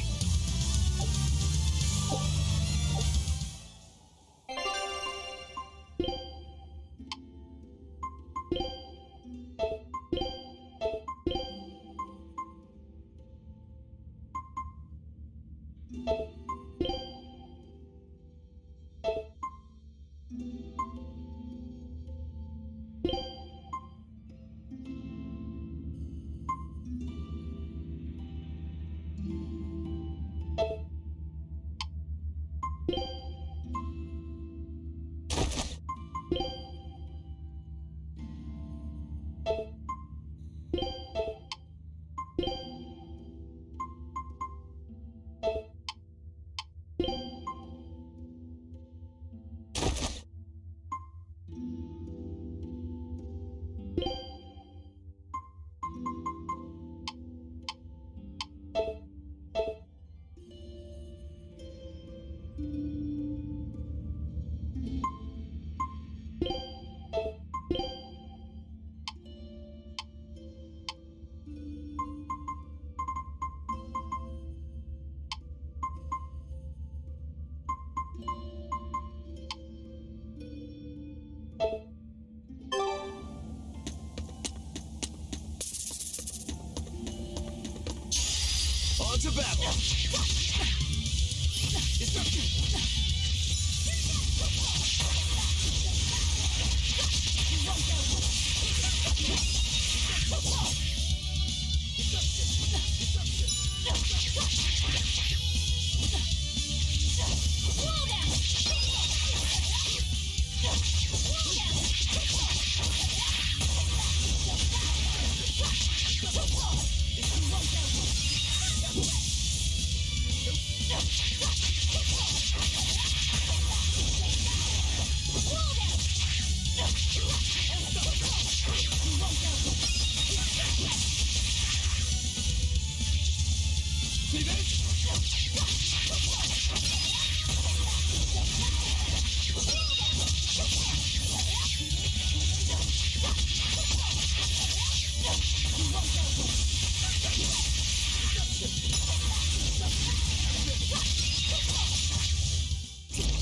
to battle!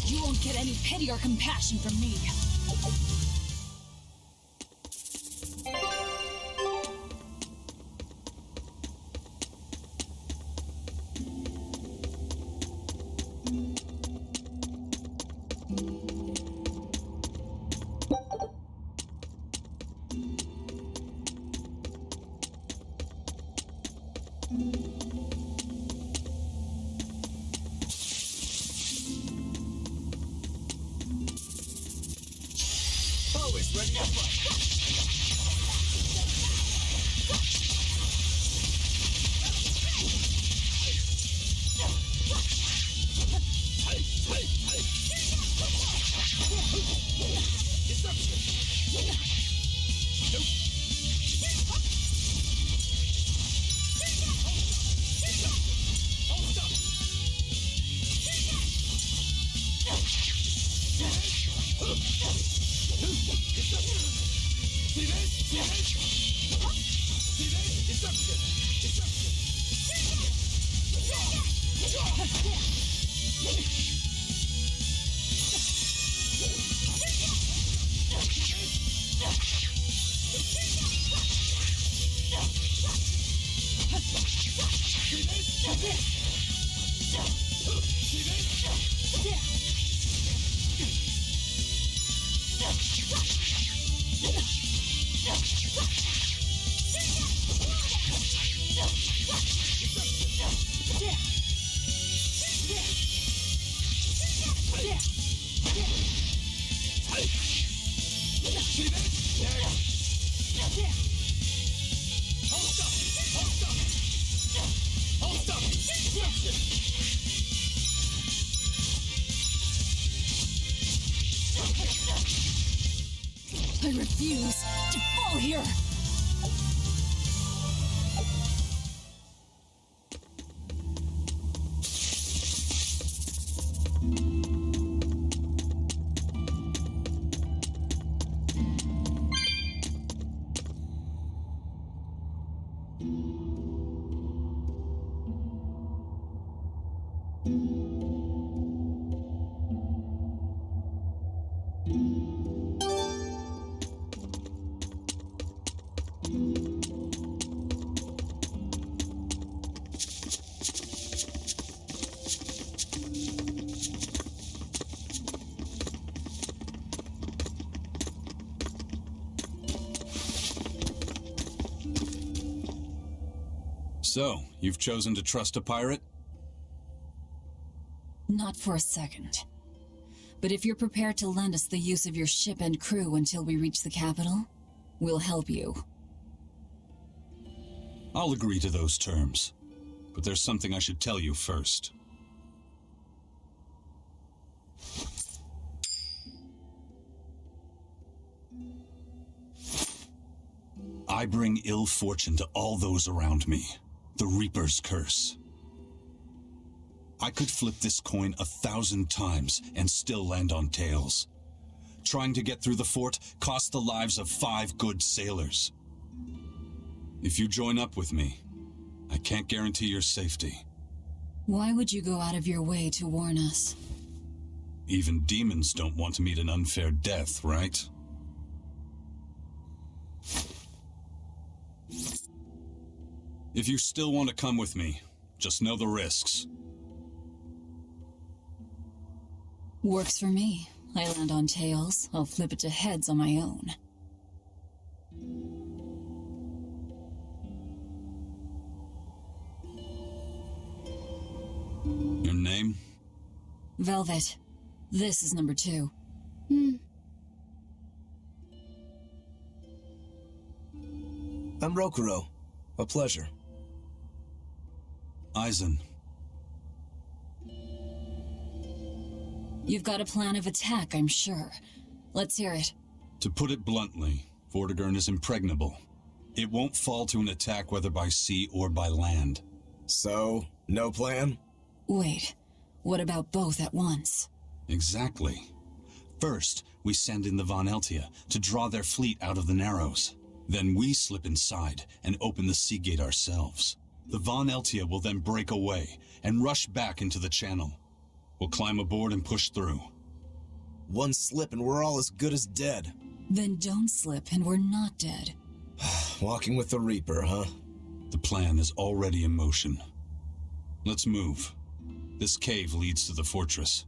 You won't get any pity or compassion from me.
Always ready to fight.
I refuse to fall here!
So, you've chosen to trust a pirate?
Not for a second. But if you're prepared to lend us the use of your ship and crew until we reach the capital, we'll help you.
I'll agree to those terms. But there's something I should tell you first. I bring ill fortune to all those around me. The Reaper's curse. I could flip this coin 1,000 times and still land on tails. Trying to get through the fort cost the lives of 5 good sailors. If you join up with me, I can't guarantee your safety.
Why would you go out of your way to warn us?
Even demons don't want to meet an unfair death, right? If you still want to come with me, Just know the risks.
Works for me. I land on tails, I'll flip it to heads on my own.
Your name?
Velvet. This is number 2.
I'm Rokuro. A pleasure.
Aizen.
You've got a plan of attack, I'm sure. Let's hear it.
To put it bluntly, Vortigern is impregnable. It won't fall to an attack whether by sea or by land.
So, no plan?
Wait, what about both at once?
Exactly. First, we send in the Von Eltia to draw their fleet out of the Narrows. Then we slip inside and open the sea gate ourselves. The Von Eltia will then break away and rush back into the channel. We'll climb aboard and push through.
One slip and we're all as good as dead.
Then don't slip and we're not dead.
Walking with the Reaper, huh?
The plan is already in motion. Let's move. This cave leads to the fortress.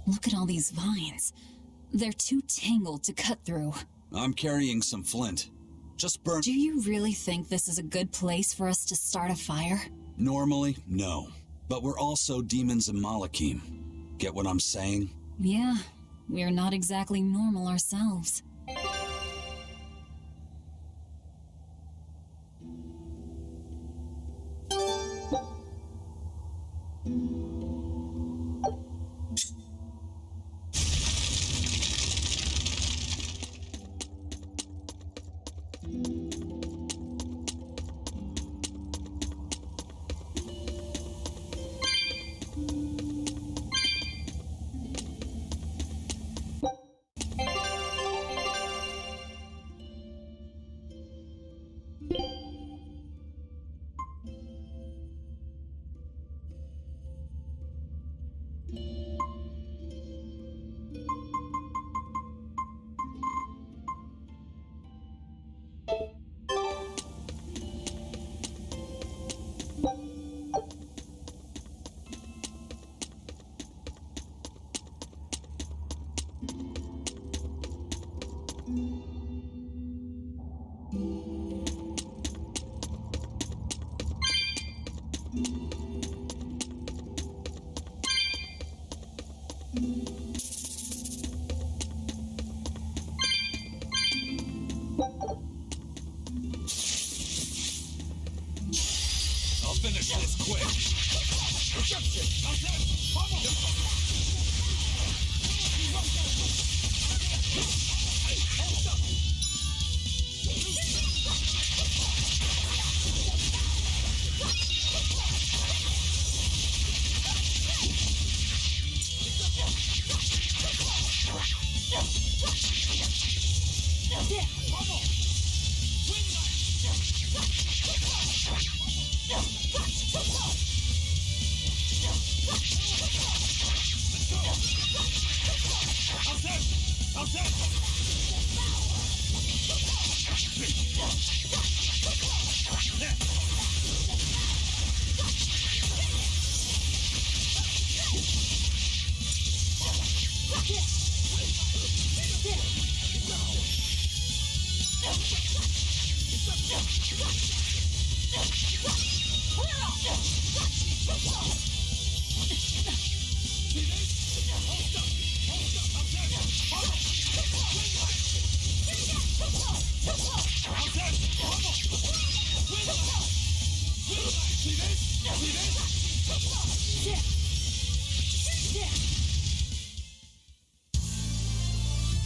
Look at all these vines. They're too tangled to cut through.
I'm carrying some flint. Just burn.
Do you really think this is a good place for us to start a fire?
Normally, no. But we're also demons and Malakim. Get what I'm saying?
Yeah, we're not exactly normal ourselves.
I'll finish this quick. Reception!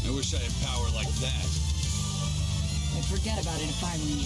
I wish I had power like that.
I'd forget about it if I were you.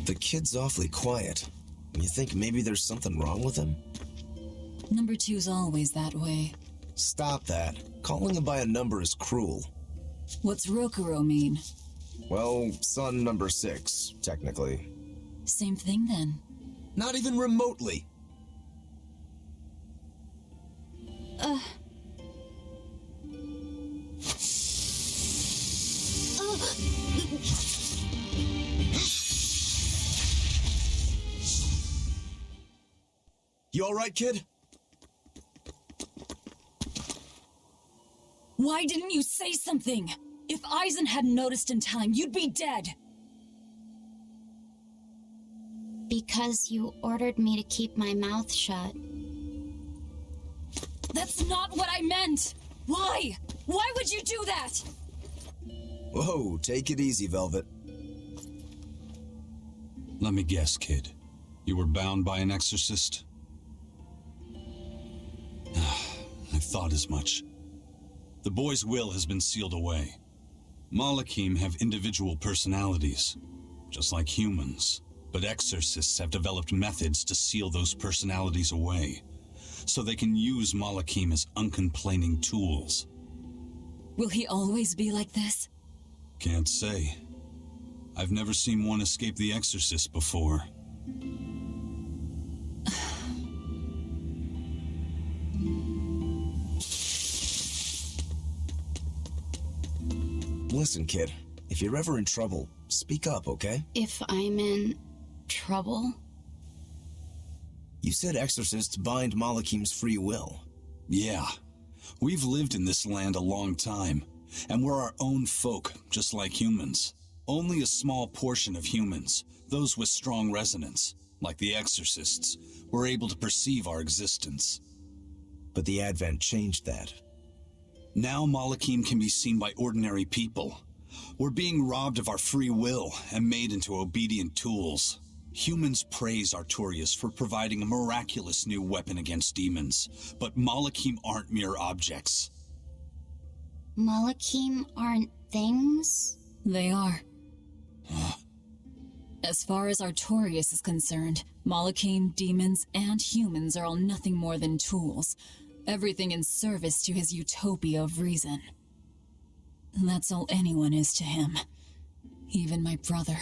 The kid's awfully quiet. You think maybe there's something wrong with him?
Number 2's always that way.
Stop that. Calling him by a number is cruel.
What's Rokuro mean?
Well, son number 6, technically.
Same thing then.
Not even remotely. You all right, kid?
Why didn't you say something? If Eisen hadn't noticed in time, you'd be dead.
Because you ordered me to keep my mouth shut.
That's not what I meant! Why? Why would you do that?
Whoa, take it easy, Velvet.
Let me guess, kid. You were bound by an exorcist? I thought as much. The boy's will has been sealed away. Malakim have individual personalities, just like humans. But exorcists have developed methods to seal those personalities away, so they can use Malakim as uncomplaining tools.
Will he always be like this?
Can't say. I've never seen one escape the exorcist before.
Listen, kid. If you're ever in trouble, speak up, okay?
If I'm in trouble?
You said exorcists bind Malakim's free will.
Yeah. We've lived in this land a long time, and we're our own folk, just like humans. Only a small portion of humans, those with strong resonance, like the exorcists, were able to perceive our existence.
But the Advent changed that.
Now Malakim can be seen by ordinary people. We're being robbed of our free will and made into obedient tools. Humans praise Artorias for providing a miraculous new weapon against demons, but Malakim aren't mere objects.
Malakim aren't things?
They are. As far as Artorias is concerned, Malakim, demons, and humans are all nothing more than tools. Everything in service to his utopia of reason. That's all anyone is to him. Even my brother.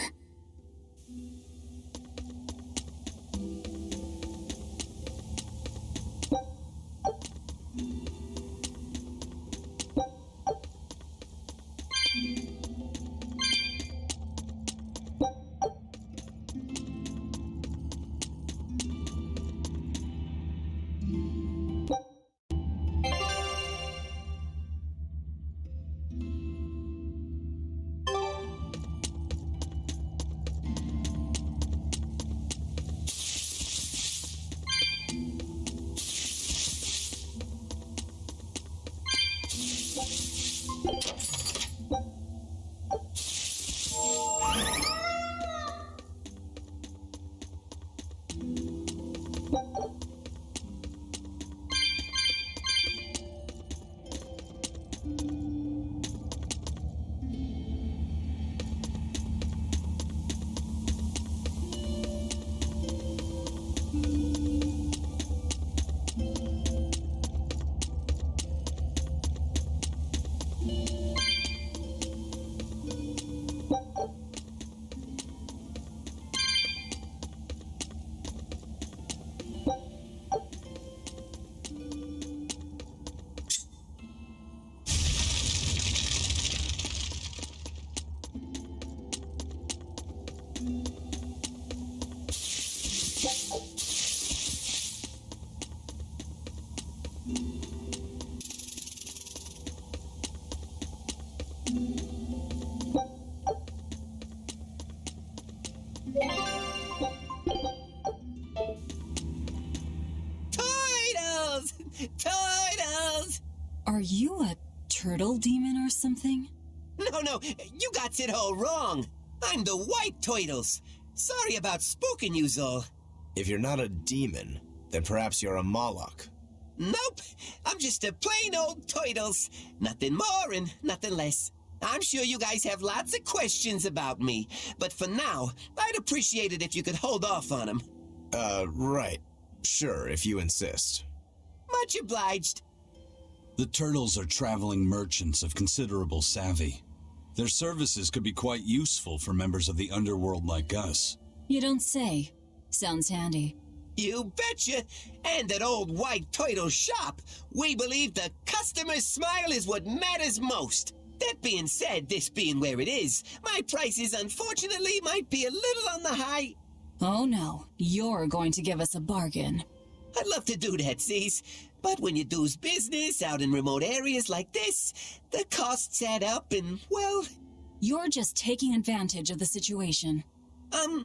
Are you a turtle demon or something?
No, you got it all wrong. I'm the White Turtles. Sorry about spooking you, Zol.
If you're not a demon, then perhaps you're a Moloch.
Nope, I'm just a plain old Turtles. Nothing more and nothing less. I'm sure you guys have lots of questions about me, but for now, I'd appreciate it if you could hold off on them.
Right. Sure, if you insist.
Much obliged.
The Turtles are traveling merchants of considerable savvy. Their services could be quite useful for members of the underworld like us.
You don't say. Sounds handy.
You betcha! And at old White Turtle shop, we believe the customer's smile is what matters most. That being said, this being where it is, my prices unfortunately might be a little on the high.
Oh no, you're going to give us a bargain.
I'd love to do that, C's. But when you do's business out in remote areas like this, the costs add up and, well...
You're just taking advantage of the situation.
I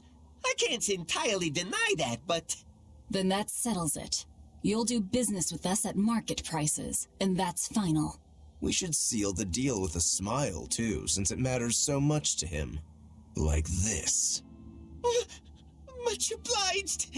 can't entirely deny that, but...
Then that settles it. You'll do business with us at market prices, and that's final.
We should seal the deal with a smile, too, since it matters so much to him. Like this.
Much obliged.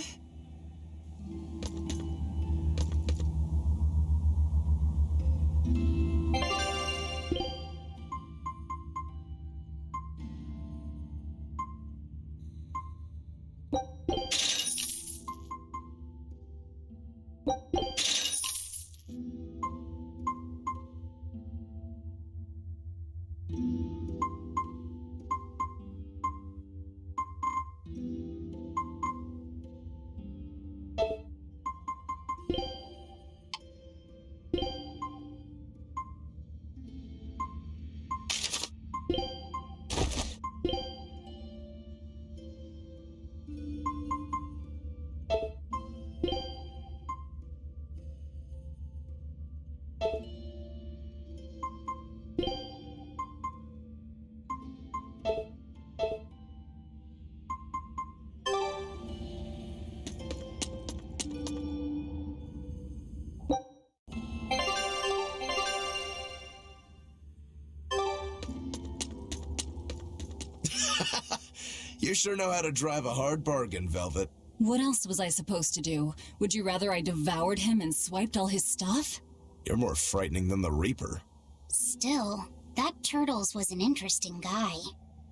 You sure know how to drive a hard bargain, Velvet.
What else was I supposed to do? Would you rather I devoured him and swiped all his stuff?
You're more frightening than the Reaper.
Still, that Turtles was an interesting guy.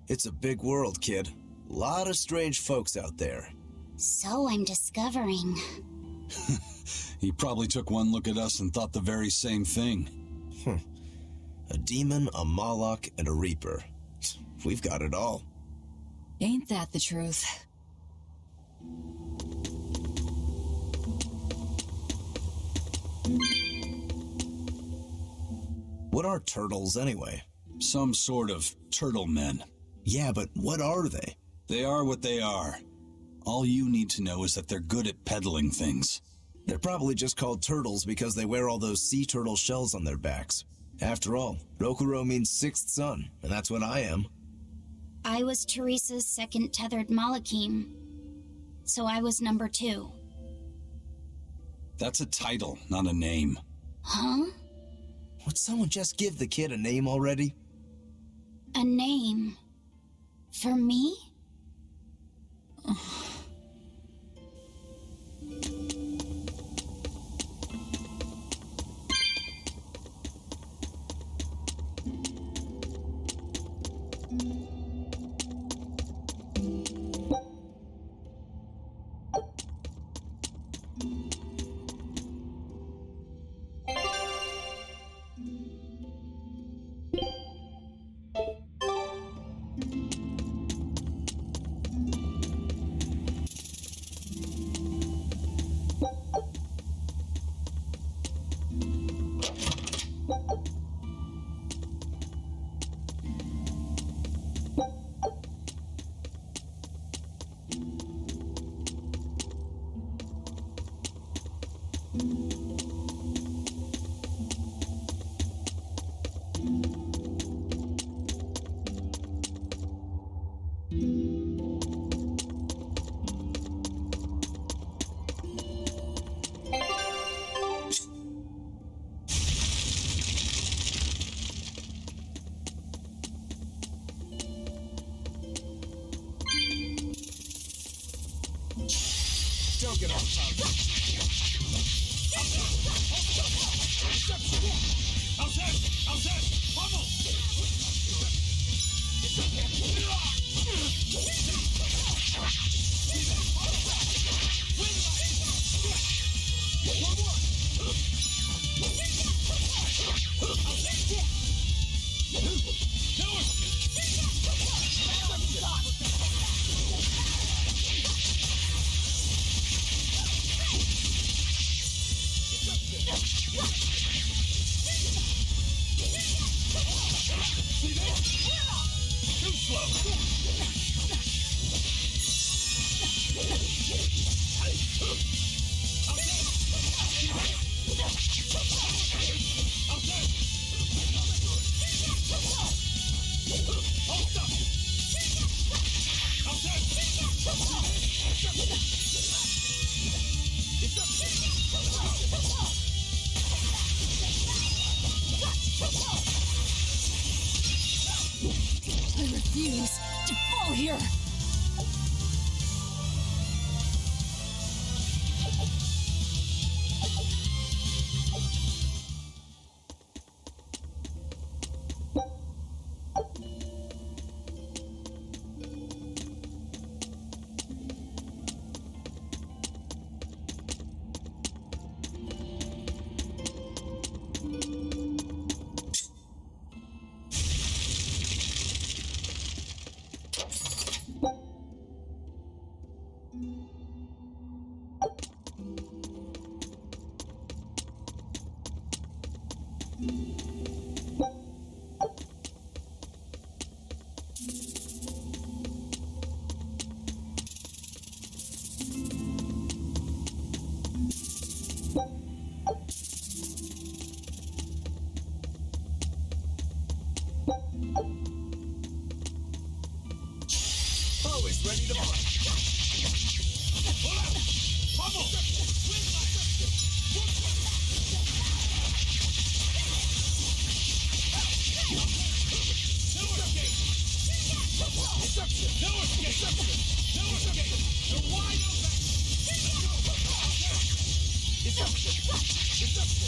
It's a big world, kid. Lot of strange folks out there.
So I'm discovering.
He probably took one look at us and thought the very same thing.
A demon, a Moloch, and a Reaper. We've got it all.
Ain't that the truth?
What are turtles, anyway?
Some sort of turtle men.
Yeah, but what are they?
They are what they are. All you need to know is that they're good at peddling things.
They're probably just called turtles because they wear all those sea turtle shells on their backs. After all, Rokuro means sixth son, and that's what I am.
I was Teresa's second tethered Malachim, so I was number 2.
That's a title, not a name.
Huh?
Would someone just give the kid a name already?
A name? For me?
here!
Always ready to fight. Pull out! Pummel! No escape! Deception! No escape! No escape! You're wide open! Deception! Deception!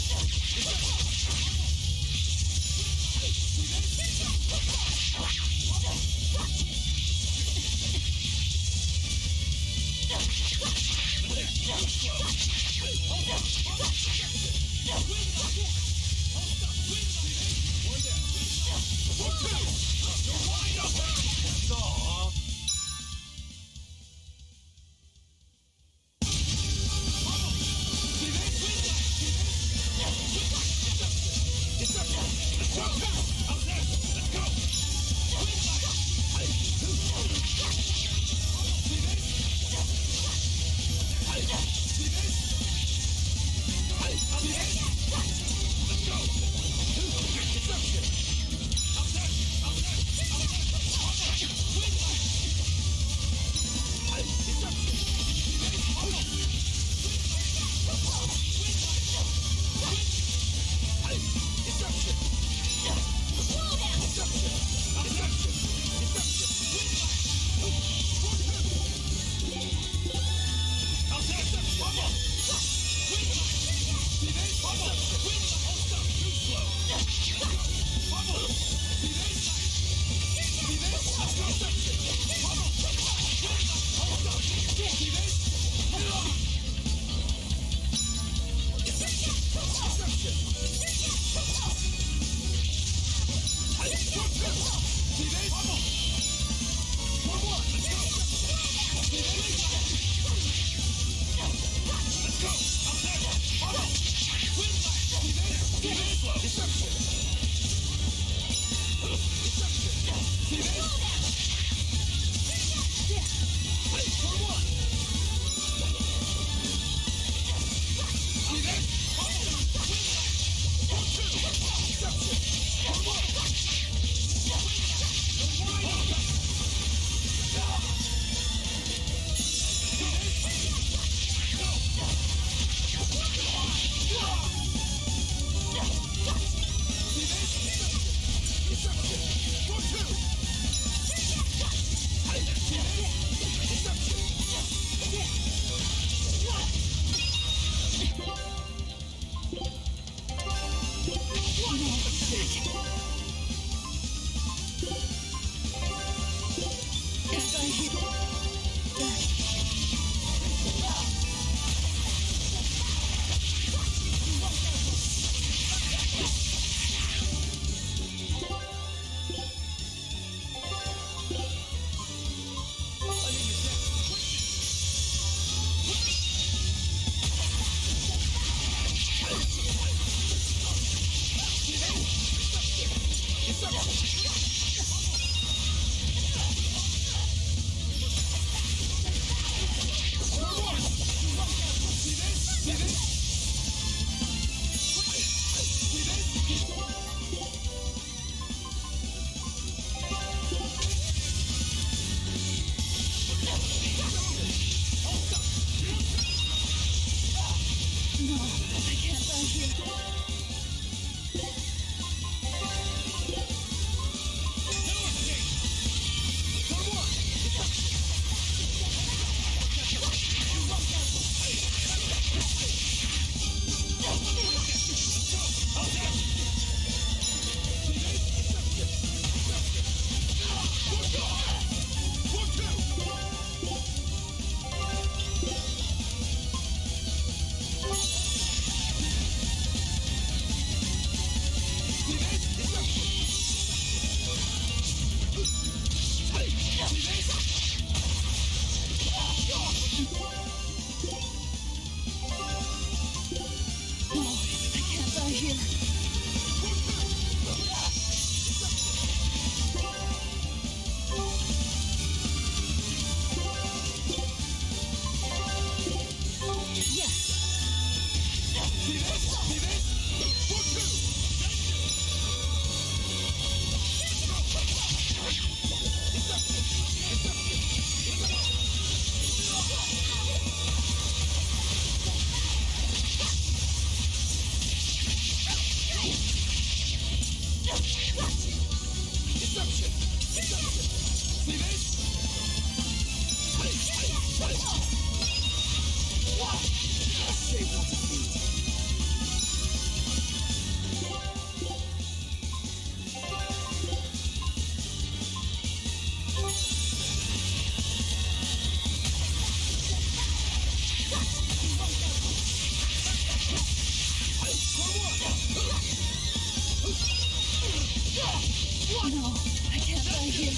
No, I can't die here.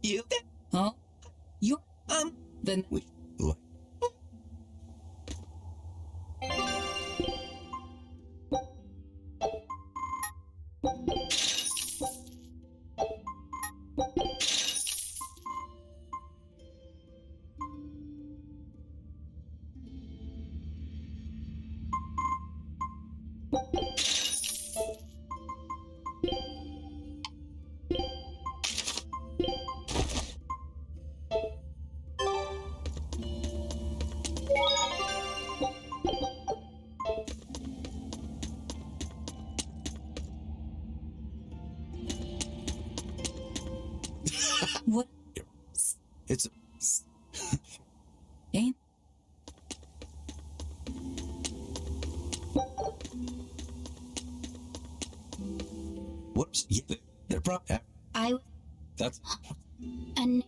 You?
Huh?
You?
Then
we.
What?
It's.
Ain't.
Whoops. Yeah, they're probably.
I.
That's.
And.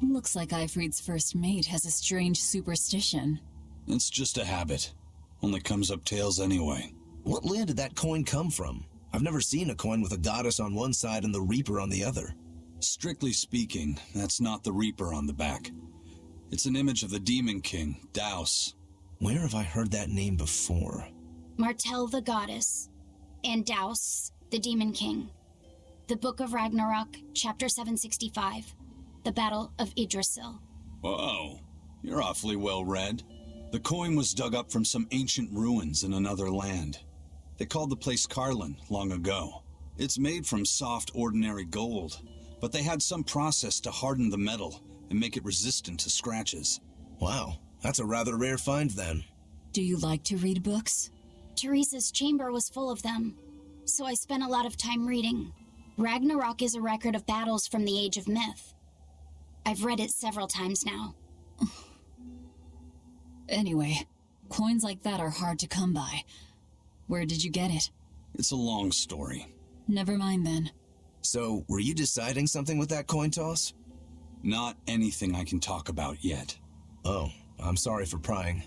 Looks like Ifrit's first mate has a strange superstition.
It's just a habit. Only comes up tails anyway.
What land did that coin come from? I've never seen a coin with a goddess on one side and the Reaper on the other.
Strictly speaking, that's not the Reaper on the back. It's an image of the Demon King, Daus.
Where have I heard that name before?
Martel the goddess, and Daus the demon king. The Book of Ragnarok, chapter 765. The Battle of Yggdrasil.
Whoa, you're awfully well read. The coin was dug up from some ancient ruins in another land. They called the place Karlin long ago. It's made from soft, ordinary gold, but they had some process to harden the metal and make it resistant to scratches.
Wow, that's a rather rare find then.
Do you like to read books?
Teresa's chamber was full of them, so I spent a lot of time reading. Ragnarok is a record of battles from the Age of Myth. I've read it several times now.
Anyway, coins like that are hard to come by. Where did you get it?
It's a long story.
Never mind then.
So, were you deciding something with that coin toss?
Not anything I can talk about yet.
Oh, I'm sorry for prying.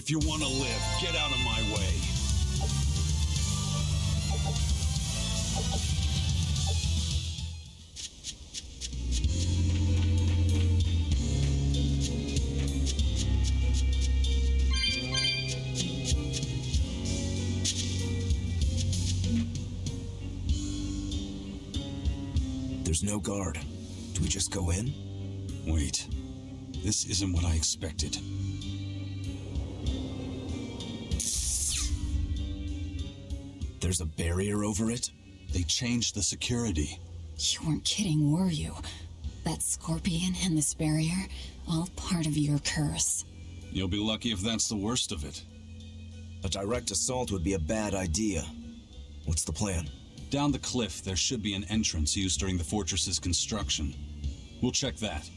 If you want to live, get out of my way.
There's no guard. Do we just go in?
Wait. This isn't what I expected.
There's a barrier over it?
They changed the security.
You weren't kidding, were you? That scorpion and this barrier, all part of your curse.
You'll be lucky if that's the worst of it.
A direct assault would be a bad idea. What's the plan?
Down the cliff, there should be an entrance used during the fortress's construction. We'll check that.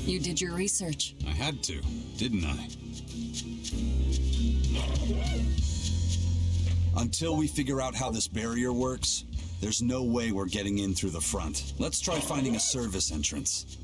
You did your research.
I had to, didn't I? Until we figure out how this barrier works, there's no way we're getting in through the front. Let's try finding a service entrance.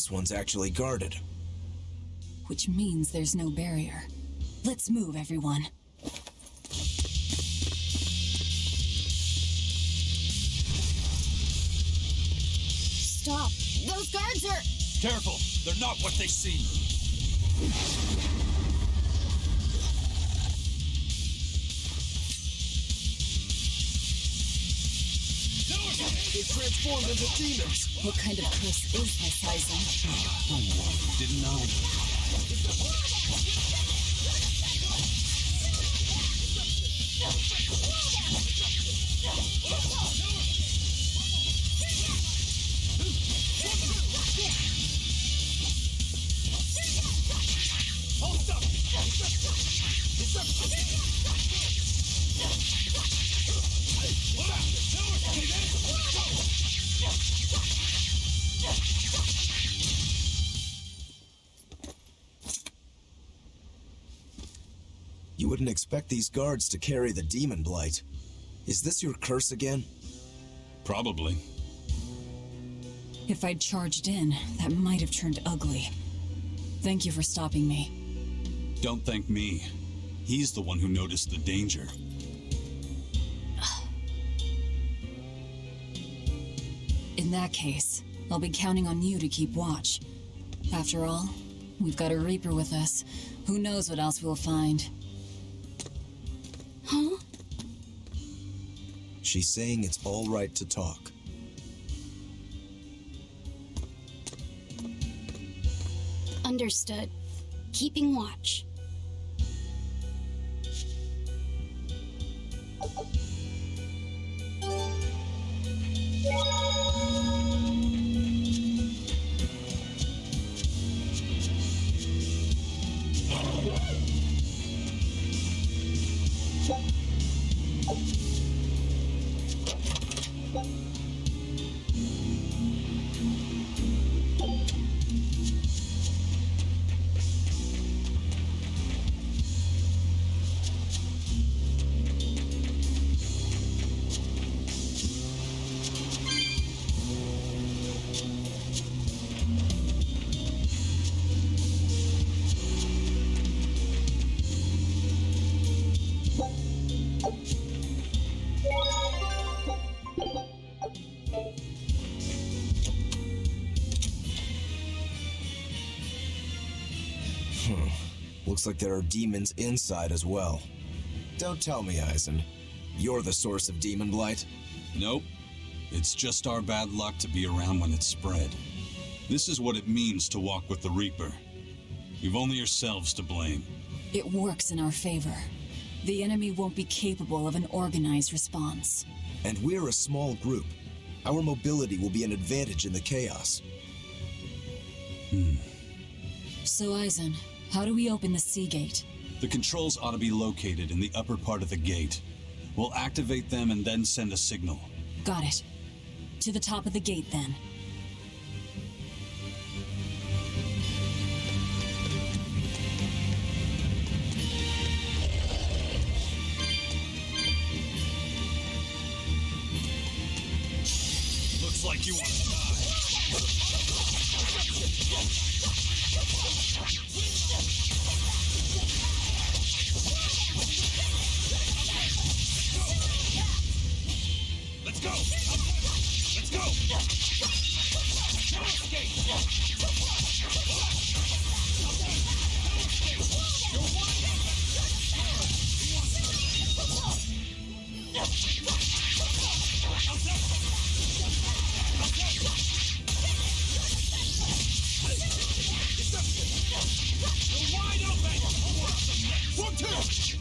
This one's actually guarded.
Which means there's no barrier. Let's move, everyone.
Stop! Those guards are...
Careful, they're not what they seem.
They transformed into demons.
What kind of curse is this, Aizen?
Oh, didn't know.
You wouldn't expect these guards to carry the demon blight. Is this your curse again?
Probably.
If I'd charged in, that might have turned ugly. Thank you for stopping me.
Don't thank me. He's the one who noticed the danger.
In that case, I'll be counting on you to keep watch. After all, we've got a Reaper with us. Who knows what else we'll find?
Huh?
She's saying it's all right to talk.
Understood. Keeping watch.
Looks like there are demons inside as well. Don't tell me, Aizen. You're the source of demon blight?
Nope. It's just our bad luck to be around when it's spread. This is what it means to walk with the Reaper. You've only yourselves to blame.
It works in our favor. The enemy won't be capable of an organized response.
And we're a small group. Our mobility will be an advantage in the chaos.
So, Aizen, how do we open the sea gate?
The controls ought to be located in the upper part of the gate. We'll activate them and then send a signal.
Got it. To the top of the gate, then.
Looks like you want to die. Let's go! Let's go! No escape! You're wide open! One, two!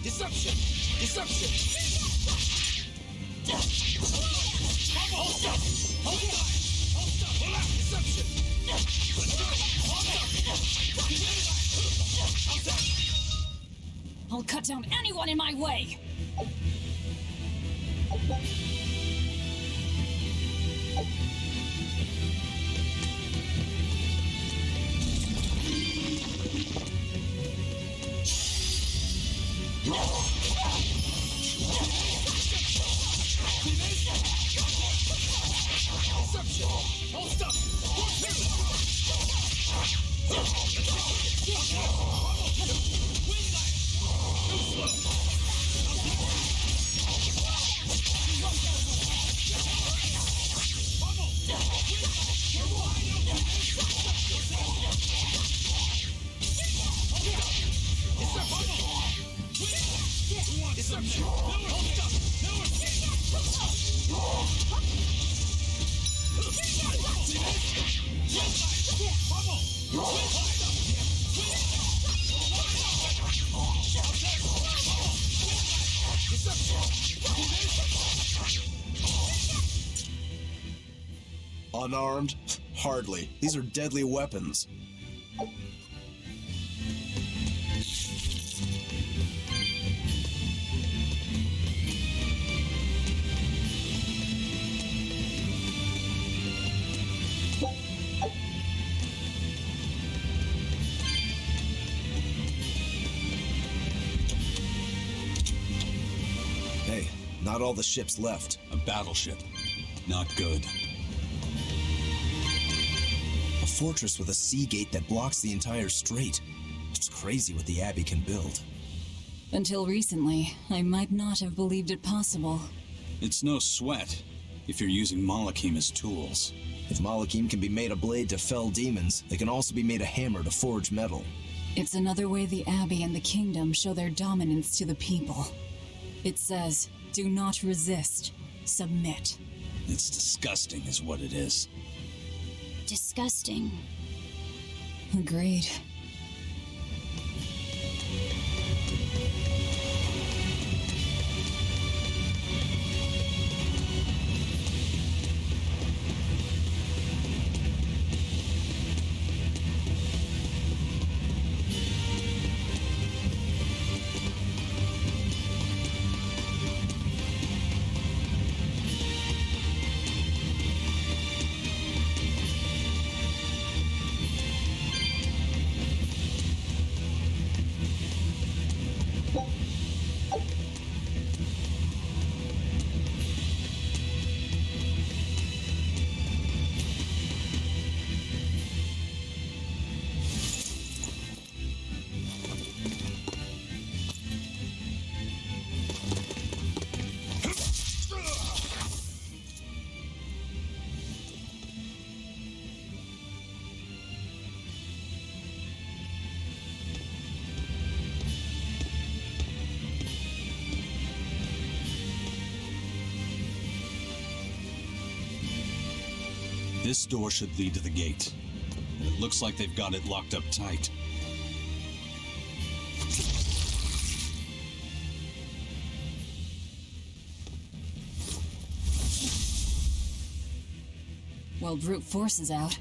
Deception! Deception! Hold up! Hold up! Hold up! Hold up! Deception! Let's go! Hold up!
I'll cut down anyone in my way!
Deception! Hold up! One, two! Wing that! Too slow!
Unarmed? Hardly. These are deadly weapons. Hey, not all the ships left.
A battleship. Not good.
A fortress with a sea gate that blocks the entire strait. It's crazy what the Abbey can build.
Until recently, I might not have believed it possible.
It's no sweat if you're using Malachim as tools.
If Malachim can be made a blade to fell demons, they can also be made a hammer to forge metal.
It's another way the Abbey and the Kingdom show their dominance to the people. It says, do not resist, submit.
It's disgusting is what it is.
Disgusting.
Agreed.
This door should lead to the gate. And it looks like they've got it locked up tight.
Well, brute force is out.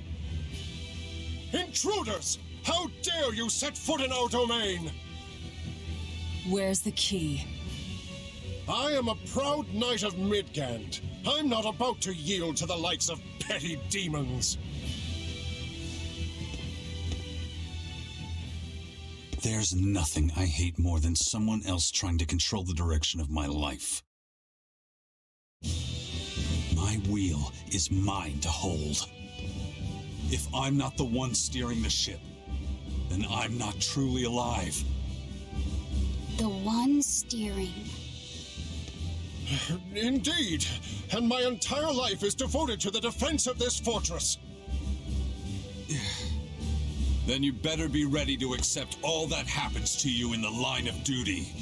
Intruders! How dare you set foot in our domain!
Where's the key?
I am a proud knight of Midgand. I'm not about to yield to the likes of petty demons.
There's nothing I hate more than someone else trying to control the direction of my life. My wheel is mine to hold. If I'm not the one steering the ship, then I'm not truly alive.
The one steering.
Indeed, and my entire life is devoted to the defense of this fortress.
Then you better be ready to accept all that happens to you in the line of duty.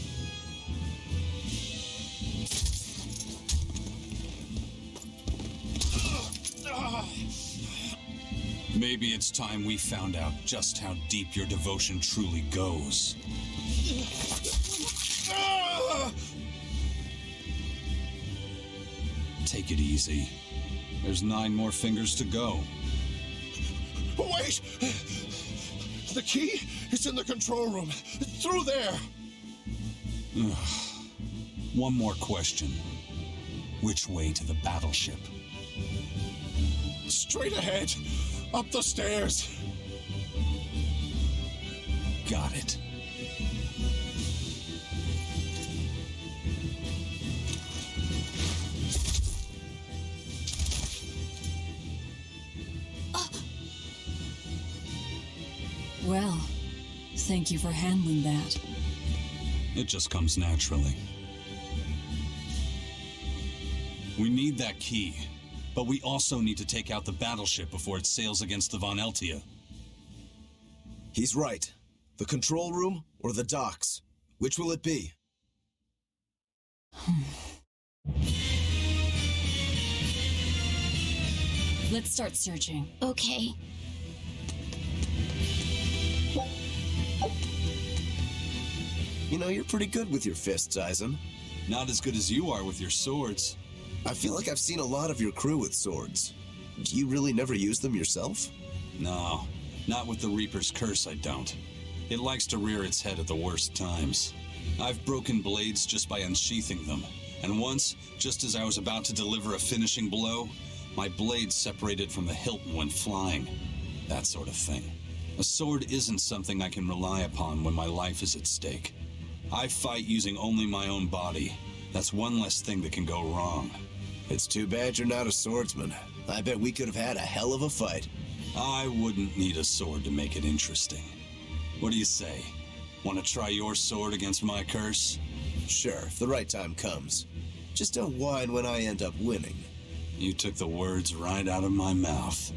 Maybe it's time we found out just how deep your devotion truly goes. Take it easy. There's 9 more fingers to go.
Wait! The key is in the control room. Through there.
One more question. Which way to the battleship?
Straight ahead. Up the stairs.
Got it.
Well, thank you for handling that.
It just comes naturally. We need that key, but we also need to take out the battleship before it sails against the Von Eltia.
He's right. The control room or the docks? Which will it be?
Let's start searching.
Okay.
You know, you're pretty good with your fists, Eisen.
Not as good as you are with your swords.
I feel like I've seen a lot of your crew with swords. Do you really never use them yourself?
No, not with the Reaper's curse, I don't. It likes to rear its head at the worst times. I've broken blades just by unsheathing them, and once, just as I was about to deliver a finishing blow, my blade separated from the hilt and went flying. That sort of thing. A sword isn't something I can rely upon when my life is at stake. I fight using only my own body. That's one less thing that can go wrong.
It's too bad you're not a swordsman. I bet we could have had a hell of a fight.
I wouldn't need a sword to make it interesting. What do you say? Want to try your sword against my curse?
Sure, if the right time comes. Just don't whine when I end up winning.
You took the words right out of my mouth.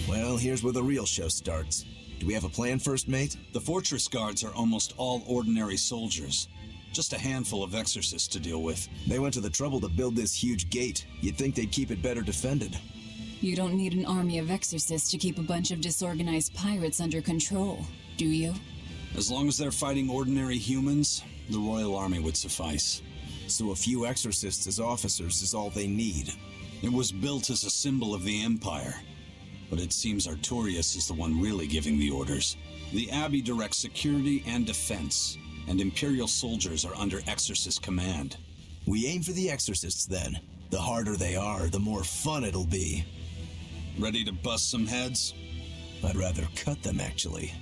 Well, here's where the real show starts. Do we have a plan, First Mate?
The fortress guards are almost all ordinary soldiers. Just a handful of exorcists to deal with.
They went to the trouble to build this huge gate. You'd think they'd keep it better defended.
You don't need an army of exorcists to keep a bunch of disorganized pirates under control, do you?
As long as they're fighting ordinary humans, the Royal Army would suffice.
So a few exorcists as officers is all they need.
It was built as a symbol of the Empire. But it seems Artorias is the one really giving the orders. The Abbey directs security and defense, and Imperial soldiers are under Exorcist command.
We aim for the Exorcists, then. The harder they are, the more fun it'll be.
Ready to bust some heads?
I'd rather cut them, actually.